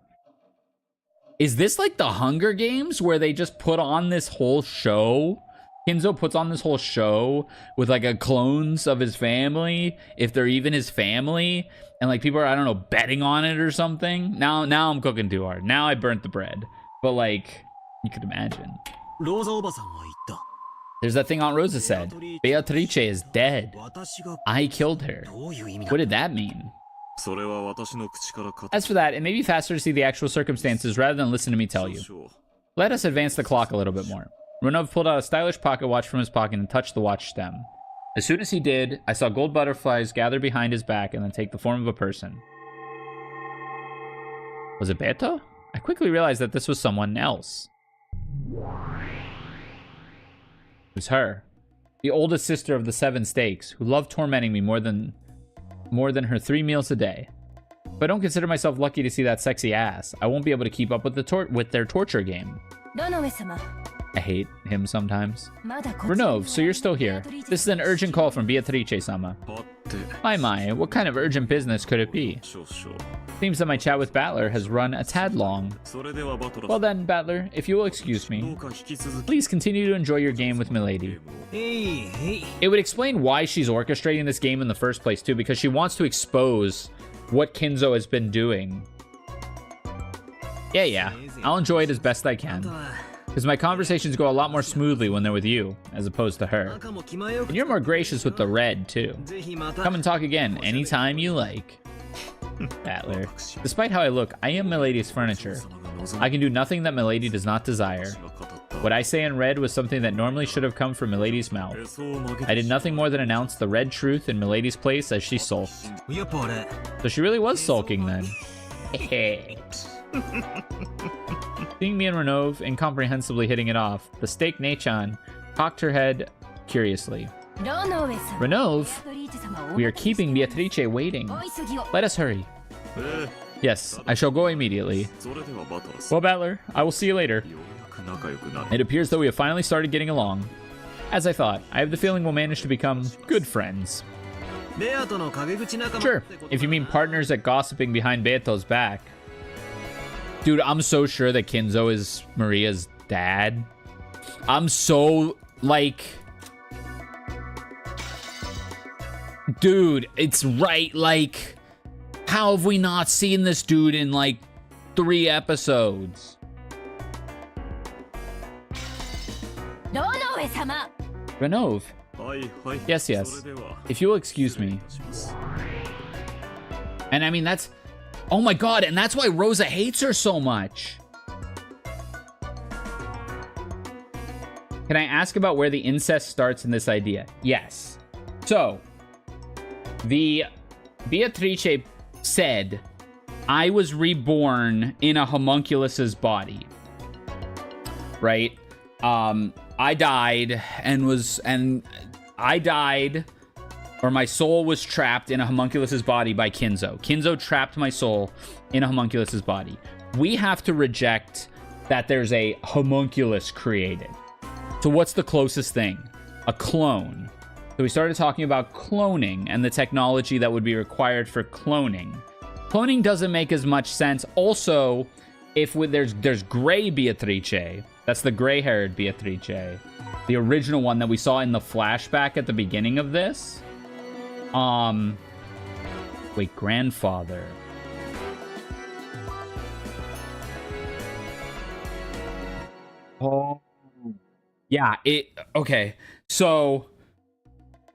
Is this like the Hunger Games where they just put on this whole show? Kinzo puts on this whole show with like a clones of his family, if they're even his family, and like people are, I don't know, betting on it or something. Now I'm cooking too hard. Now I burnt the bread. But like, you could imagine. There's that thing Aunt Rosa said. Beatrice is dead. I killed her. What did that mean? As for that, it may be faster to see the actual circumstances rather than listen to me tell you. Let us advance the clock a little bit more. Renov pulled out a stylish pocket watch from his pocket and touched the watch stem. As soon as he did, I saw gold butterflies gather behind his back and then take the form of a person. Was it Beto? I quickly realized that this was someone else. It was her, the oldest sister of the 7 stakes, who loved tormenting me more than her 3 meals a day. If I don't consider myself lucky to see that sexy ass, I won't be able to keep up with their torture game. I hate him sometimes. Renove, so you're still here. This is an urgent call from Beatrice-sama. My, what kind of urgent business could it be? Seems that my chat with Battler has run a tad long. Well then, Battler, if you will excuse me, please continue to enjoy your game with Milady. It would explain why she's orchestrating this game in the first place too, because she wants to expose what Kinzo has been doing. Yeah, I'll enjoy it as best I can. Because my conversations go a lot more smoothly when they're with you, as opposed to her. And you're more gracious with the red, too. Come and talk again, anytime you like. Battler. Despite how I look, I am Milady's furniture. I can do nothing that Milady does not desire. What I say in red was something that normally should have come from Milady's mouth. I did nothing more than announce the red truth in Milady's place as she sulked. So she really was sulking then. Seeing me and Renove incomprehensibly hitting it off, the steak Nechan cocked her head curiously. Renove, we are keeping Beatrice waiting. Let us hurry. Yes, I shall go immediately. Well, Battler, I will see you later. It appears that we have finally started getting along. As I thought, I have the feeling we'll manage to become good friends. Sure, if you mean partners at gossiping behind Beato's back. Dude, I'm so sure that Kinzo is Maria's dad. I'm so, like... Dude, it's right, like... How have we not seen this dude in, like, 3 episodes? Renove. Yes. If you will excuse me. And I mean, that's... Oh my god, and that's why Rosa hates her so much. Can I ask about where the incest starts in this idea? Yes. So, the Beatrice said, I was reborn in a homunculus's body. Right? I died or my soul was trapped in a homunculus's body by Kinzo. Kinzo trapped my soul in a homunculus's body. We have to reject that there's a homunculus created. So what's the closest thing? A clone. So we started talking about cloning and the technology that would be required for cloning. Cloning doesn't make as much sense. Also, if there's gray Beatrice, that's the gray-haired Beatrice, the original one that we saw in the flashback at the beginning of this. Wait, grandfather. Oh, yeah, okay. So,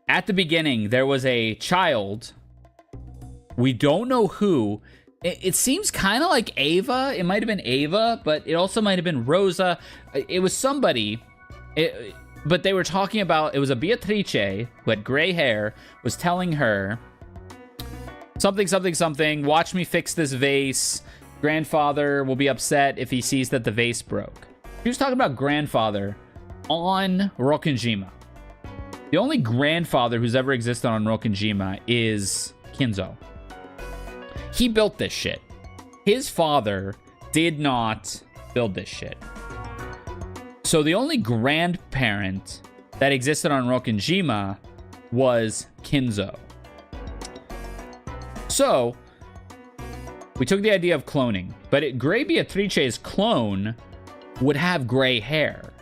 at the beginning, there was a child. We don't know who. It seems kind of like Ava. It might have been Ava, but it also might have been Rosa. It was somebody. But they were talking about, it was a Beatrice who had gray hair, was telling her something, watch me fix this vase. Grandfather will be upset if he sees that the vase broke. He was talking about grandfather on Rokkenjima. The only grandfather who's ever existed on Rokkenjima is Kinzo. He built this shit. His father did not build this shit. So the only grandparent that existed on Rokkenjima was Kinzo. So, we took the idea of cloning, but Gray Beatrice's clone would have gray hair.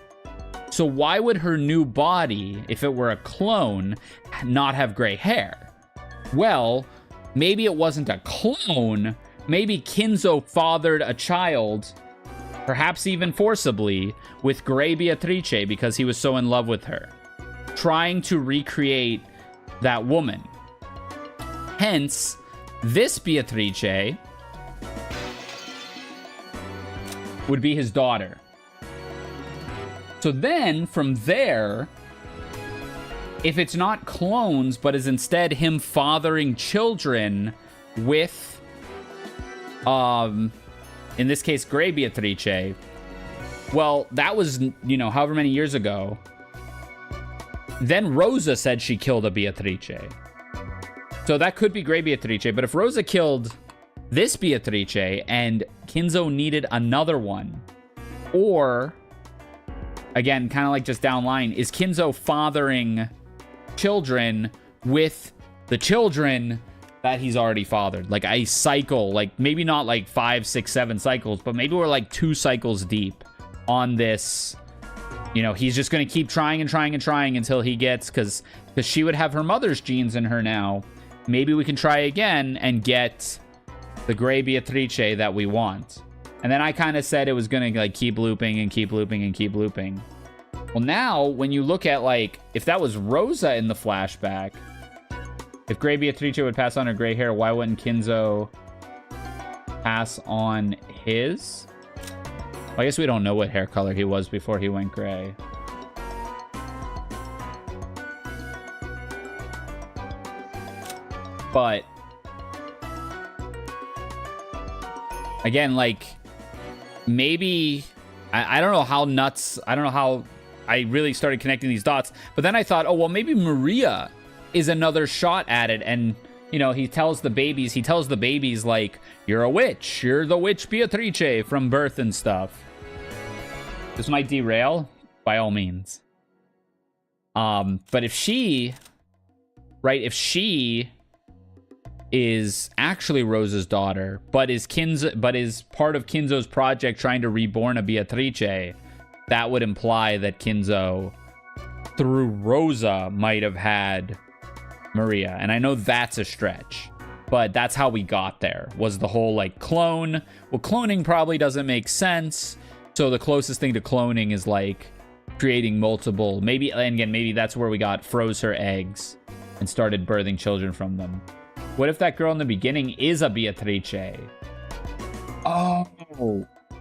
So why would her new body, if it were a clone, not have gray hair? Well, maybe it wasn't a clone. Maybe Kinzo fathered a child, perhaps even forcibly, with Gray Beatrice because he was so in love with her, trying to recreate that woman. Hence, this Beatrice would be his daughter. So then, from there, if it's not clones, but is instead him fathering children with, in this case, Gray Beatrice, well, that was, however many years ago. Then Rosa said she killed a Beatrice. So that could be Gray Beatrice, but if Rosa killed this Beatrice and Kinzo needed another one, or again, kind of like just downline, is Kinzo fathering children with the children that he's already fathered? Like a cycle, like maybe not like 5, 6, 7 cycles, but maybe we're like 2 cycles deep on this. You know, he's just going to keep trying and trying and trying until he gets, because she would have her mother's genes in her now. Maybe we can try again and get the gray Beatrice that we want. And then I kind of said it was going to like keep looping and keep looping and keep looping. Well, now when you look at like, if that was Rosa in the flashback, if gray Beatrice would pass on her gray hair, why wouldn't Kinzo pass on his? Well, I guess we don't know what hair color he was before he went gray. But again, like maybe I don't know how nuts, I don't know how I really started connecting these dots, but then I thought, oh well, maybe Maria is another shot at it. And you know, he tells the babies like, you're a witch, you're the witch Beatrice from birth and stuff. This might derail, by all means. But if she, right, if she is actually Rosa's daughter, but is part of Kinzo's project trying to reborn a Beatrice, that would imply that Kinzo, through Rosa, might have had Maria. And I know that's a stretch, but that's how we got there, was the whole like clone. Well, cloning probably doesn't make sense. So the closest thing to cloning is like creating multiple, maybe, and again, maybe that's where we got froze her eggs and started birthing children from them. What if that girl in the beginning is a Beatrice? Oh,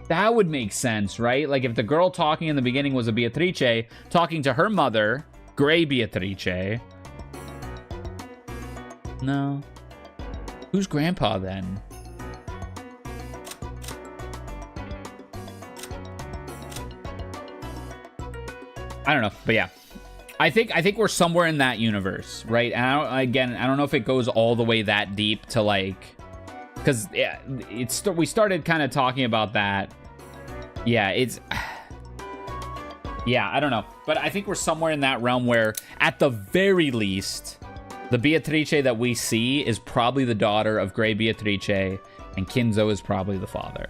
that would make sense, right? Like if the girl talking in the beginning was a Beatrice, talking to her mother, gray Beatrice. No. Who's grandpa then? I don't know, but yeah. I think we're somewhere in that universe, right? And I don't know if it goes all the way that deep to like, because yeah, we started kind of talking about that. Yeah, yeah, I don't know, but I think we're somewhere in that realm where, at the very least, the Beatrice that we see is probably the daughter of Gray Beatrice, and Kinzo is probably the father.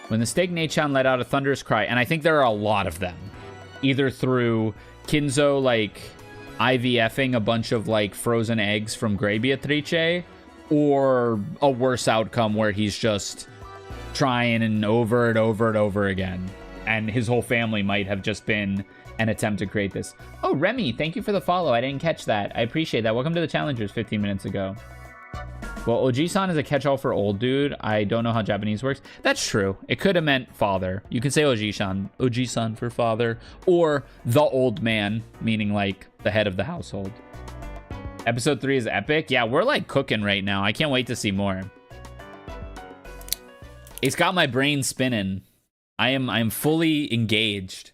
When the steak Nechan let out a thunderous cry, and I think there are a lot of them. Either through Kinzo, like, IVFing a bunch of, like, frozen eggs from Gray Beatrice, or a worse outcome where he's just trying and over and over and over again. And his whole family might have just been an attempt to create this. Oh, Remy, thank you for the follow. I didn't catch that. I appreciate that. Welcome to the Challengers 15 minutes ago. Well, Oji-san is a catch-all for old dude. I don't know how Japanese works. That's true. It could have meant father. You can say Oji-san for father, or the old man, meaning like the head of the household. Episode 3 is epic. Yeah, we're like cooking right now. I can't wait to see more. It's got my brain spinning. I am fully engaged.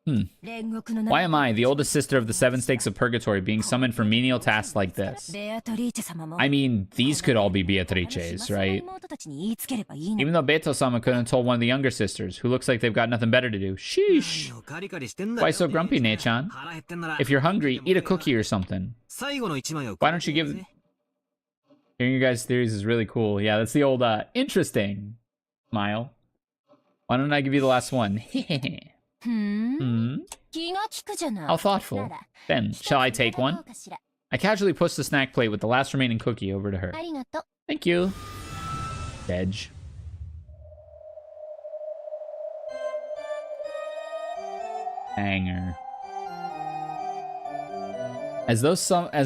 Why am I, the oldest sister of the 7 stakes of purgatory, being summoned for menial tasks like this? I mean, these could all be Beatrices, right? Even though Beto-sama couldn't have told one of the younger sisters, who looks like they've got nothing better to do. Sheesh! Why so grumpy, Nechan? If you're hungry, eat a cookie or something. Why don't you give... Hearing your guys' theories is really cool. Yeah, that's the old, interesting smile. Why don't I give you the last one? How thoughtful. Then, shall I take one? I casually pushed the snack plate with the last remaining cookie over to her. Thank you. Edge. Hanger. As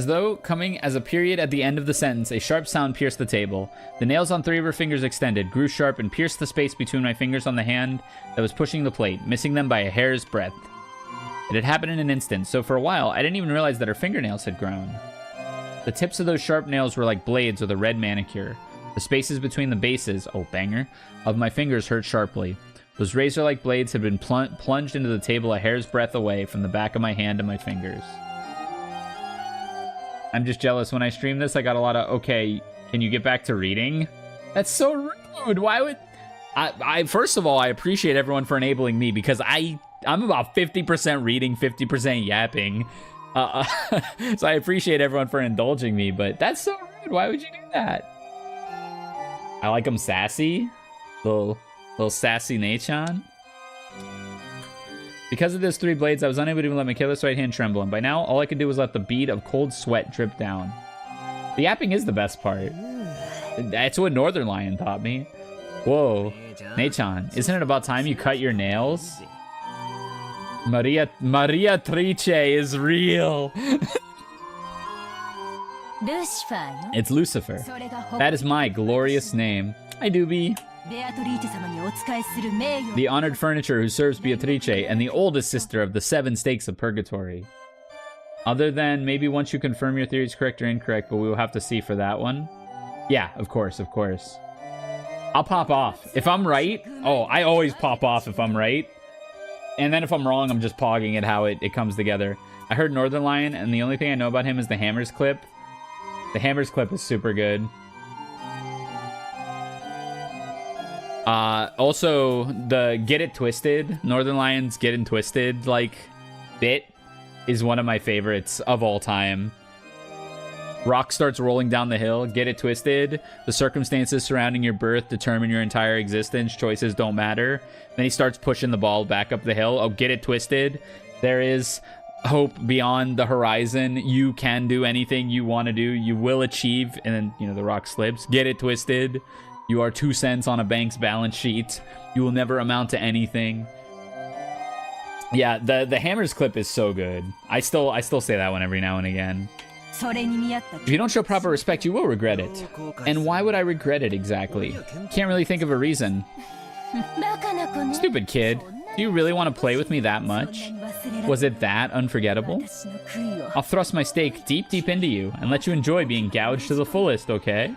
though coming as a period at the end of the sentence, a sharp sound pierced the table. The nails on 3 of her fingers extended, grew sharp, and pierced the space between my fingers on the hand that was pushing the plate, missing them by a hair's breadth. It had happened in an instant, so for a while, I didn't even realize that her fingernails had grown. The tips of those sharp nails were like blades with a red manicure. The spaces between the bases, oh banger, of my fingers hurt sharply. Those razor-like blades had been plunged into the table a hair's breadth away from the back of my hand and my fingers. I'm just jealous. When I stream this, I got a lot of, okay, can you get back to reading? That's so rude. Why would... I first of all, I appreciate everyone for enabling me because I'm about 50% reading, 50% yapping. So I appreciate everyone for indulging me, but that's so rude. Why would you do that? I like him sassy. Little sassy Nachan. Because of those 3 blades, I was unable to even let my killer's right hand tremble, and by now, all I could do was let the bead of cold sweat drip down. The yapping is the best part. That's what Northern Lion taught me. Whoa. Nachan, isn't it about time you cut your nails? Maria Trice is real. It's Lucifer. That is my glorious name. Hi, Doobie. The honored furniture who serves Beatrice and the oldest sister of the 7 stakes of purgatory. Other than maybe once you confirm your theory is correct or incorrect, but we will have to see for that one. Yeah, of course, of course. I'll pop off. If I'm right, I always pop off if I'm right. And then if I'm wrong, I'm just pogging at how it comes together. I heard Northern Lion, and the only thing I know about him is the Hammers clip. The Hammers clip is super good. Also, the Get It Twisted, Northern Lion's Get It Twisted, like, bit is one of my favorites of all time. Rock starts rolling down the hill, get it twisted. The circumstances surrounding your birth determine your entire existence. Choices don't matter. Then he starts pushing the ball back up the hill. Oh, get it twisted. There is hope beyond the horizon. You can do anything you want to do. You will achieve. And then, you know, the rock slips. Get it twisted. You are 2 cents on a bank's balance sheet. You will never amount to anything. Yeah, the Hammers clip is so good. I still say that one every now and again. If you don't show proper respect, you will regret it. And why would I regret it exactly? Can't really think of a reason. Stupid kid. Do you really want to play with me that much? Was it that unforgettable? I'll thrust my stake deep, deep into you and let you enjoy being gouged to the fullest, okay?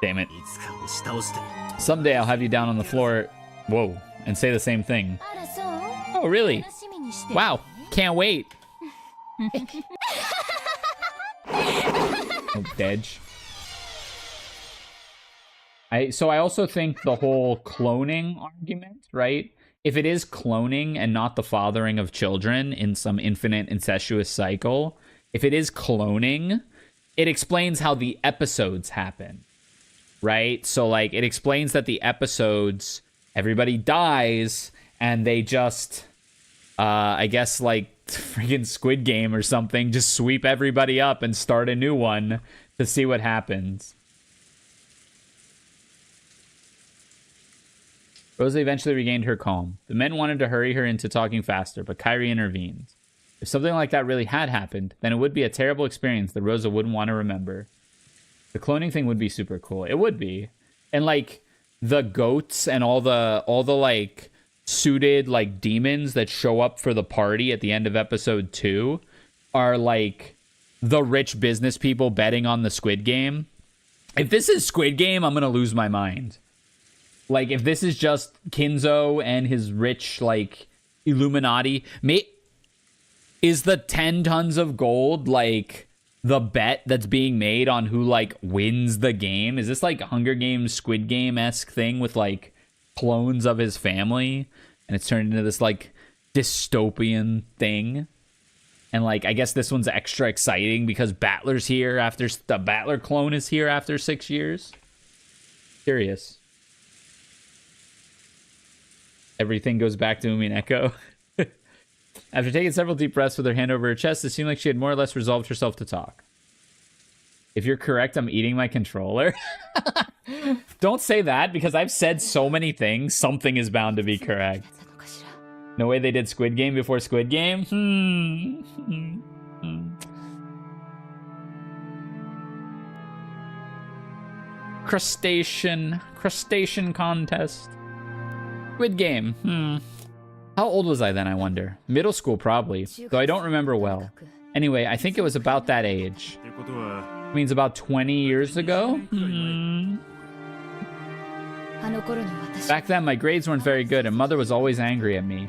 Damn it. Someday I'll have you down on the floor, whoa, and say the same thing. Oh, really? Wow, can't wait. Oh, Dedge. So I also think the whole cloning argument, right? If it is cloning and not the fathering of children in some infinite incestuous cycle, if it is cloning, it explains how the episodes happen, right? So, like, it explains that the episodes, everybody dies, and they just, I guess, like, freaking Squid Game or something, just sweep everybody up and start a new one to see what happens. Rosa eventually regained her calm. The men wanted to hurry her into talking faster, but Kyrie intervened. If something like that really had happened, then it would be a terrible experience that Rosa wouldn't want to remember. The cloning thing would be super cool. It would be. And, like, the goats and all the like, suited, like, demons that show up for the party at the end of episode 2 are, like, the rich business people betting on the Squid Game. If this is Squid Game, I'm gonna lose my mind. Like, if this is just Kinzo and his rich, like, Illuminati, is the 10 tons of gold, like, the bet that's being made on who, like, wins the game? Is this, like, Hunger Games, Squid Game-esque thing with, like, clones of his family? And it's turned into this, like, dystopian thing. And, like, I guess this one's extra exciting because Battler's here after... The Battler clone is here after 6 years. Curious. Everything goes back to Umineko. After taking several deep breaths with her hand over her chest, it seemed like she had more or less resolved herself to talk. If you're correct, I'm eating my controller. Don't say that, because I've said so many things. Something is bound to be correct. No way they did Squid Game before Squid Game? Crustacean contest. Squid Game. How old was I then, I wonder? Middle school, probably, though I don't remember well. Anyway, I think it was about that age. Means about 20 years ago? Back then, my grades weren't very good, and Mother was always angry at me.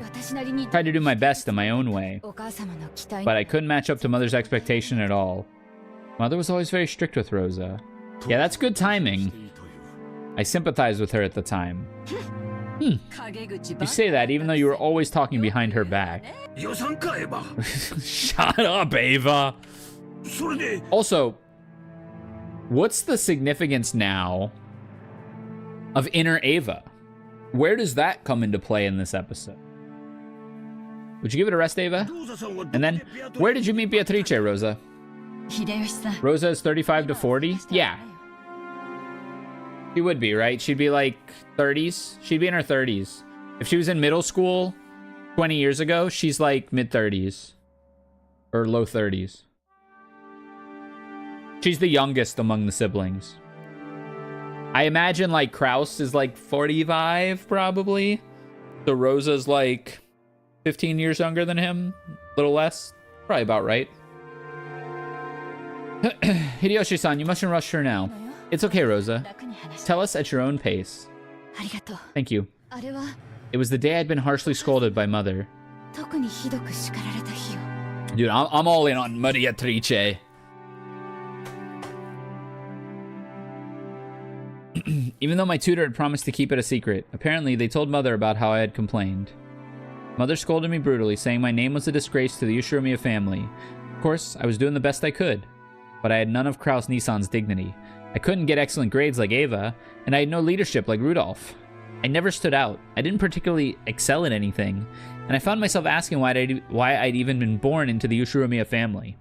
Tried to do my best in my own way, but I couldn't match up to Mother's expectation at all. Mother was always very strict with Rosa. Yeah, that's good timing. I sympathized with her at the time. You say that even though you were always talking behind her back. Shut up, Ava. Also, what's the significance now of inner Ava? Where does that come into play in this episode? Would you give it a rest, Ava? And then, where did you meet Beatrice, Rosa? Rosa is 35 to 40? Yeah. She would be, right? She'd be like 30s. She'd be in her 30s. If she was in middle school 20 years ago, she's like mid-30s. Or low 30s. She's the youngest among the siblings. I imagine like Kraus is like 45 probably. So Rosa's like 15 years younger than him. A little less. Probably about right. Hideyoshi-san, you mustn't rush her now. It's okay, Rosa. Tell us at your own pace. Thank you. It was the day I'd been harshly scolded by Mother. Dude, I'm all in on Beatrice. Even though my tutor had promised to keep it a secret, apparently they told Mother about how I had complained. Mother scolded me brutally, saying my name was a disgrace to the Ushiromiya family. Of course, I was doing the best I could, but I had none of Kraus Nissan's dignity. I couldn't get excellent grades like Ava, and I had no leadership like Rudolph. I never stood out. I didn't particularly excel in anything, and I found myself asking why I'd even been born into the Ushiromiya family.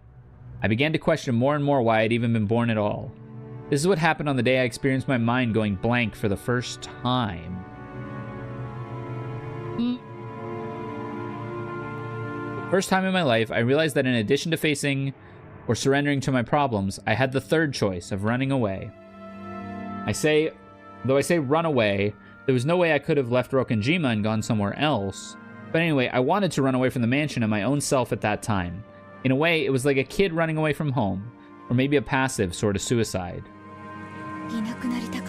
I began to question more and more why I'd even been born at all. This is what happened on the day I experienced my mind going blank for the first time. First time in my life, I realized that in addition to facing or surrendering to my problems, I had the third choice of running away. Though I say run away, there was no way I could have left Rokkenjima and gone somewhere else. But anyway, I wanted to run away from the mansion and my own self at that time. In a way, it was like a kid running away from home, or maybe a passive sort of suicide.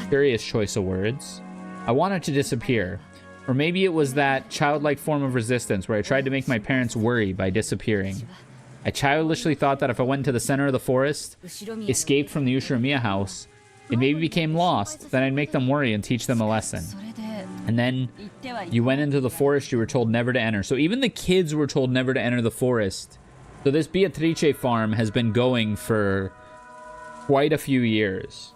Curious choice of words. I wanted to disappear. Or maybe it was that childlike form of resistance where I tried to make my parents worry by disappearing. I childishly thought that if I went to the center of the forest, escaped from the Ushiromiya house, and maybe became lost, then I'd make them worry and teach them a lesson. And then you went into the forest you were told never to enter. So even the kids were told never to enter the forest. So this Beatrice farm has been going for quite a few years.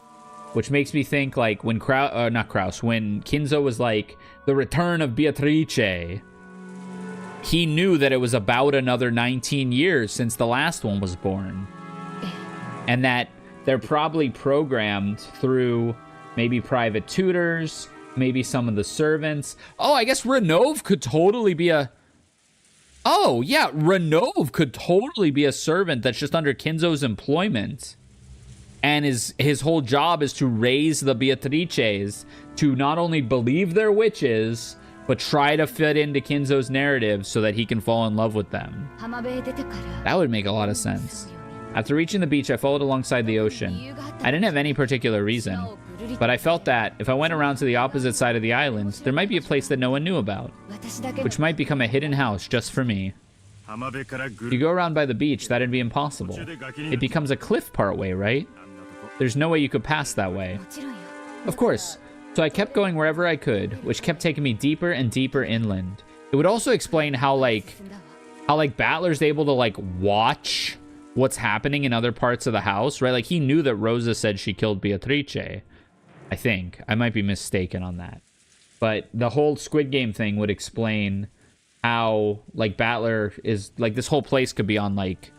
Which makes me think, like, when when Kinzo was like, the return of Beatrice, he knew that it was about another 19 years since the last one was born. And that they're probably programmed through maybe private tutors, maybe some of the servants. Oh, I guess Renov could totally be a... Oh, yeah, Renov could totally be a servant that's just under Kinzo's employment. And his whole job is to raise the Beatrices to not only believe they're witches, but try to fit into Kinzo's narrative so that he can fall in love with them. That would make a lot of sense. After reaching the beach, I followed alongside the ocean. I didn't have any particular reason, but I felt that if I went around to the opposite side of the island, there might be a place that no one knew about, which might become a hidden house just for me. If you go around by the beach, that'd be impossible. It becomes a cliff part way, right? There's no way you could pass that way. Of course. So I kept going wherever I could, which kept taking me deeper and deeper inland. It would also explain how Battler's able to, like, watch what's happening in other parts of the house, right? Like, he knew that Rosa said she killed Beatrice. I think. I might be mistaken on that. But the whole Squid Game thing would explain how, like, Battler is... Like, this whole place could be on, like,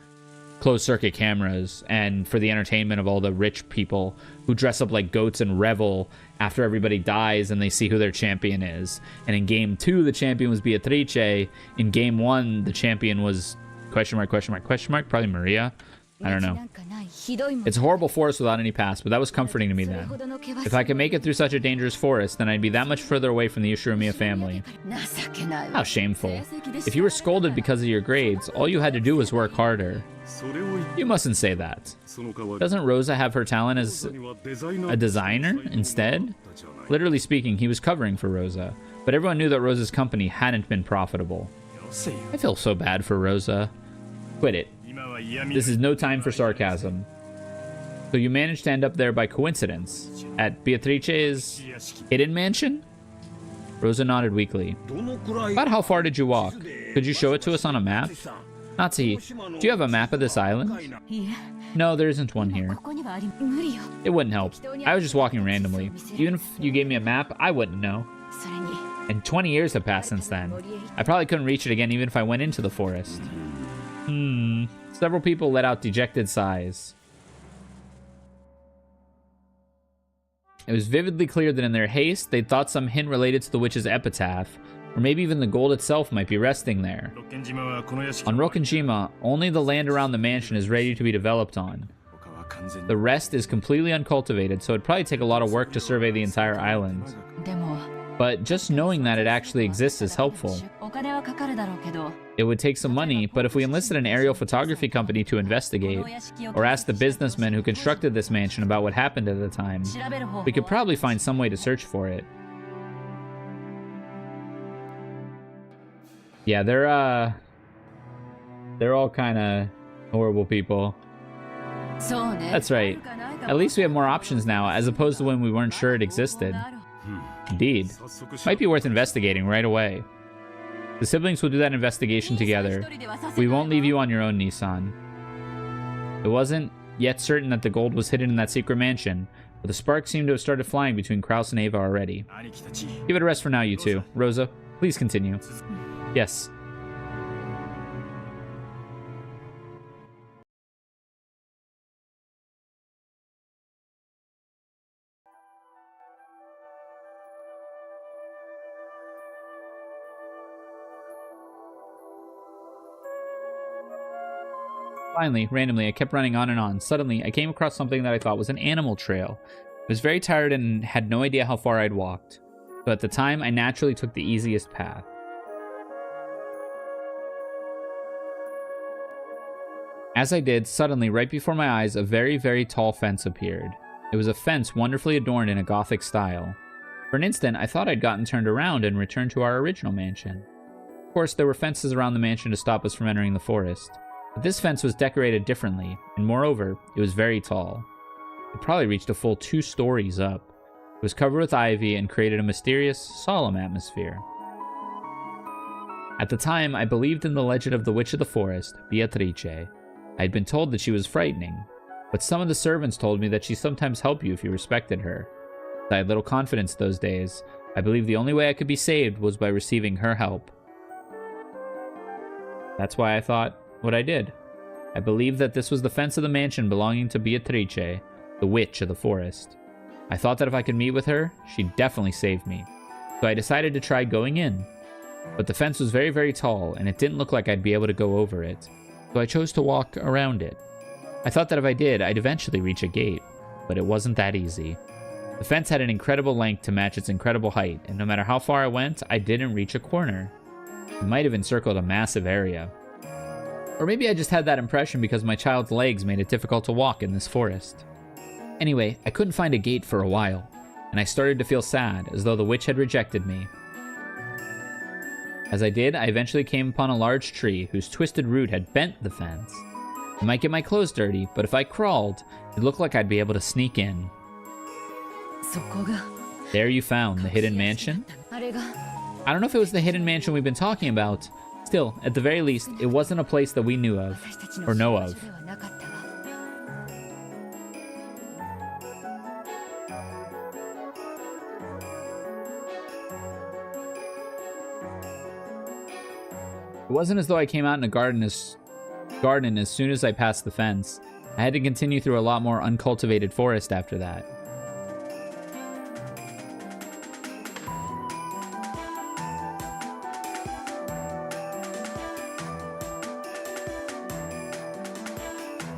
closed-circuit cameras, and for the entertainment of all the rich people who dress up like goats and revel after everybody dies and they see who their champion is. And in Game 2, the champion was Beatrice. In Game 1, the champion was... Question mark, question mark, question mark? Probably Maria? I don't know. It's a horrible forest without any past, but that was comforting to me then. If I could make it through such a dangerous forest, then I'd be that much further away from the Ushiromiya family. How shameful. If you were scolded because of your grades, all you had to do was work harder. You mustn't say that. Doesn't Rosa have her talent as a designer instead? Literally speaking, he was covering for Rosa, but everyone knew that Rosa's company hadn't been profitable. I feel so bad for Rosa. Quit it. This is no time for sarcasm. So you managed to end up there by coincidence. At Beatrice's hidden mansion? Rosa nodded weakly. About how far did you walk? Could you show it to us on a map? Natsuhi, do you have a map of this island? No, there isn't one here. It wouldn't help. I was just walking randomly. Even if you gave me a map, I wouldn't know. And 20 years have passed since then. I probably couldn't reach it again even if I went into the forest. Several people let out dejected sighs. It was vividly clear that in their haste, they'd thought some hint related to the witch's epitaph, or maybe even the gold itself might be resting there. On Rokkenjima, only the land around the mansion is ready to be developed on. The rest is completely uncultivated, so it'd probably take a lot of work to survey the entire island. But just knowing that it actually exists is helpful. It would take some money, but if we enlisted an aerial photography company to investigate, or asked the businessmen who constructed this mansion about what happened at the time, we could probably find some way to search for it. Yeah, they're all kind of horrible people. That's right. At least we have more options now, as opposed to when we weren't sure it existed. Indeed. Might be worth investigating right away. The siblings will do that investigation together. We won't leave you on your own, Nissan. It wasn't yet certain that the gold was hidden in that secret mansion, but the sparks seemed to have started flying between Kraus and Ava already. Give it a rest for now, you two. Rosa, please continue. Yes. Finally, randomly, I kept running on and on. Suddenly, I came across something that I thought was an animal trail. I was very tired and had no idea how far I'd walked. So at the time, I naturally took the easiest path. As I did, suddenly, right before my eyes, a very, very tall fence appeared. It was a fence wonderfully adorned in a Gothic style. For an instant, I thought I'd gotten turned around and returned to our original mansion. Of course, there were fences around the mansion to stop us from entering the forest. But this fence was decorated differently, and moreover, it was very tall. It probably reached a full 2 stories up. It was covered with ivy and created a mysterious, solemn atmosphere. At the time, I believed in the legend of the Witch of the Forest, Beatrice. I had been told that she was frightening, but some of the servants told me that she sometimes helped you if you respected her. I had little confidence those days. I believed the only way I could be saved was by receiving her help. That's why I thought what I did. I believed that this was the fence of the mansion belonging to Beatrice, the Witch of the Forest. I thought that if I could meet with her, she'd definitely save me. So I decided to try going in. But the fence was very, very tall, and it didn't look like I'd be able to go over it. So I chose to walk around it. I thought that if I did, I'd eventually reach a gate. But it wasn't that easy. The fence had an incredible length to match its incredible height, and no matter how far I went, I didn't reach a corner. It might have encircled a massive area. Or maybe I just had that impression because my child's legs made it difficult to walk in this forest. Anyway, I couldn't find a gate for a while, and I started to feel sad, as though the witch had rejected me. As I did, I eventually came upon a large tree whose twisted root had bent the fence. I might get my clothes dirty, but if I crawled, it looked like I'd be able to sneak in. There you found the hidden mansion? I don't know if it was the hidden mansion we've been talking about. Still, at the very least, it wasn't a place that we knew of, or know of. It wasn't as though I came out in a garden as soon as I passed the fence. I had to continue through a lot more uncultivated forest after that.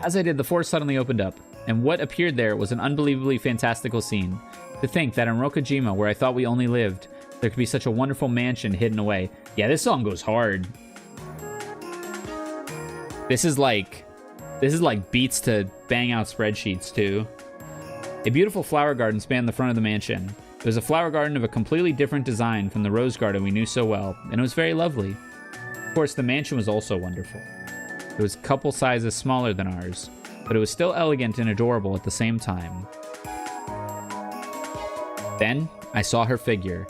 As I did, the forest suddenly opened up, and what appeared there was an unbelievably fantastical scene. To think that in Rokkenjima, where I thought we only lived, there could be such a wonderful mansion hidden away. Yeah, this song goes hard. This is like beats to bang out spreadsheets too. A beautiful flower garden spanned the front of the mansion. It was a flower garden of a completely different design from the rose garden we knew so well, and it was very lovely. Of course, the mansion was also wonderful. It was a couple sizes smaller than ours. but it was still elegant and adorable at the same time. Then, I saw her figure.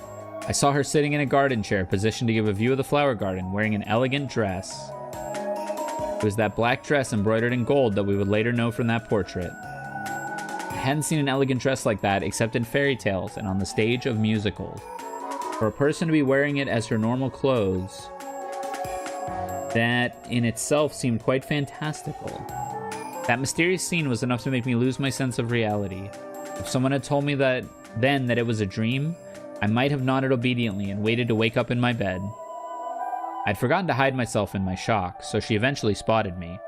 I saw her sitting in a garden chair, positioned to give a view of the flower garden, wearing an elegant dress. It was that black dress embroidered in gold that we would later know from that portrait. I hadn't seen an elegant dress like that except in fairy tales and on the stage of musicals. For a person to be wearing it as her normal clothes, that in itself seemed quite fantastical. That mysterious scene was enough to make me lose my sense of reality. If someone had told me that it was a dream, I might have nodded obediently and waited to wake up in my bed. I'd forgotten to hide myself in my shock, so she eventually spotted me.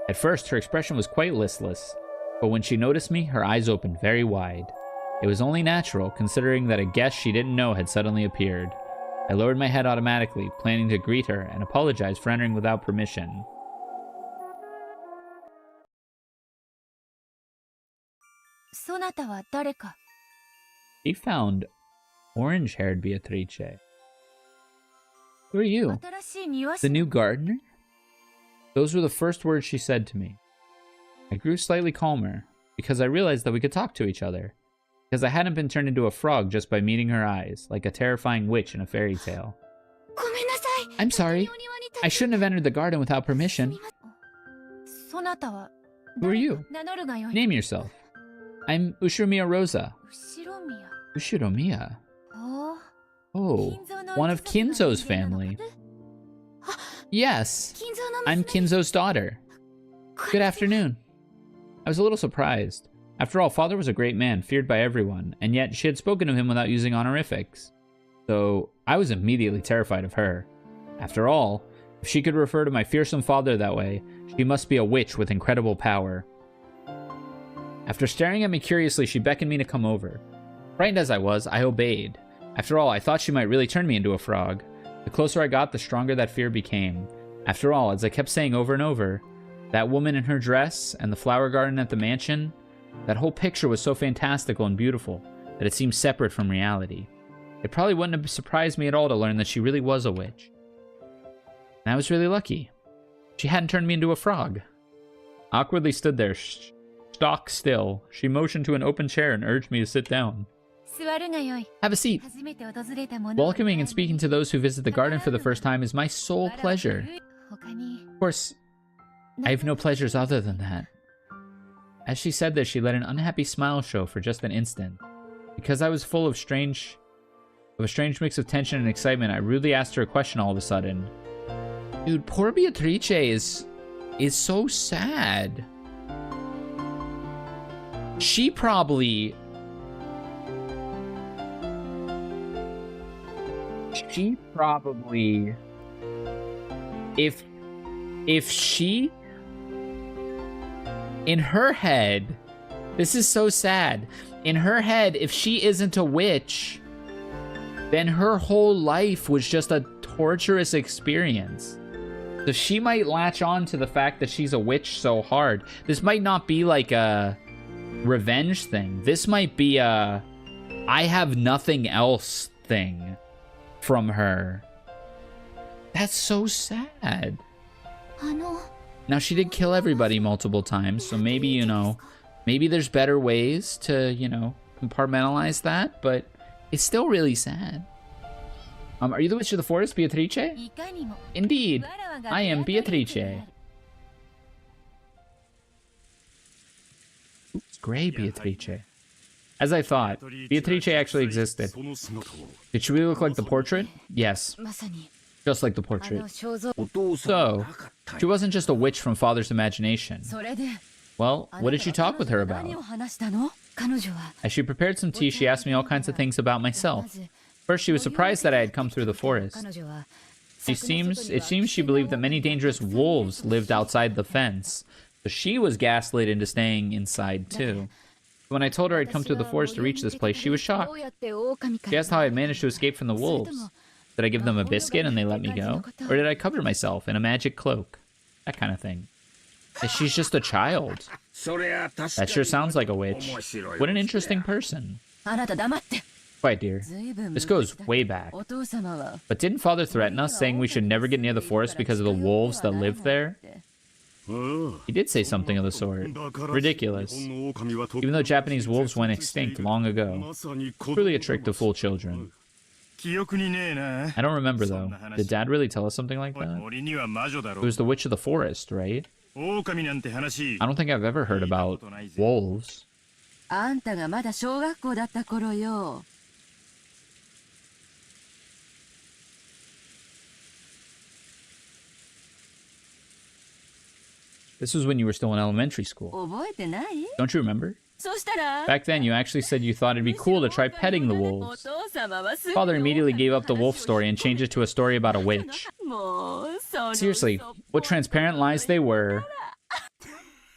At first, her expression was quite listless, but when she noticed me, her eyes opened very wide. It was only natural, considering that a guest she didn't know had suddenly appeared. I lowered my head automatically, planning to greet her and apologize for entering without permission. She found orange-haired Beatrice. Who are you? The new gardener? Those were the first words she said to me. I grew slightly calmer, because I realized that we could talk to each other. Because I hadn't been turned into a frog just by meeting her eyes, like a terrifying witch in a fairy tale. I'm sorry. I shouldn't have entered the garden without permission. Who are you? Name yourself. I'm Ushiromiya Rosa. Ushiromiya? Oh, one of Kinzo's family. Yes, I'm Kinzo's daughter. Good afternoon. I was a little surprised. After all, father was a great man, feared by everyone, and yet she had spoken to him without using honorifics. So I was immediately terrified of her. After all, if she could refer to my fearsome father that way, she must be a witch with incredible power. After staring at me curiously, she beckoned me to come over. Frightened as I was, I obeyed. After all, I thought she might really turn me into a frog. The closer I got, the stronger that fear became. After all, as I kept saying over and over, that woman in her dress and the flower garden at the mansion, that whole picture was so fantastical and beautiful that it seemed separate from reality. It probably wouldn't have surprised me at all to learn that she really was a witch. And I was really lucky. She hadn't turned me into a frog. Awkwardly stood there, stock still. She motioned to an open chair and urged me to sit down. Have a seat. Welcoming and speaking to those who visit the garden for the first time is my sole pleasure. Of course, I have no pleasures other than that. As she said this, she let an unhappy smile show for just an instant. Because I was full of a strange mix of tension and excitement, I rudely asked her a question all of a sudden. Dude, poor Beatrice is so sad. She probably if she, in her head, this is so sad. In her head, if she isn't a witch, then her whole life was just a torturous experience. So she might latch on to the fact that she's a witch so hard. This might not be like a revenge thing. This might be a I have nothing else thing from her. That's so sad. Now, she did kill everybody multiple times, so maybe, you know, maybe there's better ways to, you know, compartmentalize that, but it's still really sad. Are you the Witch of the Forest, Beatrice? Indeed, I am Beatrice. It's gray, Beatrice. As I thought, Beatrice actually existed. Did she really look like the portrait? Yes. Just like the portrait. So, she wasn't just a witch from father's imagination. Well, what did you talk with her about? As she prepared some tea, she asked me all kinds of things about myself. First, she was surprised that I had come through the forest. It seems she believed that many dangerous wolves lived outside the fence, so she was gaslit into staying inside too. When I told her I'd come through the forest to reach this place, she was shocked. She asked how I had managed to escape from the wolves. Did I give them a biscuit and they let me go? Or did I cover myself in a magic cloak? That kind of thing. She's just a child. That sure sounds like a witch. What an interesting person. Quiet, dear. This goes way back. But didn't father threaten us, saying we should never get near the forest because of the wolves that live there? He did say something of the sort. Ridiculous. Even though Japanese wolves went extinct long ago. Truly a trick to fool children. I don't remember, though. Did Dad really tell us something like that? It was the Witch of the Forest, right? I don't think I've ever heard about wolves. This was when you were still in elementary school. Don't you remember? Back then, you actually said you thought it'd be cool to try petting the wolves. Father immediately gave up the wolf story and changed it to a story about a witch. Seriously, what transparent lies they were.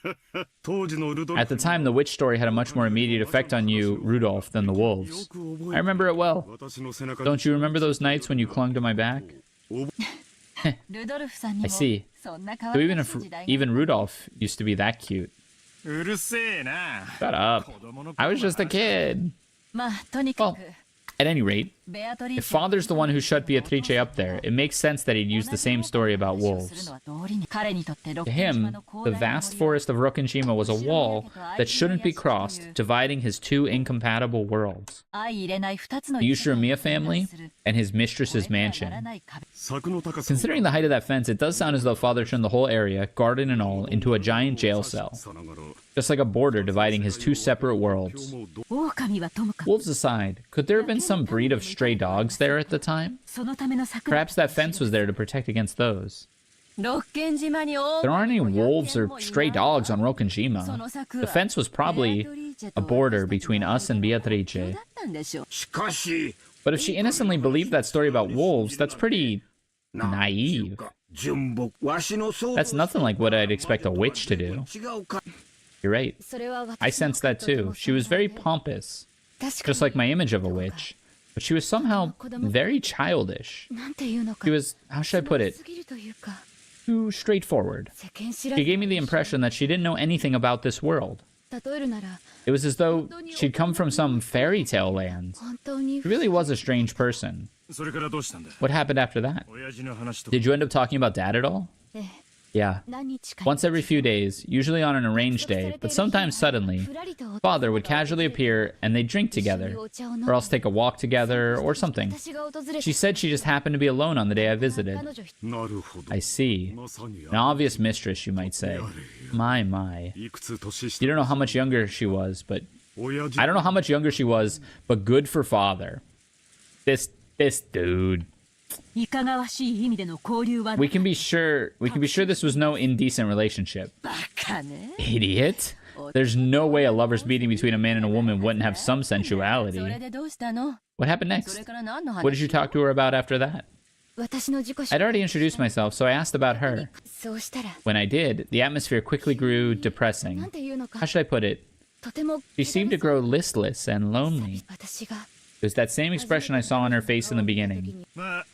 At the time, the witch story had a much more immediate effect on you, Rudolph, than the wolves. I remember it well. Don't you remember those nights when you clung to my back? I see. So even Rudolph used to be that cute. Shut up. I was just a kid. Well, at any rate, if Father's the one who shut Beatrice up there, it makes sense that he'd use the same story about wolves. To him, the vast forest of Rokkenshima was a wall that shouldn't be crossed, dividing his two incompatible worlds. The Yushiramiya family and his mistress's mansion. Considering the height of that fence, it does sound as though Father turned the whole area, garden and all, into a giant jail cell. Just like a border dividing his two separate worlds. Wolves aside, could there have been some breed of stray dogs there at the time? Perhaps that fence was there to protect against those. There aren't any wolves or stray dogs on Rokkenshima. The fence was probably a border between us and Beatrice. But if she innocently believed that story about wolves, that's pretty naive. That's nothing like what I'd expect a witch to do. You're right. I sensed that too. She was very pompous, just like my image of a witch. But she was somehow very childish. She was, how should I put it, too straightforward. She gave me the impression that she didn't know anything about this world. It was as though she'd come from some fairy tale land. She really was a strange person. What happened after that? Did you end up talking about Dad at all? Yeah. Once every few days, usually on an arranged day, but sometimes suddenly, Father would casually appear and they'd drink together, or else take a walk together, or something. She said she just happened to be alone on the day I visited. I see. An obvious mistress, you might say. My. You don't know how much younger she was, but... I don't know how much younger she was, but good for Father. This dude... We can be sure this was no indecent relationship. Idiot. There's no way a lover's meeting between a man and a woman wouldn't have some sensuality. What happened next? What did you talk to her about after that? I'd already introduced myself, so I asked about her. When I did, the atmosphere quickly grew depressing. How should I put it? She seemed to grow listless and lonely. It was that same expression I saw on her face in the beginning. Well,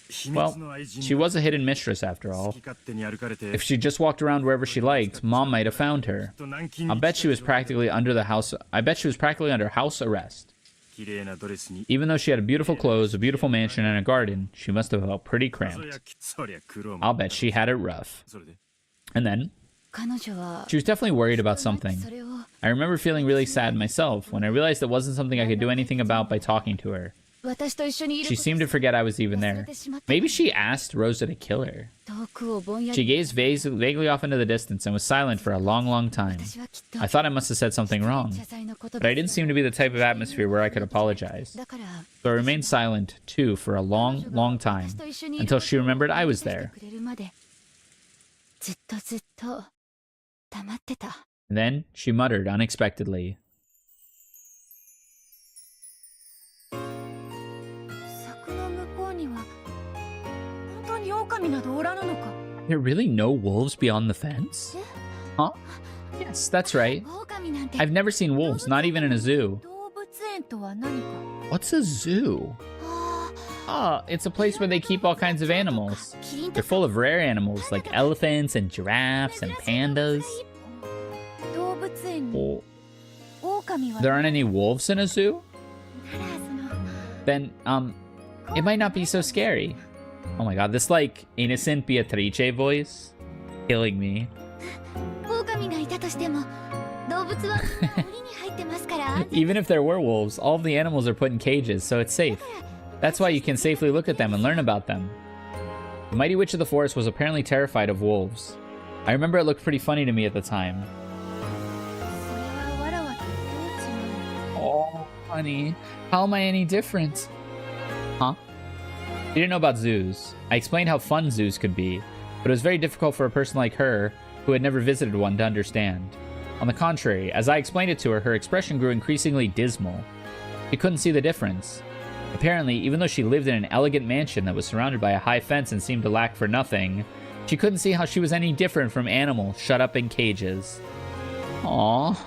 she was a hidden mistress after all. If she just walked around wherever she liked, Mom might have found her. I bet she was practically under house arrest. Even though she had beautiful clothes, a beautiful mansion, and a garden, she must have felt pretty cramped. I'll bet she had it rough. And then, she was definitely worried about something. I remember feeling really sad myself when I realized it wasn't something I could do anything about by talking to her. She seemed to forget I was even there. Maybe she asked Rosa to kill her. She gazed vaguely off into the distance and was silent for a long time. I thought I must have said something wrong, but I didn't seem to be the type of atmosphere where I could apologize. So I remained silent, too, for a long time, until she remembered I was there. And then she muttered unexpectedly. There are really no wolves beyond the fence? Huh? Yes, that's right. I've never seen wolves, not even in a zoo. What's a zoo? It's a place where they keep all kinds of animals. They're full of rare animals like elephants and giraffes and pandas. Oh. There aren't any wolves in a zoo? Then, it might not be so scary. Oh my god, this, like, innocent Beatrice voice? Killing me. Even if they're werewolves, all of the animals are put in cages, so it's safe. That's why you can safely look at them and learn about them. The Mighty Witch of the Forest was apparently terrified of wolves. I remember it looked pretty funny to me at the time. Oh, honey, how am I any different? Huh? You didn't know about zoos. I explained how fun zoos could be, but it was very difficult for a person like her, who had never visited one, to understand. On the contrary, as I explained it to her, her expression grew increasingly dismal. She couldn't see the difference. Apparently, even though she lived in an elegant mansion that was surrounded by a high fence and seemed to lack for nothing, she couldn't see how she was any different from animals shut up in cages. Aww.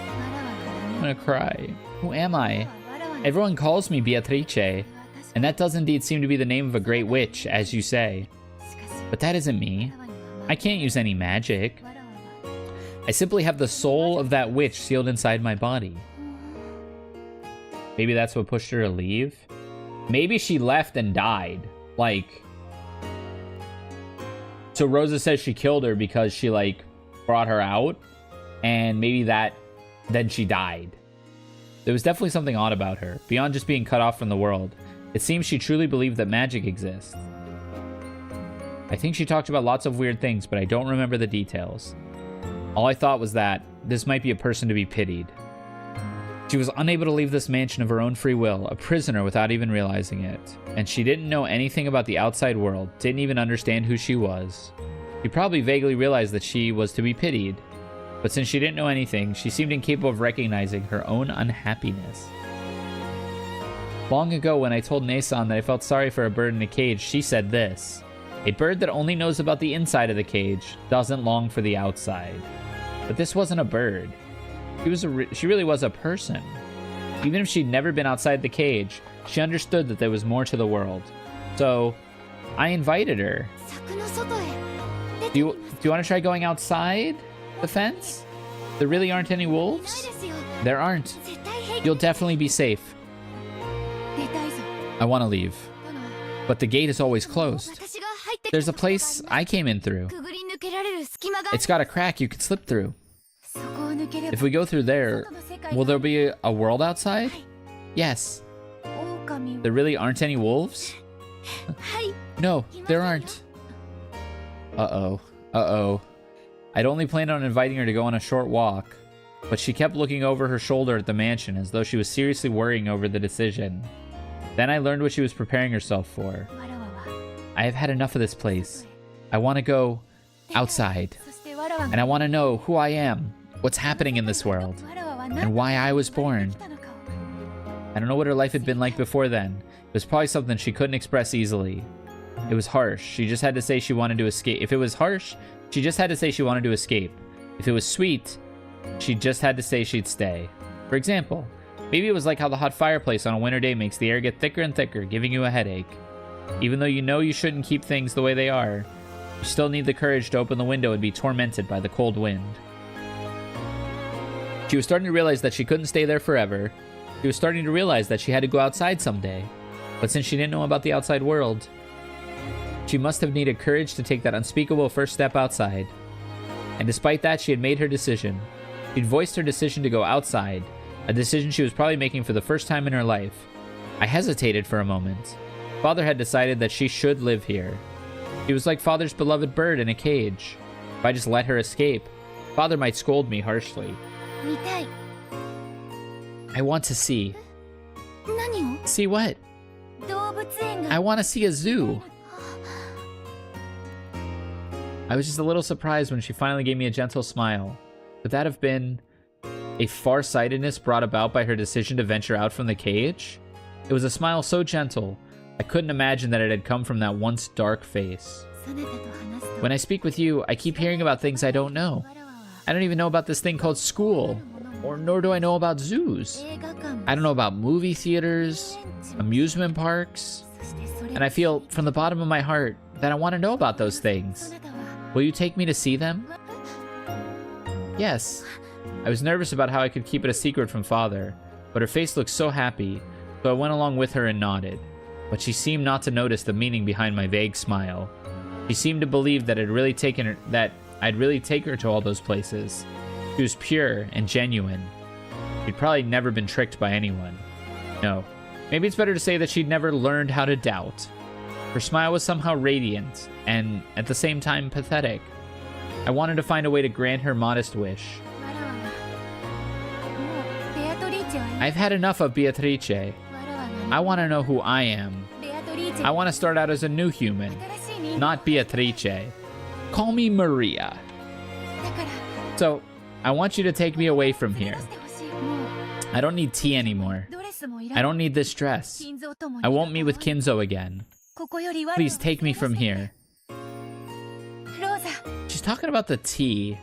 I'm gonna cry. Who am I? Everyone calls me Beatrice, and that does indeed seem to be the name of a great witch, as you say. But that isn't me. I can't use any magic. I simply have the soul of that witch sealed inside my body. Maybe that's what pushed her to leave? Maybe she left and died. Like... So Rosa says she killed her because she, like, brought her out. And maybe that... Then she died. There was definitely something odd about her, beyond just being cut off from the world. It seems she truly believed that magic exists. I think she talked about lots of weird things, but I don't remember the details. All I thought was that this might be a person to be pitied. She was unable to leave this mansion of her own free will, a prisoner without even realizing it. And she didn't know anything about the outside world, didn't even understand who she was. She probably vaguely realized that she was to be pitied. But since she didn't know anything, she seemed incapable of recognizing her own unhappiness. Long ago, when I told Nason that I felt sorry for a bird in a cage, she said this: "A bird that only knows about the inside of the cage doesn't long for the outside." But this wasn't a bird. She really was a person. Even if she'd never been outside the cage, she understood that there was more to the world. So, I invited her. Do you want to try going outside the fence? There really aren't any wolves? There aren't. You'll definitely be safe. I want to leave. But the gate is always closed. There's a place I came in through. It's got a crack you could slip through. If we go through there, will there be a world outside? Yes. There really aren't any wolves? No, there aren't. Uh-oh. Uh-oh. I'd only planned on inviting her to go on a short walk, but she kept looking over her shoulder at the mansion as though she was seriously worrying over the decision. Then I learned what she was preparing herself for. I have had enough of this place. I want to go outside. And I want to know who I am, what's happening in this world, and why I was born. I don't know what her life had been like before then. It was probably something she couldn't express easily. It was harsh. She just had to say she wanted to escape. If it was harsh, she just had to say she wanted to escape. If it was sweet, she just had to say she'd stay. For example, maybe it was like how the hot fireplace on a winter day makes the air get thicker and thicker, giving you a headache. Even though you know you shouldn't keep things the way they are, you still need the courage to open the window and be tormented by the cold wind. She was starting to realize that she couldn't stay there forever. She was starting to realize that she had to go outside someday. But since she didn't know about the outside world, she must have needed courage to take that unspeakable first step outside. And despite that, she had made her decision. She'd voiced her decision to go outside, a decision she was probably making for the first time in her life. I hesitated for a moment. Father had decided that she should live here. She was like Father's beloved bird in a cage. If I just let her escape, Father might scold me harshly. I want to see. See what? I want to see a zoo. I was just a little surprised when she finally gave me a gentle smile. Could that have been a farsightedness brought about by her decision to venture out from the cage? It was a smile so gentle, I couldn't imagine that it had come from that once dark face. When I speak with you, I keep hearing about things I don't know. I don't even know about this thing called school, nor do I know about zoos. I don't know about movie theaters, amusement parks, and I feel from the bottom of my heart that I want to know about those things. Will you take me to see them? Yes. I was nervous about how I could keep it a secret from Father, but her face looked so happy, so I went along with her and nodded. But she seemed not to notice the meaning behind my vague smile. She seemed to believe that I I'd really take her to all those places. She was pure and genuine. She'd probably never been tricked by anyone. No. Maybe it's better to say that she'd never learned how to doubt. Her smile was somehow radiant, and at the same time pathetic. I wanted to find a way to grant her modest wish. I've had enough of Beatrice. I want to know who I am. I want to start out as a new human, not Beatrice. Call me Maria. So, I want you to take me away from here. I don't need tea anymore. I don't need this dress. I won't meet with Kinzo again. Please take me from here. She's talking about the tea.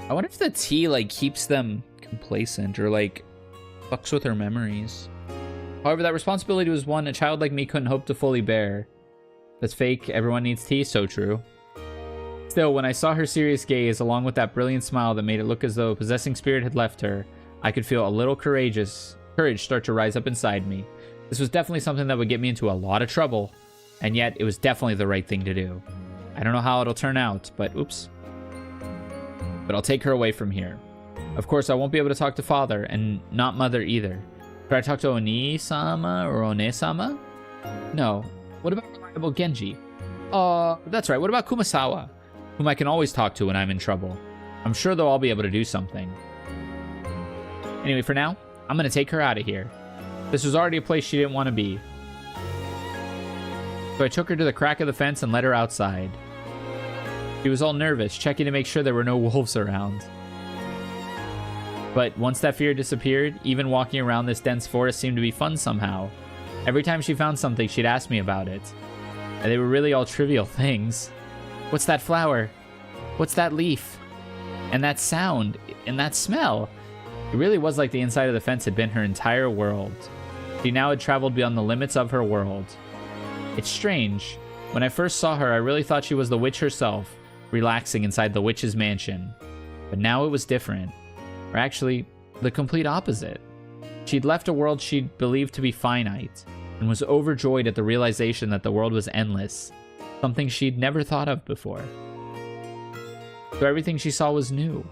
I wonder if the tea, like, keeps them complacent or, like, fucks with her memories. However, that responsibility was one a child like me couldn't hope to fully bear. That's fake. Everyone needs tea. So true. Still, when I saw her serious gaze, along with that brilliant smile that made it look as though a possessing spirit had left her, I could feel a little courage start to rise up inside me. This was definitely something that would get me into a lot of trouble, and yet it was definitely the right thing to do. I don't know how it'll turn out, but oops. But I'll take her away from here. Of course, I won't be able to talk to father, and not mother either. Could I talk to Oni-sama or One-sama? No. What about reliable Genji? That's right. What about Kumasawa, whom I can always talk to when I'm in trouble? I'm sure they'll all be able to do something. Anyway, for now, I'm going to take her out of here. This was already a place she didn't want to be. So I took her to the crack of the fence and led her outside. She was all nervous, checking to make sure there were no wolves around. But once that fear disappeared, even walking around this dense forest seemed to be fun somehow. Every time she found something, she'd ask me about it. And they were really all trivial things. What's that flower? What's that leaf? And that sound? And that smell? It really was like the inside of the fence had been her entire world. She now had traveled beyond the limits of her world. It's strange. When I first saw her, I really thought she was the witch herself, relaxing inside the witch's mansion. But now it was different. Or actually, the complete opposite. She'd left a world she'd believed to be finite, and was overjoyed at the realization that the world was endless, something she'd never thought of before. So everything she saw was new.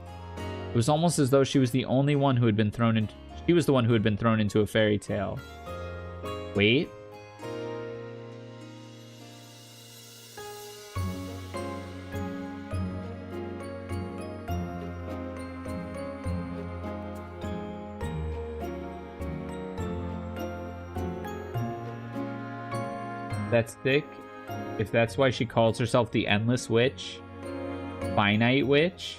It was almost as though she was the only one who had been thrown into... She was the one who had been thrown into a fairy tale. Wait. That's thick. If that's why she calls herself the Endless Witch. Finite Witch.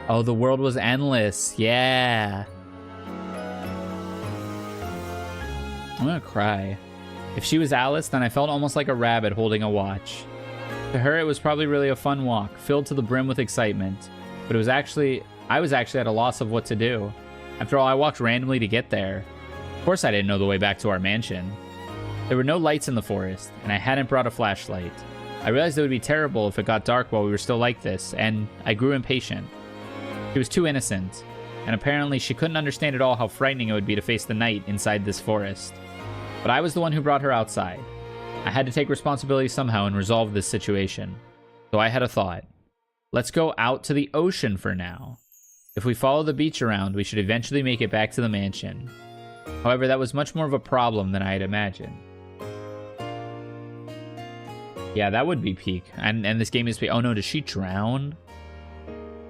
Oh, the world was endless. Yeah. I'm gonna cry. If she was Alice, then I felt almost like a rabbit holding a watch. To her, it was probably really a fun walk, filled to the brim with excitement. But I was actually at a loss of what to do. After all, I walked randomly to get there. Of course I didn't know the way back to our mansion. There were no lights in the forest, and I hadn't brought a flashlight. I realized it would be terrible if it got dark while we were still like this, and I grew impatient. She was too innocent, and apparently she couldn't understand at all how frightening it would be to face the night inside this forest. But I was the one who brought her outside. I had to take responsibility somehow and resolve this situation. So I had a thought. Let's go out to the ocean for now. If we follow the beach around, we should eventually make it back to the mansion. However, that was much more of a problem than I had imagined. Yeah, that would be peak. And this game is peak. Oh no, did she drown?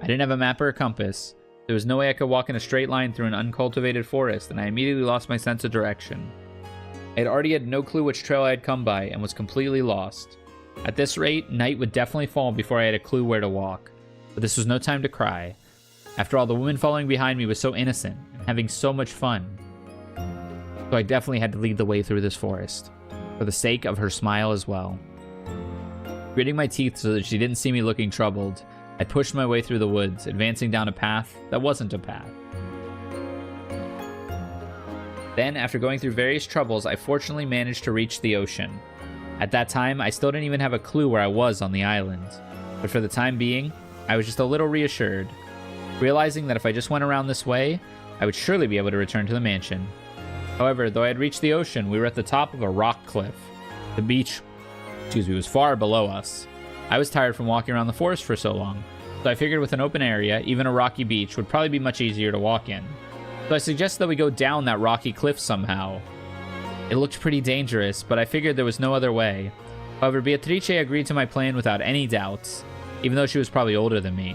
I didn't have a map or a compass. There was no way I could walk in a straight line through an uncultivated forest, and I immediately lost my sense of direction. I had already had no clue which trail I had come by, and was completely lost. At this rate, night would definitely fall before I had a clue where to walk. But this was no time to cry. After all, the woman following behind me was so innocent, and having so much fun. So I definitely had to lead the way through this forest, for the sake of her smile as well. Gritting my teeth so that she didn't see me looking troubled, I pushed my way through the woods, advancing down a path that wasn't a path. Then, after going through various troubles, I fortunately managed to reach the ocean. At that time, I still didn't even have a clue where I was on the island. But for the time being, I was just a little reassured, realizing that if I just went around this way, I would surely be able to return to the mansion. However, though I had reached the ocean, we were at the top of a rock cliff. The beach excuse me, was far below us. I was tired from walking around the forest for so long, so I figured with an open area, even a rocky beach would probably be much easier to walk in. So I suggested that we go down that rocky cliff somehow. It looked pretty dangerous, but I figured there was no other way. However, Beatrice agreed to my plan without any doubts, even though she was probably older than me.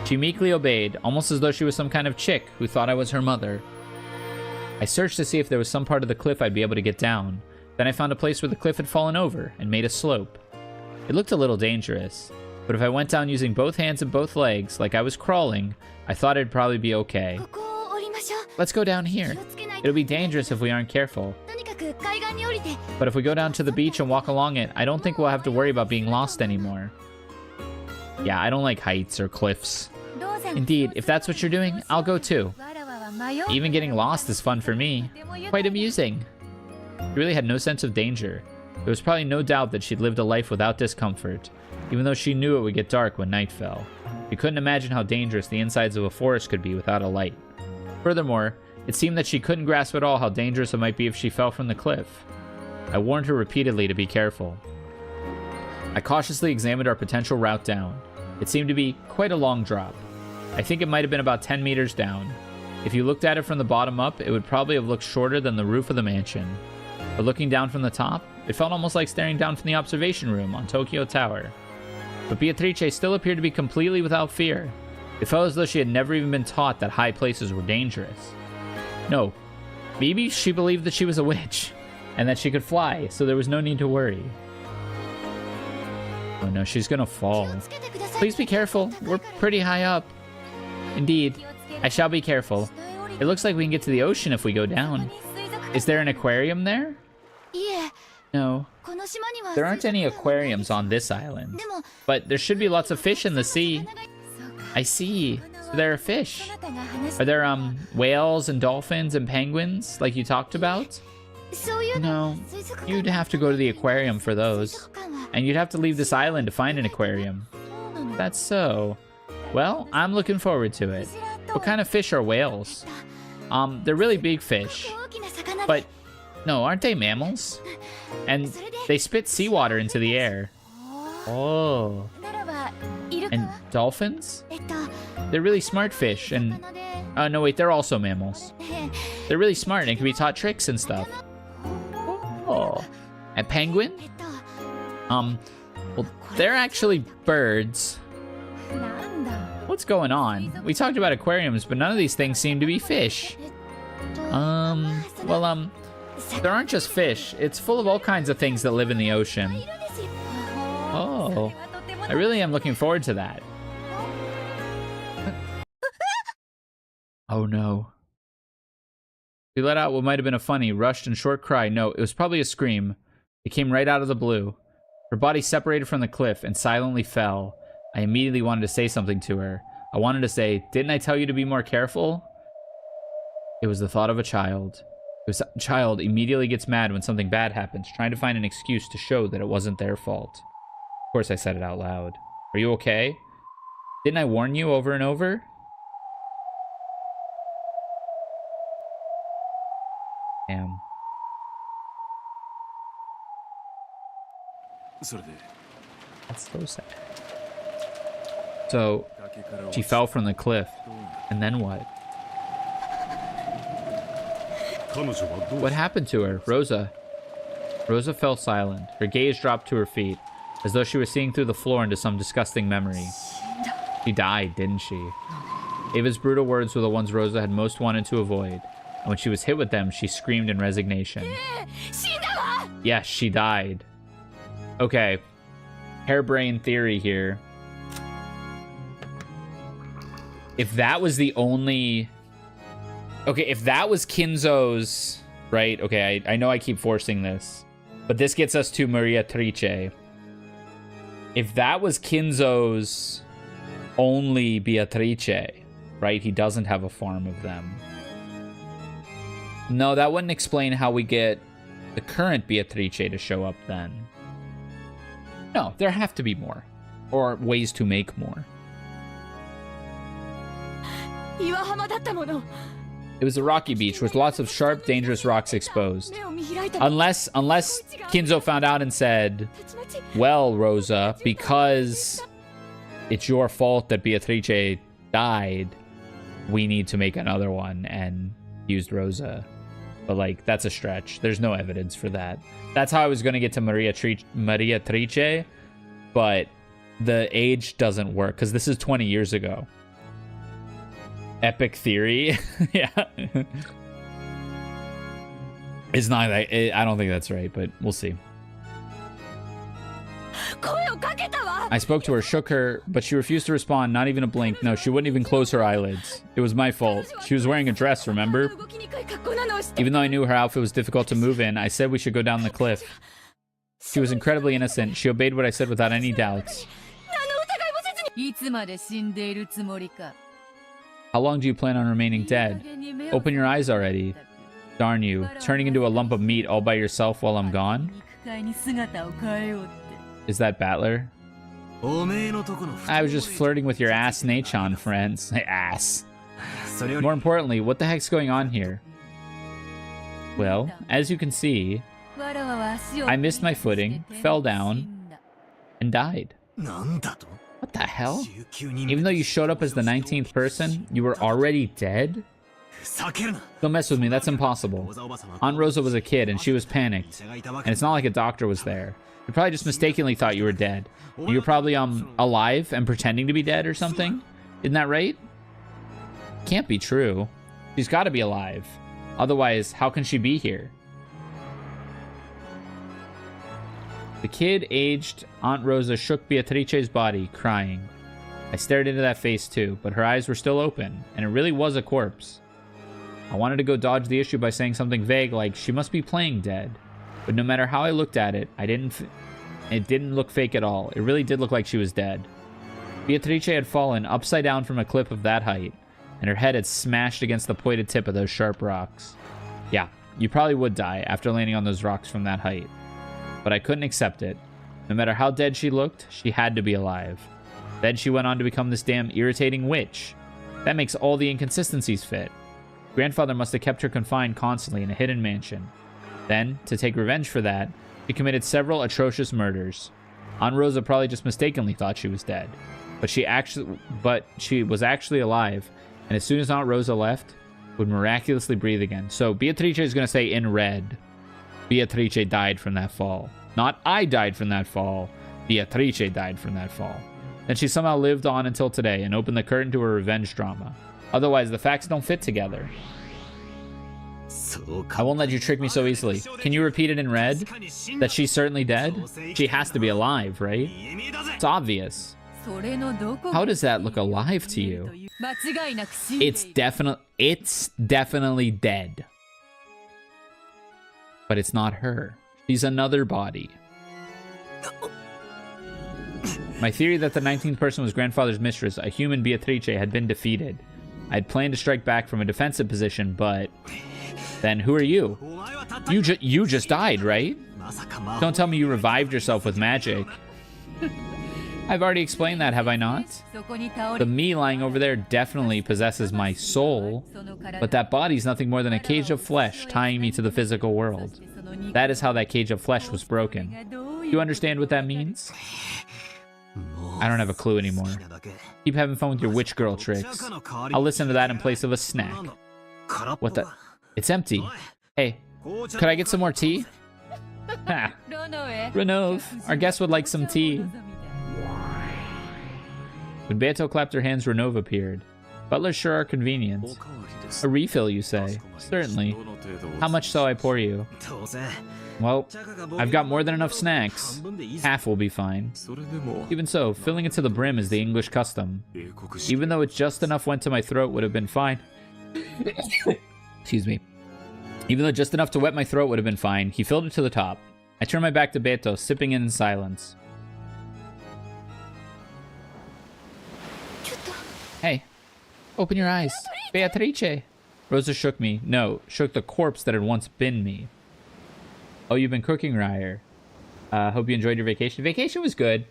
She meekly obeyed, almost as though she was some kind of chick who thought I was her mother. I searched to see if there was some part of the cliff I'd be able to get down. Then I found a place where the cliff had fallen over and made a slope. It looked a little dangerous, but if I went down using both hands and both legs, like I was crawling, I thought it'd probably be okay. Let's go down here. It'll be dangerous if we aren't careful. But if we go down to the beach and walk along it, I don't think we'll have to worry about being lost anymore. Yeah, I don't like heights or cliffs. Indeed, if that's what you're doing, I'll go too. Even getting lost is fun for me. Quite amusing. She really had no sense of danger. There was probably no doubt that she'd lived a life without discomfort, even though she knew it would get dark when night fell. You couldn't imagine how dangerous the insides of a forest could be without a light. Furthermore, it seemed that she couldn't grasp at all how dangerous it might be if she fell from the cliff. I warned her repeatedly to be careful. I cautiously examined our potential route down. It seemed to be quite a long drop. I think it might have been about 10 meters down. If you looked at it from the bottom up, it would probably have looked shorter than the roof of the mansion. But looking down from the top, it felt almost like staring down from the observation room on Tokyo Tower. But Beatrice still appeared to be completely without fear. It felt as though she had never even been taught that high places were dangerous. No, maybe she believed that she was a witch, and that she could fly, so there was no need to worry. Oh no, she's gonna fall. Please be careful, we're pretty high up. Indeed, I shall be careful. It looks like we can get to the ocean if we go down. Is there an aquarium there? No. There aren't any aquariums on this island, but there should be lots of fish in the sea. I see. So there are fish. Are there whales and dolphins and penguins like you talked about? No. You'd have to go to the aquarium for those. And you'd have to leave this island to find an aquarium. That's so. Well, I'm looking forward to it. What kind of fish are whales? They're really big fish. But, no, aren't they mammals? And they spit seawater into the air. Oh. And dolphins? They're really smart fish, and... no, wait, they're also mammals. They're really smart and can be taught tricks and stuff. Oh. And penguin? Well, they're actually birds. What's going on? We talked about aquariums, but none of these things seem to be fish. Well, there aren't just fish. It's full of all kinds of things that live in the ocean. Oh. I really am looking forward to that. Oh no. We let out what might have been a funny, rushed and short cry. No, it was probably a scream. It came right out of the blue. Her body separated from the cliff and silently fell. I immediately wanted to say something to her. I wanted to say, didn't I tell you to be more careful? It was the thought of a child. A child immediately gets mad when something bad happens, trying to find an excuse to show that it wasn't their fault. Of course I said it out loud. Are you okay? Didn't I warn you over and over? Damn. That's so sad. So, she fell from the cliff. And then what? What happened to her? Rosa. Rosa fell silent. Her gaze dropped to her feet, as though she was seeing through the floor into some disgusting memory. She died, didn't she? Ava's brutal words were the ones Rosa had most wanted to avoid, and when she was hit with them, she screamed in resignation. Yes, she died. Okay. Harebrained theory here. If that was the only... Okay, if that was Kinzo's... Right, okay, I know I keep forcing this. But this gets us to Maria Trice. If that was Kinzo's only Beatrice, right? He doesn't have a farm of them. No, that wouldn't explain how we get the current Beatrice to show up then. No, there have to be more. Or ways to make more. It was a rocky beach with lots of sharp, dangerous rocks exposed. Unless Kinzo found out and said, well, Rosa, because it's your fault that Beatrice died, we need to make another one, and used Rosa. But, like, that's a stretch. There's no evidence for that. That's how I was going to get to Maria Trice, but the age doesn't work, because this is 20 years ago. Epic theory. Yeah. It's not like, I don't think that's right, but we'll see. I spoke to her, shook her, but she refused to respond, not even a blink. No, she wouldn't even close her eyelids. It was my fault. She was wearing a dress, remember? Even though I knew her outfit was difficult to move in, I said we should go down the cliff. She was incredibly innocent. She obeyed what I said without any doubts. How long do you plan on remaining dead? Open your eyes already. Darn you, turning into a lump of meat all by yourself while I'm gone? Is that Battler? I was just flirting with your ass Nachon, friends. Ass. More importantly, what the heck's going on here? Well, as you can see, I missed my footing, fell down, and died. What the hell? Even though you showed up as the 19th person, you were already dead? Don't mess with me, that's impossible. Aunt Rosa was a kid, and she was panicked. And it's not like a doctor was there. You probably just mistakenly thought you were dead. You were probably alive and pretending to be dead or something? Isn't that right? Can't be true. She's got to be alive. Otherwise, how can she be here? The kid-aged Aunt Rosa shook Beatrice's body, crying. I stared into that face too, but her eyes were still open, and it really was a corpse. I wanted to go dodge the issue by saying something vague like, she must be playing dead. But no matter how I looked at it, it didn't look fake at all. It really did look like she was dead. Beatrice had fallen upside down from a cliff of that height, and her head had smashed against the pointed tip of those sharp rocks. Yeah, you probably would die after landing on those rocks from that height. But I couldn't accept it. No matter how dead she looked, she had to be alive. Then she went on to become this damn irritating witch. That makes all the inconsistencies fit. Grandfather must have kept her confined constantly in a hidden mansion. Then, to take revenge for that, he committed several atrocious murders. Aunt Rosa probably just mistakenly thought she was dead. But she was actually alive, and as soon as Aunt Rosa left, would miraculously breathe again. So Beatrice is going to say in red, Beatrice died from that fall. Not I died from that fall. Beatrice died from that fall. Then she somehow lived on until today and opened the curtain to her revenge drama. Otherwise, the facts don't fit together. I won't let you trick me so easily. Can you repeat it in red? That she's certainly dead? She has to be alive, right? It's obvious. How does that look alive to you? It's definitely dead. But it's not her. She's another body. My theory that the 19th person was grandfather's mistress, a human Beatrice, had been defeated. I had planned to strike back from a defensive position, but... Then who are you? You just died, right? Don't tell me you revived yourself with magic. I've already explained that, have I not? The me lying over there definitely possesses my soul, but that body's nothing more than a cage of flesh tying me to the physical world. That is how that cage of flesh was broken. Do you understand what that means? I don't have a clue anymore. Keep having fun with your witch girl tricks. I'll listen to that in place of a snack. What the? It's empty. Hey, could I get some more tea? Ha! Renove, our guest would like some tea. When Beato clapped her hands, Renove appeared. Butlers sure are convenient. A refill, you say? Certainly. How much shall I pour you? Well, I've got more than enough snacks. Half will be fine. Even so, filling it to the brim is the English custom. Even though it's just enough went to my throat would have been fine. Excuse me. Even though just enough to wet my throat would have been fine, he filled it to the top. I turned my back to Beto, sipping in silence. Hey, open your eyes. Beatrice. Rosa shook me. No, shook the corpse that had once been me. Oh, you've been cooking, Rysair. Hope you enjoyed your vacation. Vacation was good.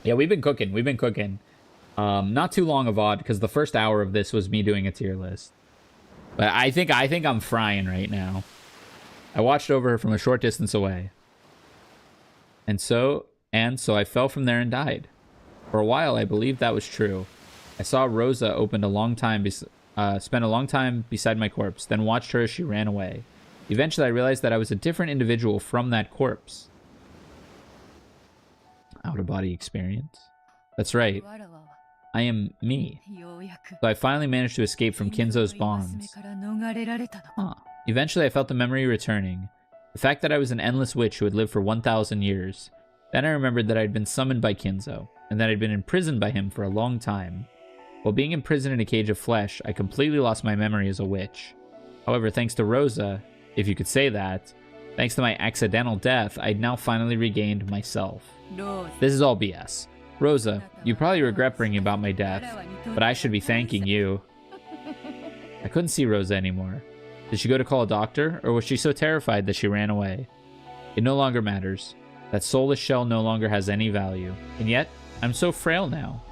Yeah, we've been cooking. Not too long of VOD, because the first hour of this was me doing a tier list. But I think I'm frying right now. I watched over her from a short distance away. And so I fell from there and died. For a while, I believed that was true. I saw Rosa spend a long time beside my corpse, then watched her as she ran away. Eventually, I realized that I was a different individual from that corpse. Out-of-body experience. That's right. I am me. So I finally managed to escape from Kinzo's bonds. Eventually, I felt the memory returning. The fact that I was an endless witch who had lived for 1,000 years. Then I remembered that I had been summoned by Kinzo, and that I had been imprisoned by him for a long time. While being imprisoned in a cage of flesh, I completely lost my memory as a witch. However, thanks to Rosa, if you could say that, thanks to my accidental death, I'd now finally regained myself. This is all BS. Rosa, you probably regret bringing about my death, but I should be thanking you. I couldn't see Rosa anymore. Did she go to call a doctor, or was she so terrified that she ran away? It no longer matters. That soulless shell no longer has any value. And yet, I'm so frail now.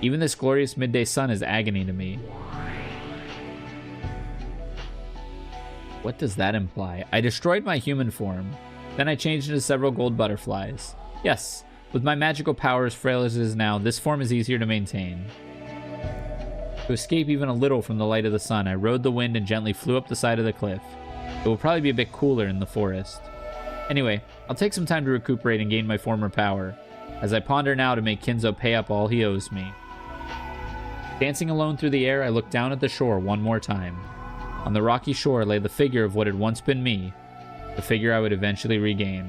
Even this glorious midday sun is agony to me. What does that imply? I destroyed my human form. Then I changed into several gold butterflies. Yes, with my magical power as frail as it is now, this form is easier to maintain. To escape even a little from the light of the sun, I rode the wind and gently flew up the side of the cliff. It will probably be a bit cooler in the forest. Anyway, I'll take some time to recuperate and gain my former power, as I ponder now to make Kinzo pay up all he owes me. Dancing alone through the air, I looked down at the shore one more time. On the rocky shore lay the figure of what had once been me, the figure I would eventually regain.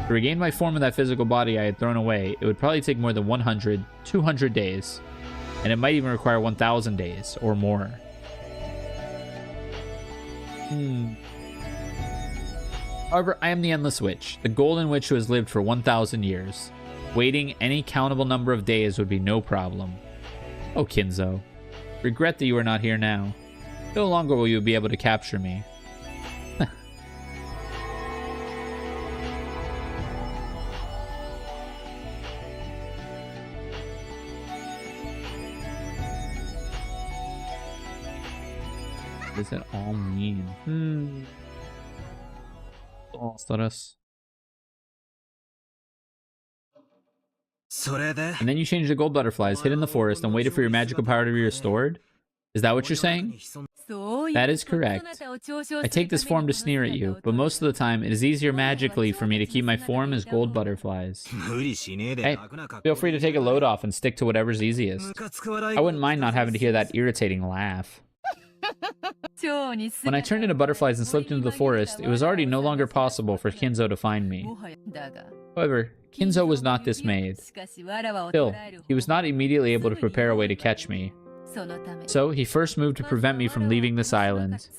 To regain my form in that physical body I had thrown away, it would probably take more than 100, 200 days, and it might even require 1,000 days or more. However, I am the Endless Witch, the Golden Witch who has lived for 1,000 years. Waiting any countable number of days would be no problem. Oh, Kinzo. Regret that you are not here now. No longer will you be able to capture me. What does it all mean? And then you changed the gold butterflies, hid in the forest, and waited for your magical power to be restored? Is that what you're saying? That is correct. I take this form to sneer at you, but most of the time, it is easier magically for me to keep my form as gold butterflies. Hey, feel free to take a load off and stick to whatever's easiest. I wouldn't mind not having to hear that irritating laugh. When I turned into butterflies and slipped into the forest, it was already no longer possible for Kinzo to find me. However, Kinzo was not dismayed. Still, he was not immediately able to prepare a way to catch me. So, he first moved to prevent me from leaving this island,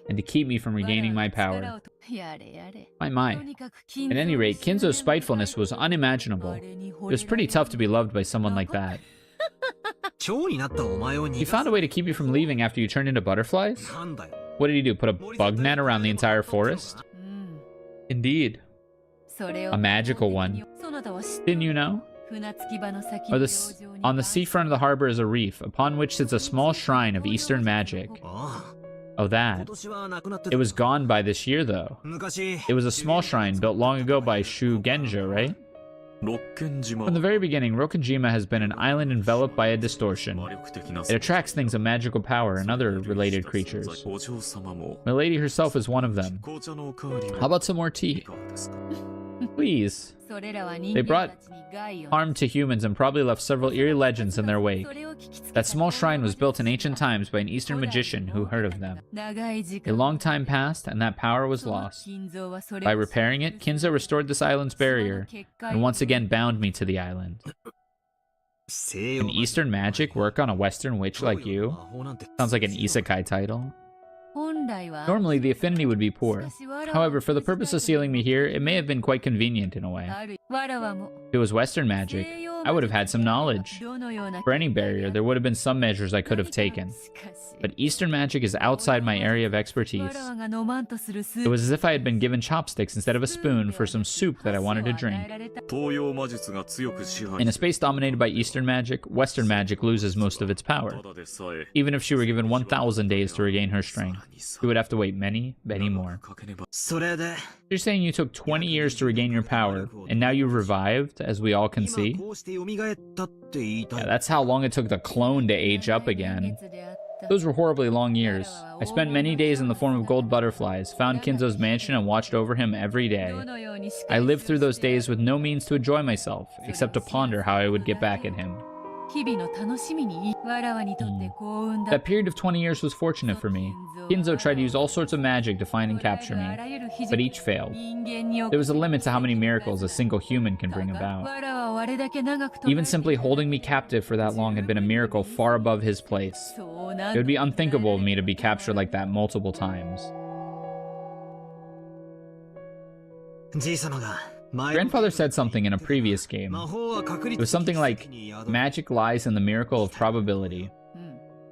and to keep me from regaining my power. My. At any rate, Kinzo's spitefulness was unimaginable. It was pretty tough to be loved by someone like that. He found a way to keep you from leaving after you turned into butterflies? What did he do, put a bug net around the entire forest? Indeed. A magical one. Didn't you know? On the seafront of the harbor is a reef, upon which sits a small shrine of Eastern magic. Oh, that. It was gone by this year, though. It was a small shrine built long ago by Shu Genja, right? From the very beginning, Rokkenjima has been an island enveloped by a distortion. It attracts things of magical power and other related creatures. Milady herself is one of them. How about some more tea? Please. They brought harm to humans and probably left several eerie legends in their wake. That small shrine was built in ancient times by an Eastern magician who heard of them. A long time passed, and that power was lost. By repairing it, Kinzo restored this island's barrier, and once again bound me to the island. Can Eastern magic work on a Western witch like you? Sounds like an isekai title. Normally, the affinity would be poor. However, for the purpose of sealing me here, it may have been quite convenient in a way. If it was Western magic, I would have had some knowledge. For any barrier, there would have been some measures I could have taken. But Eastern magic is outside my area of expertise. It was as if I had been given chopsticks instead of a spoon for some soup that I wanted to drink. In a space dominated by Eastern magic, Western magic loses most of its power. Even if she were given 1,000 days to regain her strength, she would have to wait many, many more. You're saying you took 20 years to regain your power, and now you've revived, as we all can see? Yeah, that's how long it took the clone to age up again. Those were horribly long years. I spent many days in the form of gold butterflies, found Kinzo's mansion, and watched over him every day. I lived through those days with no means to enjoy myself, except to ponder how I would get back at him. That period of 20 years was fortunate for me. Kinzo tried to use all sorts of magic to find and capture me, but each failed. There was a limit to how many miracles a single human can bring about. Even simply holding me captive for that long had been a miracle far above his place. It would be unthinkable of me to be captured like that multiple times. Grandfather said something in a previous game. It was something like, magic lies in the miracle of probability.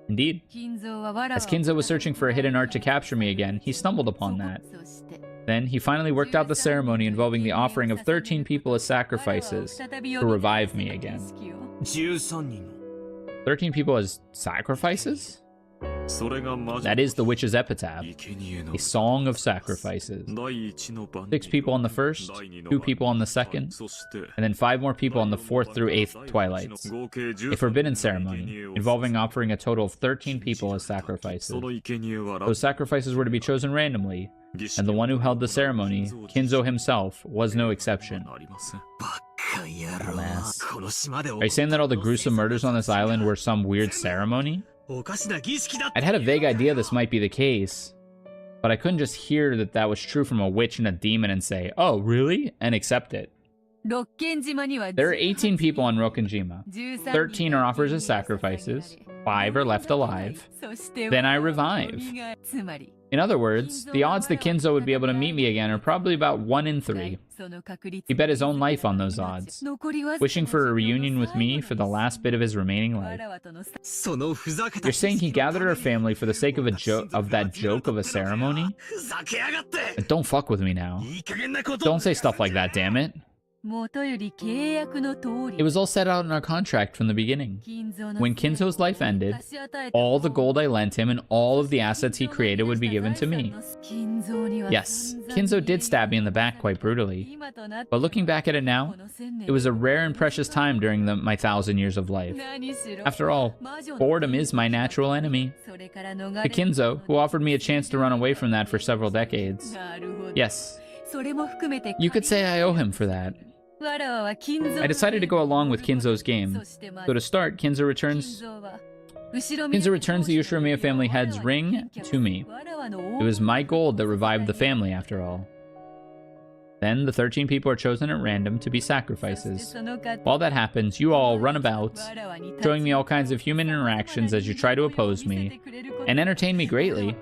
Indeed. As Kinzo was searching for a hidden art to capture me again, he stumbled upon that. Then, he finally worked out the ceremony involving the offering of 13 people as sacrifices to revive me again. 13 people as sacrifices? That is the witch's epitaph, a song of sacrifices. 6 people on the first, 2 people on the second, and then 5 more people on the 4th through 8th twilights. A forbidden ceremony, involving offering a total of 13 people as sacrifices. Those sacrifices were to be chosen randomly, and the one who held the ceremony, Kinzo himself, was no exception. Dumbass. Are you saying that all the gruesome murders on this island were some weird ceremony? I'd had a vague idea this might be the case, but I couldn't just hear that that was true from a witch and a demon and say, oh, really? And accept it. There are 18 people on Rokkenjima. 13 are offered as sacrifices, 5 are left alive. Then I revive. In other words, the odds that Kinzo would be able to meet me again are probably about 1 in 3. He bet his own life on those odds, wishing for a reunion with me for the last bit of his remaining life. You're saying he gathered our family for the sake of that joke of a ceremony? Don't fuck with me now. Don't say stuff like that, damn it. It was all set out in our contract from the beginning. When Kinzo's life ended, all the gold I lent him and all of the assets he created would be given to me. Yes, Kinzo did stab me in the back quite brutally, but looking back at it now, it was a rare and precious time during my 1,000 years of life. After all, boredom is my natural enemy. To Kinzo, who offered me a chance to run away from that for several decades. Yes, you could say I owe him for that. I decided to go along with Kinzo's game. So to start, Kinzo returns the Ushiromiya family head's ring to me. It was my gold that revived the family, after all. Then the 13 people are chosen at random to be sacrifices. While that happens, you all run about, showing me all kinds of human interactions as you try to oppose me, and entertain me greatly.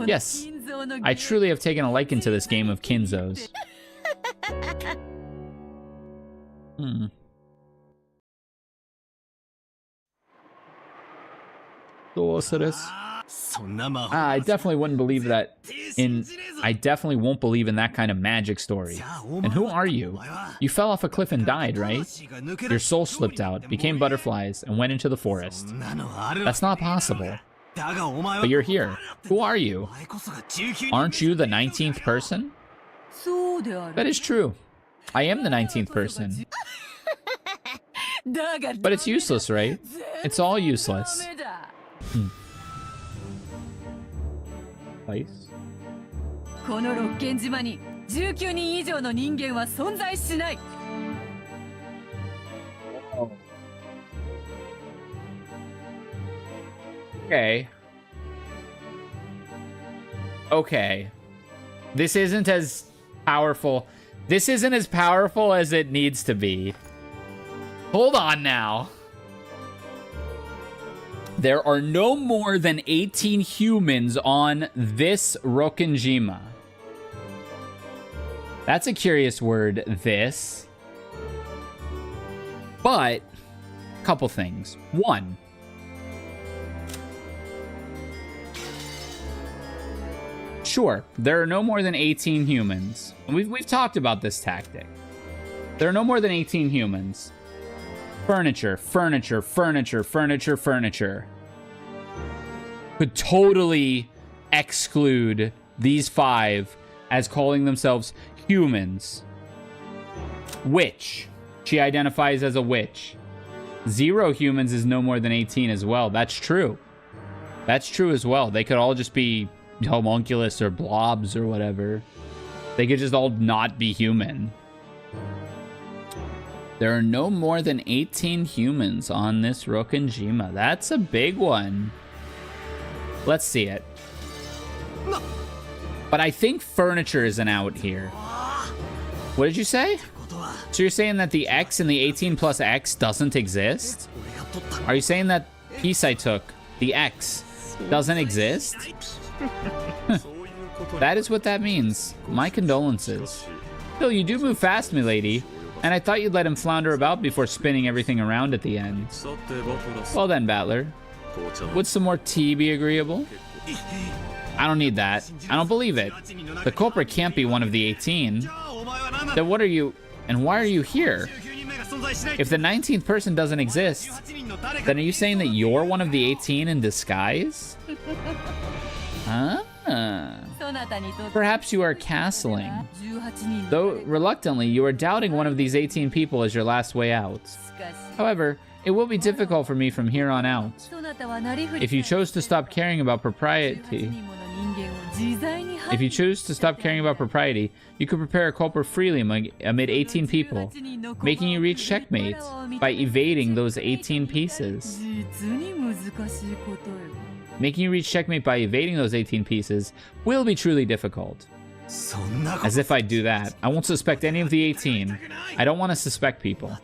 Yes, I truly have taken a liking to this game of Kinzo's. I definitely wouldn't believe that I definitely won't believe in that kind of magic story. And who are you? You fell off a cliff and died, right? Your soul slipped out, became butterflies, and went into the forest. That's not possible. But you're here. Who are you? Aren't you the 19th person? That is true. I am the 19th person. But it's useless, right? It's all useless. Place. Okay. Okay. This isn't as powerful. This isn't as powerful as it needs to be. Hold on now. There are no more than 18 humans on this Rokkenjima. That's a curious word, this. But, couple things. One, sure, there are no more than 18 humans. We've talked about this tactic. There are no more than 18 humans. Furniture, furniture, furniture, furniture, furniture. Could totally exclude these 5 as calling themselves humans. Witch. She identifies as a witch. 0 humans is no more than 18 as well. That's true. That's true as well. They could all just be homunculus or blobs or whatever. They could just all not be human. There are no more than 18 humans on this Rokkenjima. That's a big one. Let's see it. But I think furniture isn't out here. What did you say? So you're saying that the X in the 18 plus X doesn't exist? Are you saying that piece I took, the X, doesn't exist? That is what that means. My condolences. Still, you do move fast, milady. And I thought you'd let him flounder about before spinning everything around at the end. Well then, Battler. Would some more tea be agreeable? I don't need that. I don't believe it. The culprit can't be one of the 18. Then what are you... And why are you here? If the 19th person doesn't exist, then are you saying that you're one of the 18 in disguise? Huh? Perhaps you are castling. Though reluctantly, you are doubting one of these 18 people as your last way out. However, it will be difficult for me from here on out. If you chose to stop caring about propriety, you could prepare a culprit freely amid 18 people, making you reach checkmate by evading those 18 pieces. Making you reach checkmate by evading those 18 pieces will be truly difficult. As if I'd do that. I won't suspect any of the 18. I don't want to suspect people.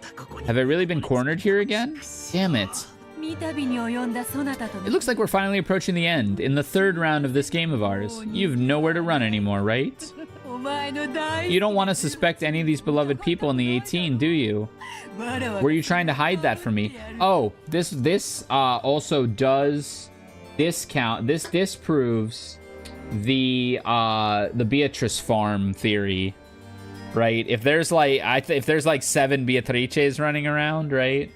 Have I really been cornered here again? Damn it. It looks like we're finally approaching the end, in the 3rd round of this game of ours. You've nowhere to run anymore, right? You don't want to suspect any of these beloved people in the 18, do you? Were you trying to hide that from me? Oh, this also does discount. This disproves the Beatrice farm theory, right? If there's like if there's like 7 Beatrices running around, right?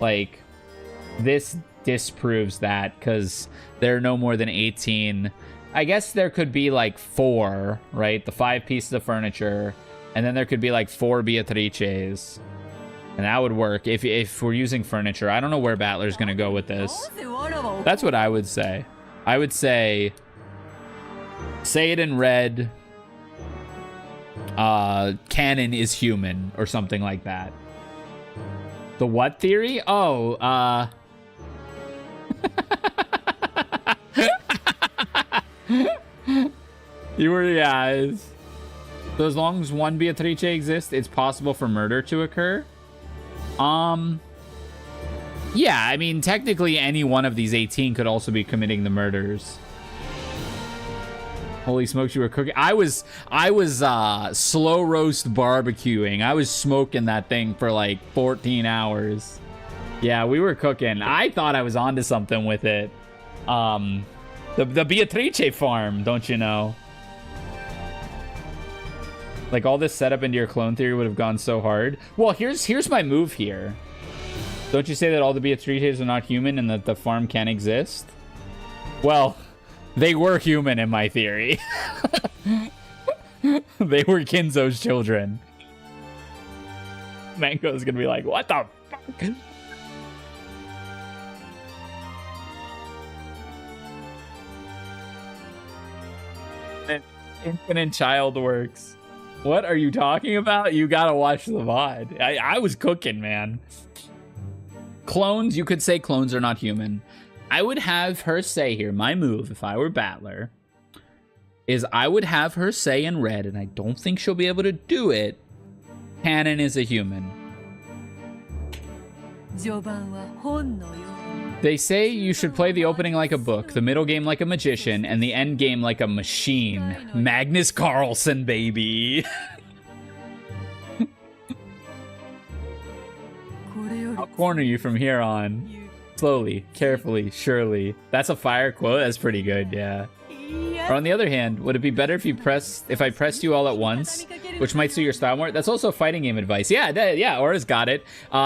Like this disproves that because there are no more than 18. I guess there could be like 4, right? The 5 pieces of furniture, and then there could be like 4 Beatrices. And that would work if we're using furniture. I don't know where Battler's gonna go with this. That's what I would say. I would say it in red. Canon is human or something like that. The what theory? Oh, you were, yeah. So as long as 1 Beatrice exists, it's possible for murder to occur. Yeah, I mean, technically any one of these 18 could also be committing the murders. Holy smokes, you were cooking. I was slow roast barbecuing. I was smoking that thing for like 14 hours. Yeah, we were cooking. I thought I was onto something with it. The Beatrice farm, don't you know? Like, all this setup into your clone theory would have gone so hard. Well, here's my move here. Don't you say that all the Beatrices are not human and that the farm can exist? Well, they were human in my theory. They were Kinzo's children. Mango's gonna be like, what the fuck? Infinite child works. What are you talking about? You gotta watch the VOD. I was cooking, man. Clones, you could say clones are not human. I would have her say here, my move, if I were Battler, is I would have her say in red, and I don't think she'll be able to do it, Canon is a human. They say you should play the opening like a book, the middle game like a magician, and the end game like a machine. Magnus Carlsen, baby. corner you from here on. Slowly, carefully, surely. That's a fire quote. That's pretty good, yeah. Or on the other hand, would it be better if I pressed you all at once, which might suit your style more? That's also fighting game advice. Yeah, yeah, Aura's got it.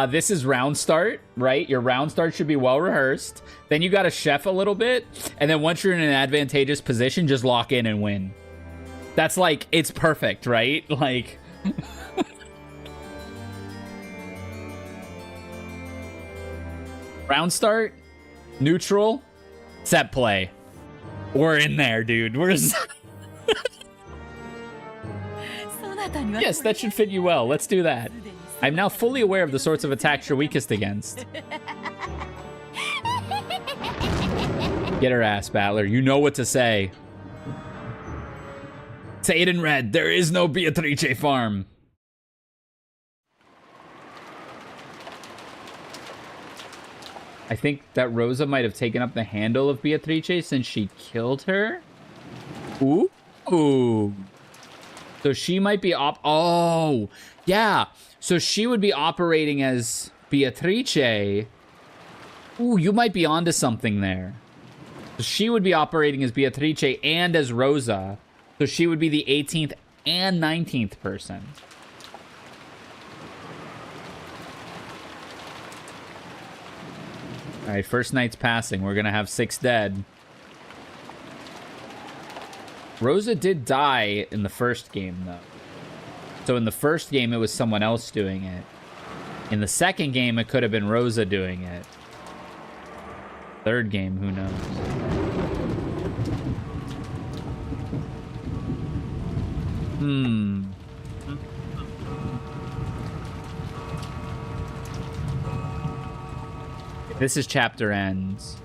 This is round start, right? Your round start should be well rehearsed. Then you got to chef a little bit, and then once you're in an advantageous position, just lock in and win. That's like, it's perfect, right? Like... round start, neutral, set play. We're in there, dude. We're... Yes, that should fit you well. Let's do that. I'm now fully aware of the sorts of attacks you're weakest against. Get her ass, Battler. You know what to say. Say it in red. There is no Beatrice farm. I think that Rosa might have taken up the handle of Beatrice since she killed her. Ooh. Ooh. So she might be oh, yeah. So she would be operating as Beatrice. Ooh, you might be onto something there. So she would be operating as Beatrice and as Rosa. So she would be the 18th and 19th person. All right, first night's passing. We're going to have 6 dead. Rosa did die in the first game, though. So in the first game, it was someone else doing it. In the second game, it could have been Rosa doing it. Third game, who knows? This is chapter ends.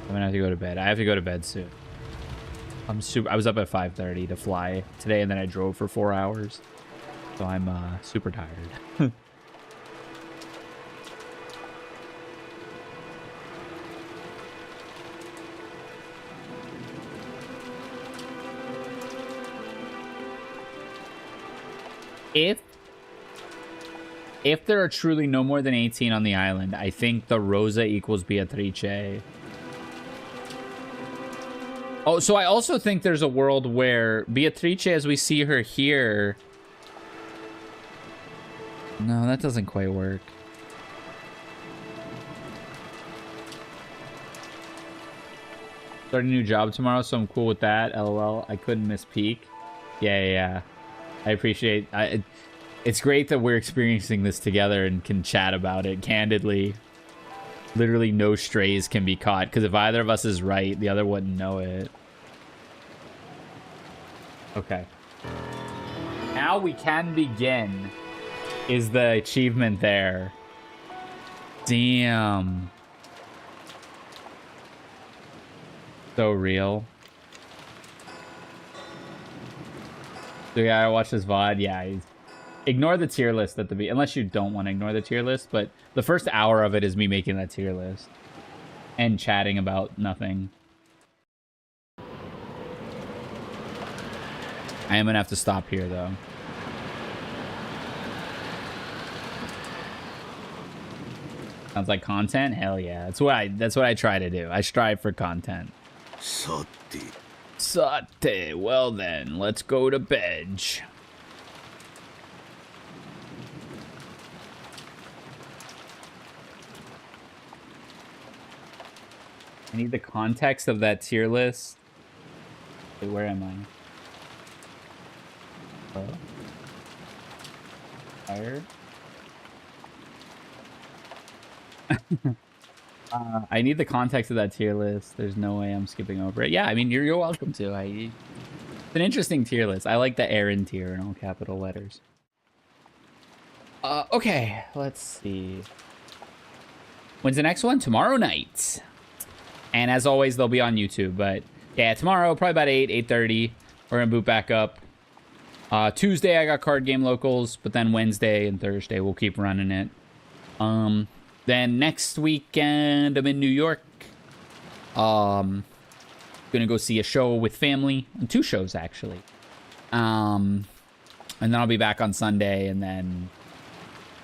I'm gonna have to go to bed. I have to go to bed soon. I was up at 5:30 to fly today, and then I drove for 4 hours. So I'm super tired. If there are truly no more than 18 on the island, I think the Rosa equals Beatrice. Oh, so I also think there's a world where Beatrice, as we see her here... No, that doesn't quite work. Starting a new job tomorrow, so I'm cool with that. LOL, I couldn't miss peak. Yeah. I appreciate... It's great that we're experiencing this together and can chat about it candidly. Literally no strays can be caught, because if either of us is right, the other wouldn't know it. Okay. Now we can begin, is the achievement there. Damn. So real. So yeah, I watch this VOD. Yeah, ignore the tier list at the unless you don't want to ignore the tier list, but the first hour of it is me making that tier list and chatting about nothing. I am gonna have to stop here though. Sounds like content? Hell yeah. That's what I try to do. I strive for content. Sate. Well then, let's go to bed. I need the context of that tier list. Wait, where am I? Oh. Fire. I need the context of that tier list. There's no way I'm skipping over it. Yeah, I mean, you're welcome to. It's an interesting tier list. I like the Aaron tier in all capital letters. Okay, let's see. When's the next one? Tomorrow night. And as always, they'll be on YouTube. But yeah, tomorrow, probably about 8:30, we're going to boot back up. Tuesday, I got card game locals. But then Wednesday and Thursday, we'll keep running it. Then next weekend, I'm in New York. Gonna go see a show with family. 2 shows, actually. And then I'll be back on Sunday. And then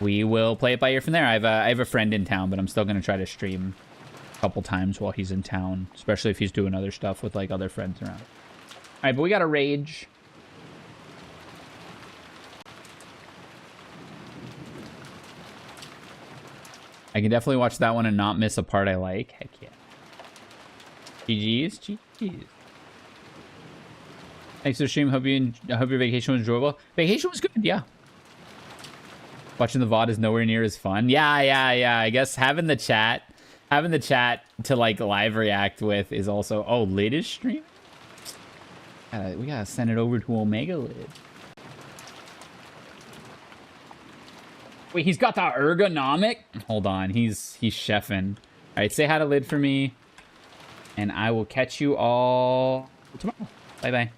we will play it by ear from there. I have a friend in town, but I'm still gonna try to stream a couple times while he's in town, especially if he's doing other stuff with like other friends around. All right, but we got a rage. I can definitely watch that one and not miss a part I like. Heck yeah. GG's, GG's. Thanks for the stream. Hope your vacation was enjoyable. Vacation was good, yeah. Watching the VOD is nowhere near as fun. Yeah. I guess having the chat to like live react with is also. Oh, Lid is streaming. We gotta send it over to Omega Lid. Wait, he's got the ergonomic. Hold on, he's chefing. All right, say hi to Lid for me, and I will catch you all tomorrow. Bye bye.